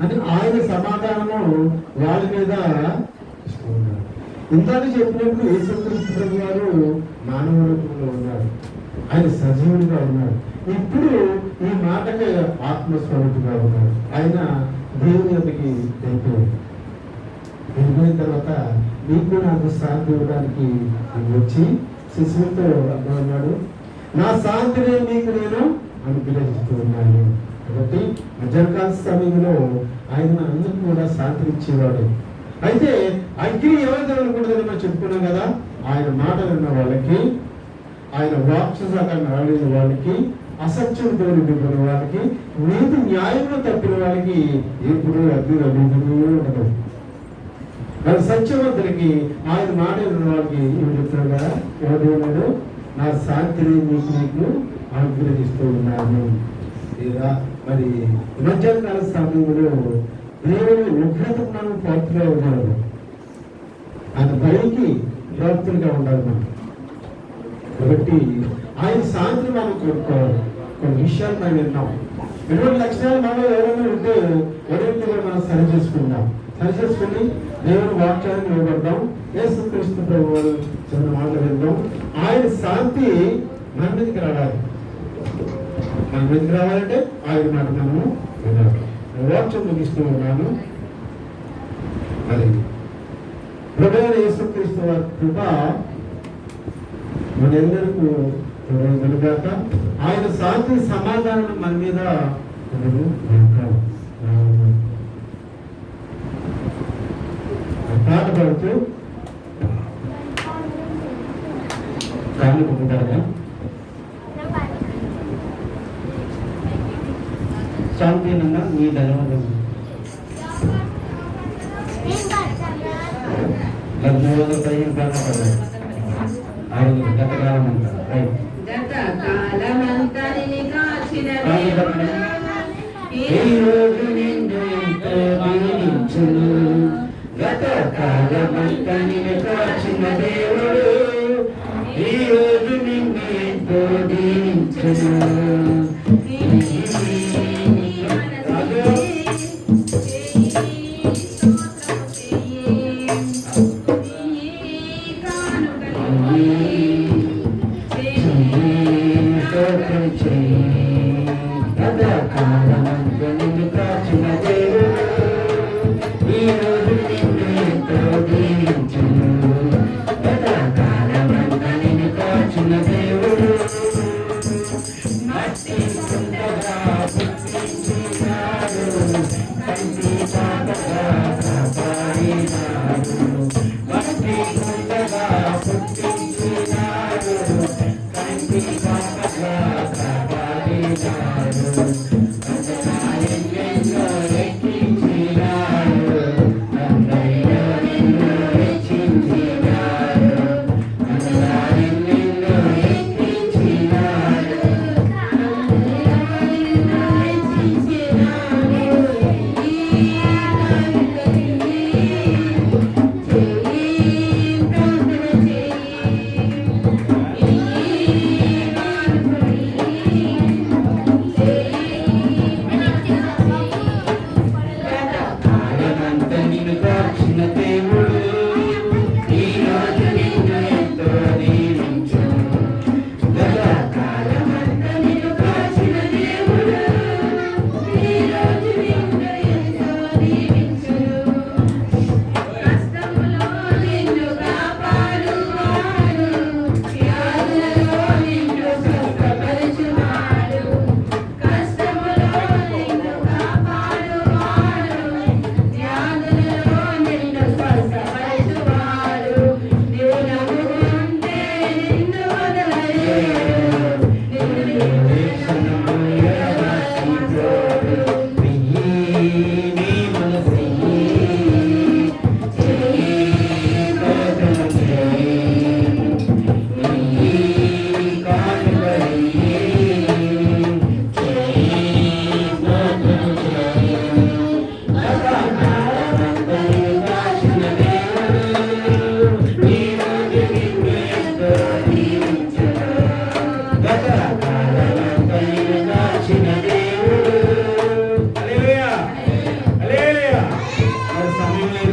A: అని ఆయన సమాధానము వాళ్ళ మీద ఇస్తున్నారు. ఇంతకు చెప్పినప్పుడు యేసుక్రీస్తు ప్రభు వారు మానవ రూపంలో ఉన్నారు. ఆయన సజీవుడిగా ఉన్నాడు. ఇప్పుడు ఈ మాటకి ఆత్మస్వరూపుగా ఉన్నాడు. ఆయన దేవుని యొక్కకి వెళ్ళిపోయిన తర్వాత నీకు నాకు శాంతి ఇవ్వడానికి వచ్చి శిశువుతో అన్నాడు, నా శాంతిని మీకు నేను అనుగ్రహిస్తూ ఉన్నాను. కాబట్టి మధ్యాహ్నకాల సమయంలో ఆయన అందరూ కూడా శాంతినిచ్చేవాడు. అయితే అగ్ని ఎవరు తగలకూడదని మనం చెప్పుకున్నాం కదా. ఆయన మాట విన్న వాళ్ళకి, ఆయన వాక్ససాకాన్ని రాలేని వాళ్ళకి, అసత్యంతో నిండిపోయిన వాళ్ళకి, నీతి న్యాయంలో తప్పిన వాళ్ళకి ఎప్పుడు అగ్ని రగులుతూనే ఉండదు. మరి సత్యవంతుడికి ఆయన మాట విన్న వాళ్ళకి ఏమి చెప్తున్నాడు కదా, ఏమన్నాడు, నా శాంతిని నీకు అనుగ్రహిస్తూ ఉన్నాను. లేదా మరి మధ్యాహ్నకాల సమయంలో దేవుని ఉగ్రతకు మనం పాత్రగా ఉన్నారు. ఆయన భయకి ప్రాప్తులుగా ఉండాలి మనం. కాబట్టి ఆయన శాంతిని మనం కోరుకోవాలి. కొన్ని విషయాలు మనం విన్నాం. ఎటువంటి లక్షణాలు మనం ఎవరైనా ఉంటే ఎవరైతే మనం సరి చేసుకుందాం. సరి చేసుకుని దేవుని వాక్యాన్ని నిలబడదాం. యేసుక్రీస్తు ప్రభువు చిన్న మాటలు విందాం. ఆయన శాంతి మన మీదకి రావాలి. మన మీదకి రావాలంటే ఆయన మాట మనము వినాలి. వాక్యం ముగిస్తూ ఉన్నాను. మరి ప్రభువైన యేసుక్రీస్తు వారి కృప మనందరికీ కలుగాక. ఆయన శాంతి సమాధానం మన మీద పాట పాడుతూ కానుకుంటారా శాంతినంగా మీ ధన్యవాదం. ₹315 కానుకోవాలి. గతకాలం అంతా రైట్. ఈ రోజు నిన్ను ఎంతో దీవించును, గత కాలమంతా నిన్ను కాచిన దేవుడు ఈ రోజు నిన్ను ఎంతో దీవించును.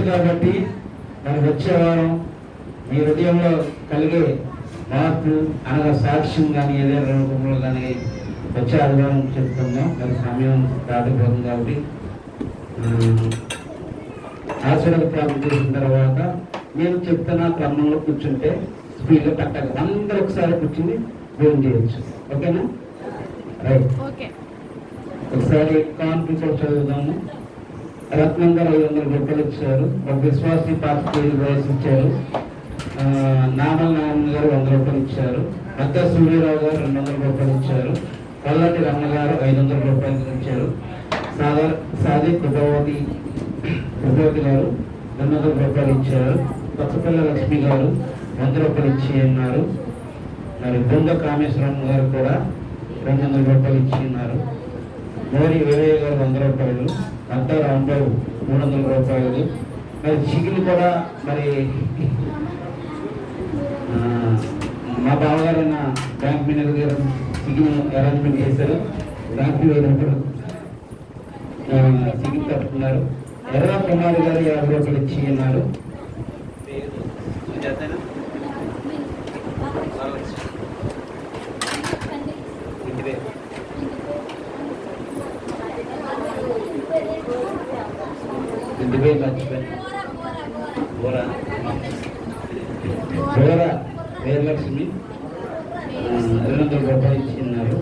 A: కాబట్టి మరి వచ్చే వారం మీ హృదయంలో కలిగే మార్పు అనగా సాక్ష్యం కానీ ఏదైనా రూపంలో కానీ వచ్చే ఆదివారం చెప్తున్నాం. మరి సమయం దాటిపోతుంది కాబట్టి ఆశీర్వాద ప్రాప్తి చేసిన తర్వాత నేను చెప్తున్న క్రమంలో కూర్చుంటే స్పీడ్గా కట్టాలి. అందరూ ఒకసారి కూర్చుని భోజనం చేయొచ్చు. ఓకేనా? రైట్. ఒకసారి కాన్ఫరెన్స్ చదువుదాము. రత్నం గారు 500 రూపాయలు ఇచ్చారు. ఒక విశ్వాసి ₹5,000 ఇచ్చారు. నామల్ నారాయణ గారు 100 రూపాయలు ఇచ్చారు. పెద్ద సూర్యరావు గారు 200 రూపాయలు ఇచ్చారు. పల్లటి రమణ గారు 500 రూపాయలు ఇచ్చారు. సాది ప్రభావతి గారు
D: రూపాయలు ఇచ్చారు. కొత్తపల్లి లక్ష్మి గారు 100 రూపాయలు ఇచ్చి ఉన్నారు. మరి బృంద కామేశ్వరం గారు కూడా 200 రూపాయలు ఇచ్చి ఉన్నారు. మోరి వీరయ్య గారు 100 రూపాయలు, అంతా రాంబాబు 300 రూపాయలు. మరి చికెన్ కూడా మరి మా బావగారైన బ్యాంక్ మేనేజర్ గారు చికెన్ అరేంజ్మెంట్ చేశారు. బ్యాంక్ 5 రూపాయలు చికెన్ కట్టుకున్నారు. ఎర్ర కుమారి గారు 50 రూపాయలు ఇచ్చి ఉన్నారు. వీరలక్ష్మి 200 రూపాయలు ఇచ్చిన్నారు.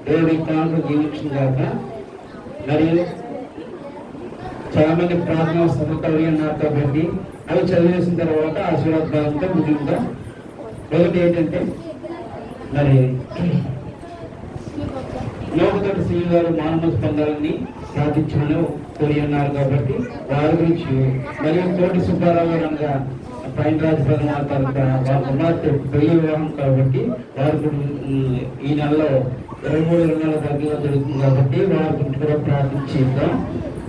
D: దేవుడి కాలంలో జీవించిన దాకా మరియు చాలా మంది ప్రార్థన సమకలి అన్నారు కాబట్టి అవి చదివేసిన తర్వాత ఆశీర్వాదాలతో ముగిందా. ఒకటి ఏంటంటే మరి యోగతోటి శ్రీ గారు మానవ స్పందనని సాధించమని కోరి ఉన్నారు కాబట్టి వారి గురించి మరియు తోటి సుబ్బారావు గారు అనగా పైన రాజప్రదం వారి కుమార్తె పెళ్లి వివాహం కాబట్టి వారు ఈ నెలలో 23 దగ్గరగా జరుగుతుంది కాబట్టి వారి గురించి కూడా ప్రార్థించేద్దాం.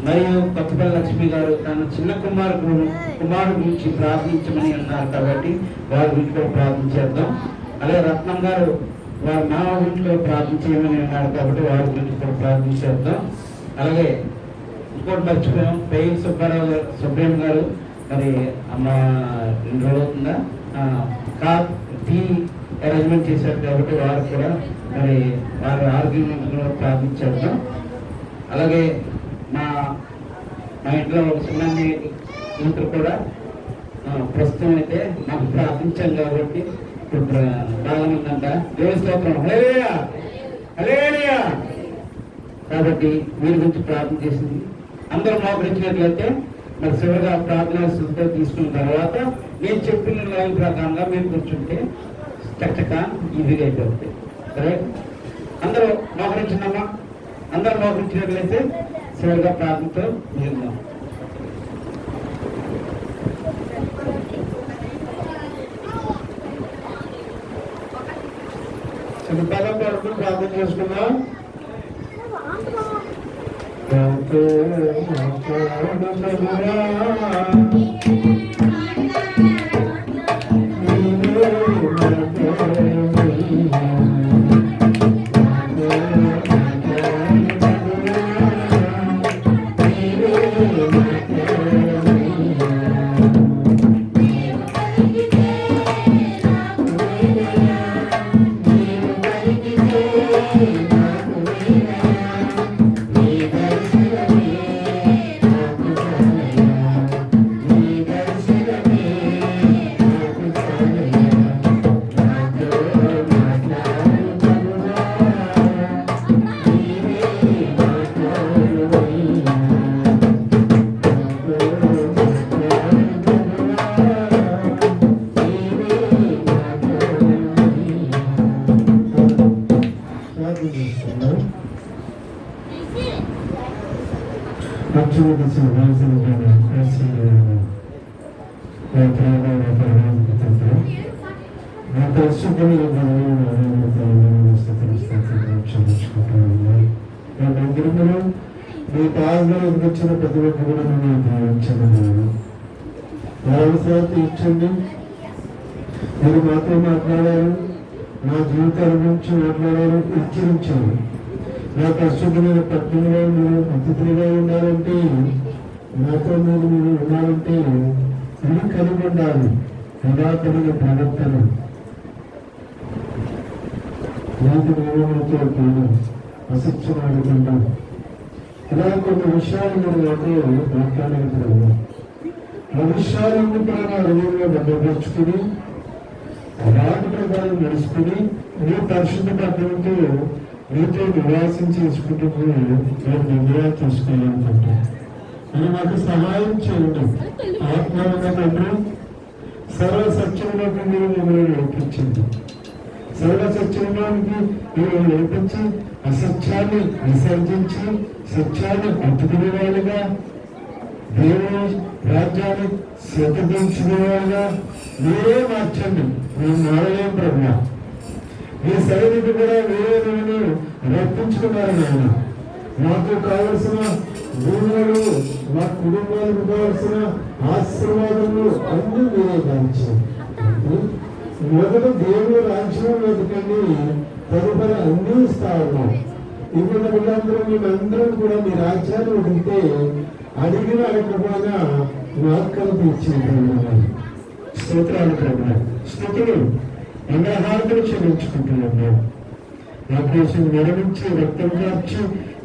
D: మరియు కొత్తపల్లి లక్ష్మి గారు తన చిన్న కుమారుడు గురించి ప్రార్థించమని అన్నారు కాబట్టి వారి గురించి కూడా ప్రార్థించేద్దాం. అలాగే రత్నం గారు వారి మామ గురించి కూడా ప్రార్థించేయమని అన్నారు కాబట్టి వారి గురించి కూడా ప్రార్థించేద్దాం. అలాగే ఇంకోటి మర్చిపోయాం, పెయిన్ సుబ్రహ్మణ్యం గారు మరి అమ్మ 2 రోజులు అవుతుందా టీ అరేంజ్మెంట్ చేశారు కాబట్టి వారు కూడా మరి వారి ఆర్గ్యుమెంట్ ప్రార్థించేద్దాం. అలాగే మా ఇంట్లో ఒక చిన్న కూతురు కూడా ప్రస్తుతం అయితే మాకు ప్రార్థించాం కాబట్టి ఇప్పుడు బాగా ఉందంట. దేవుని స్తోత్రం, హల్లెలూయా హల్లెలూయా. కాబట్టి వీరి గురించి ప్రార్థన చేసింది. అందరూ మోకరించినట్లయితే మరి చివరిగా ప్రార్థన స్థితితో తీసుకున్న తర్వాత నేను చెప్పిన లైన్ ప్రకారంగా మీరు కూర్చుంటే చక్కగా ఈజీగా అయిపోతుంది. సరే, అందరూ మోకరించినామా? అందరూ మోకరించినట్లయితే చివరిగా ప్రార్థనతో ముగిద్దాం.
A: చిన్నపాలెం వరకు ప్రార్థన చేసుకున్నాం. మీ పాదలో వచ్చిన ప్రతి ఒక్క కూడా నేను దీవించండి. వ్యవసాయం ఇచ్చండి. మీరు మాతో మాట్లాడారు, నా జీవితాల గురించి మాట్లాడారు, హెచ్చరించారు. నా పరిశుద్ధమైన పట్టణంలో మీరు అతిథులుగా ఉండాలంటే, నాతో మీరు ఉండాలంటే ఇది కలిగి ఉండాలి. యథార్థమైన ప్రవర్తన, నీతి నియమములతో కూడి అసత్యమాడకుండా ఇలా కొన్ని విషయాలు మీరు నాతో మాట్లాడగలరు. ఆ విషయాలన్నీ కూడా నా హృదయంలో భద్రపరుచుకుని వాటి ప్రకారం నడుచుకుని మీ పరిశుద్ధ పట్టణంతో మీతో నివాసం చేసుకుంటూ నేను నిర్ణయాలు తీసుకోవాలనుకుంటాను. అది మాకు సహాయం చేయండి. ఆత్మీయంగా తండ్రి, సర్వ సత్యంలోకి మీరు మమ్మల్ని నడిపించింది. సర్వ సత్యంలోనికి మీరు నడిపించి అసత్యాన్ని విసర్జించి సత్యాన్ని పట్టుకునే వాళ్ళుగా, దేవుని రాజ్యాన్ని స్వతంత్రించుకునే వాళ్ళుగా మీరే మార్చండి. మేము మారలేం ప్రభు. మీ సైనికులు కూడా వేరే మేము రప్పించుకున్నారు నాయన. మాకు కావలసిన భూములు, మా కుటుంబాలకు కావలసిన ఆశీర్వాదాలు అన్నీ మీరే దాల్చారు. మొదట దేవుడు రాజ్యం వెతకండి, తదుపరి అన్ని స్థానం. ఇప్పుడు వీళ్ళందరూ మేమందరం కూడా మీ రాజ్యాన్ని వదిలితే అడిగిన అడగకపోయినా వాక్కలకు ఇచ్చింది. స్తోత్రాలు ప్రభు, స్తుతులు మంగళహారతులు చెల్లించుకుంటున్నాము. నా కోసం మరణించి రక్తం కార్చి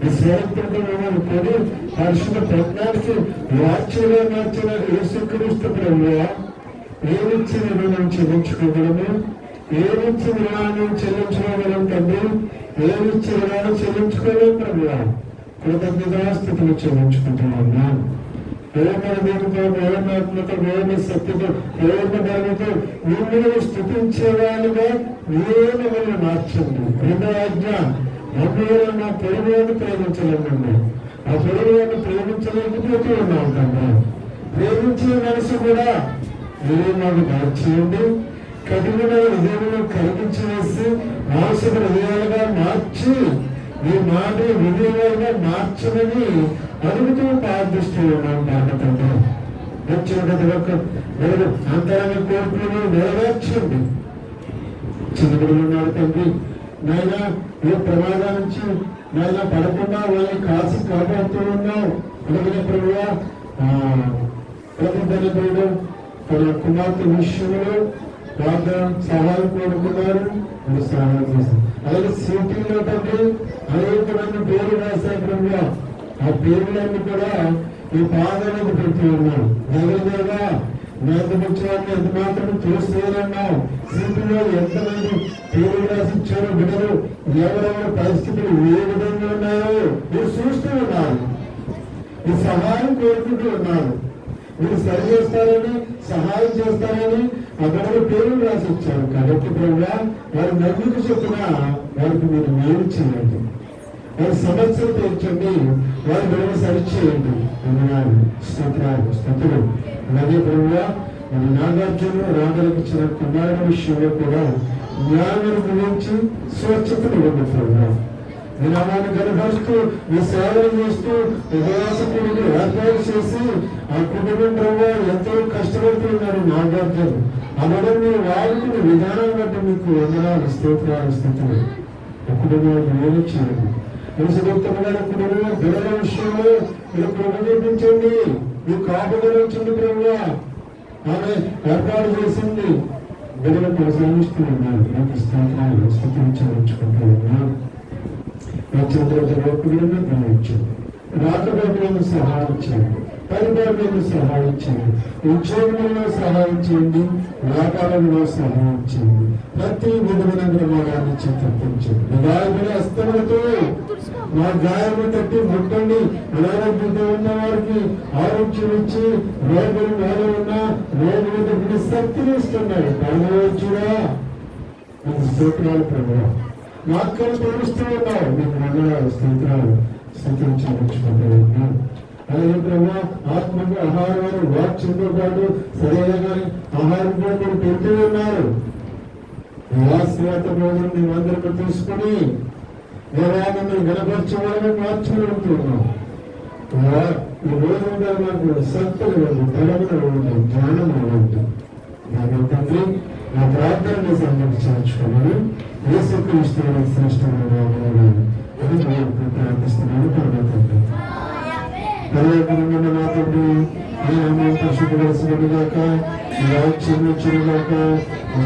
A: ఈ స్వరక్తంతో మమ్మల్ని కొని పరిశుద్ధ ప్రజ్ఞానికి వాచ్యగా మార్చిన యేసుక్రీస్తు ప్రభువా, ఏమిచ్చిన రుణం చెల్లించుకోగలము? ఏమిచ్చిన రుణాన్ని చెల్లించుకోగలం తండ్రి? ఏమిచ్చిన రుణాన్ని చెల్లించుకోలేం ప్రభువా. కృతజ్ఞతాస్థితులు చెల్లించుకుంటున్నాము. పూర్ణ దేవుతో, పూర్ణాత్మతో, పూర్ణ శక్తితో, పూర్ణ బలముతో మిమ్మల్ని స్థుతించేవాళ్ళుగా మీరే మమ్మల్ని మార్చండి. రెండో ఆజ్ఞ, మమ్మల్ని నా పొరుగువాడిని ప్రేమించలేమండి. ఆ పొరుగువాడిని ప్రేమించలేకపోతూ ఉన్నాం కదా. ప్రేమించే మనసు కూడా మీరే మాకు మార్చేయండి. కఠినమైన హృదయంలో కలిగించి వేసి మానసిక హృదయాలుగా మార్చి మీ మాట విధేయులుగా మార్చమని అడుగుతూ ప్రార్థిస్తూ ఉన్నాం. భారతంలో వచ్చిన ప్రతి ఒక్క అంతరంగ కోర్పులను నెరవేర్చండి. చిన్నప్పుడు ఉన్నాడు తండ్రి నాయన, ఏ ప్రమాదం నుంచి నాయన పడకుండా వాళ్ళని కాసి కాపాడుతూ ఉన్నావు. అలాగే ప్రభువా, ప్రతి తల్లిదండ్రులు తన కుమార్తె విషయంలో వాగ్దానం సహాయం కోరుకున్నారు, మీరు సహాయం చేశారు. అలాగే సీటీలో తండ్రి అనేక మంది పేరు రాశారు ప్రభువా. ఆ పేర్లన్నీ కూడా ఈ పాదాలకు పెట్టి ఉన్నాం. దగ్గరగా నాకు వచ్చేవాడిని ఎంత మాత్రం చూస్తున్నావు. సీటీలో ఎంతమంది పేరు రాసిచ్చారో బిడ్డలు, ఎవరెవరి పరిస్థితులు ఏ విధంగా ఉన్నాయో మీరు చూస్తూ ఉన్నారు. ఈ సహాయం కోరుకుంటూ ఉన్నారు. మీరు సరి చేస్తారని, సహాయం చేస్తారని ఆ బిడ్డలు పేర్లు రాసి ఇచ్చారు. కాబట్టి ప్రభువా, వారి నమ్మిక చొప్పున వారికి మీరు మేలు చేయండి. వారి సమస్యలు తీర్చండి, వారి బిడ్డలు సరిచేయండి. స్థుతులు. అలాగే ప్రభువా, మన నాగార్జున రాజులకు ఇచ్చిన కుమారుడు విషయంలో కూడా జ్ఞానం గురించి స్వచ్ఛతను ఇవ్వండి. మీ నామాన్ని కనపరుస్తూ, మీ సేవలు చేస్తూ, ఉపవాసకుడిని ఏర్పాటు చేసి ఆ కుటుంబం ప్రభు ఎంతో కష్టపడుతున్నారు. నాగార్జున అవడం మీరు వాడుకునే విధానం బట్టి మీకు వందనాలు, స్తోత్రాలు, స్థితులు. ఆ కుటుంబానికి మేలు చేయండి. యేసుక్రీస్తుగారి కుటుంబం బిడ్డల విషయంలో మీరు కృప చూపించండి. మీకు కాపుదల వచ్చింది ప్రభువా. ఆమె ఏర్పాటు చేసింది, బిడ్డలు కొనసాగిస్తూ ఉన్నారు. మీకు స్తోత్రాలు, స్థితులు చెల్లించుకుంటూ ఉన్నారు. వచ్చిన తర్వాత రోడ్డులను గ్రహించండి. రాకపోకలను సహాయం చేయండి. పరిపాలనలో సహాయం చేయండి. ఉద్యోగంలో సహాయం చేయండి. వ్యాపారంలో సహాయం చేయండి. ప్రతి విధమైన ప్రమాదాన్ని తప్పించండి. గాయపడి అస్తములతో మా గాయము తట్టి ముట్టండి. అనారోగ్యంతో ఉన్న వారికి ఆరోగ్యం ఇచ్చి, రోగులు మేలు ఉన్న రోగులకు శక్తిని ఇస్తున్నాడు. పరమోచ్చుడా మీకు స్తోత్రాలు ప్రభువా. వాక్యాలు తోడుస్తూ ఉన్నావు. మీకు వందనాలు, స్తోత్రాలు, స్థితులు చెల్లించుకుంటున్నాను. అలాగే ప్రభు, ఆత్మకు ఆహారం వాక్యంతో పాటు సరైన ఆహారం కూడా మీరు పెడుతూ ఉన్నారు. ఆశీర్వాద రోజులు మేమందరికీ తీసుకుని దేవాన్ని గణపరచవాలని మార్చుకుంటున్నాం. ఈ రోజు మాకు సత్తులు ఇవ్వండి, బలములు ఇవ్వండి, జ్ఞానం ఇవ్వండి. దాని తండ్రి నా ప్రార్థనని సమర్పించుకున్నాను. యేసుక్రీస్తు శ్రేష్టమైన ప్రార్థిస్తున్నాను. పరమతండ్రి పర్యావరణ నా తండ్రి, ఈ నామం పరిశుద్ధపరచబడుగాక, ఈ రాజ్యం వచ్చుగాక,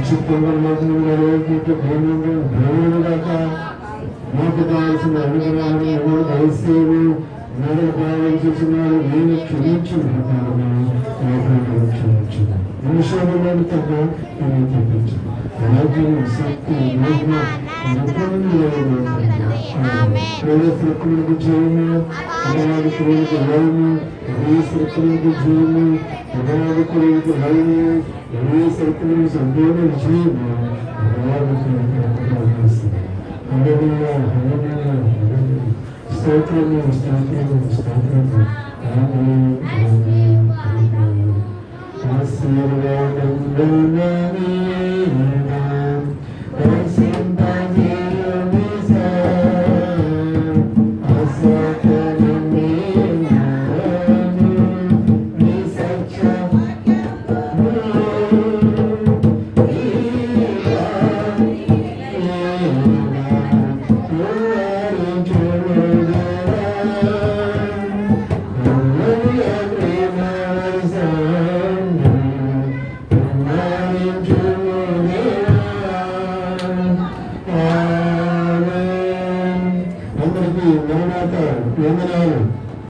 A: చిత్తంగా భూమిగాక. మాకు కావాల్సిన అనుగ్రహాలను దయచేసి నగర భావం చేసినారు. నేను క్షమించిన ప్రకారము క్షమించు. మనుషులను తప్ప తప్పించు. రాజ్యం శక్తి
E: నిరంతరం ఉన్నావు తండ్రి. ఆమేన్.
A: శత్రువులకు జయము, అనాధికులకు భయము, ఏ శత్రువులకు జయము, అనాధికులకు భయము, ఏ శత్రువులకు సంపూర్ణ విజయము, హల్లెలూయా, హల్లెలూయా, హల్లెలూయా. స్తోత్రము, స్తోత్రము, స్తోత్రము. ఆమేన్, ఆమేన్, ఆమేన్. ఆశీర్వాదంలో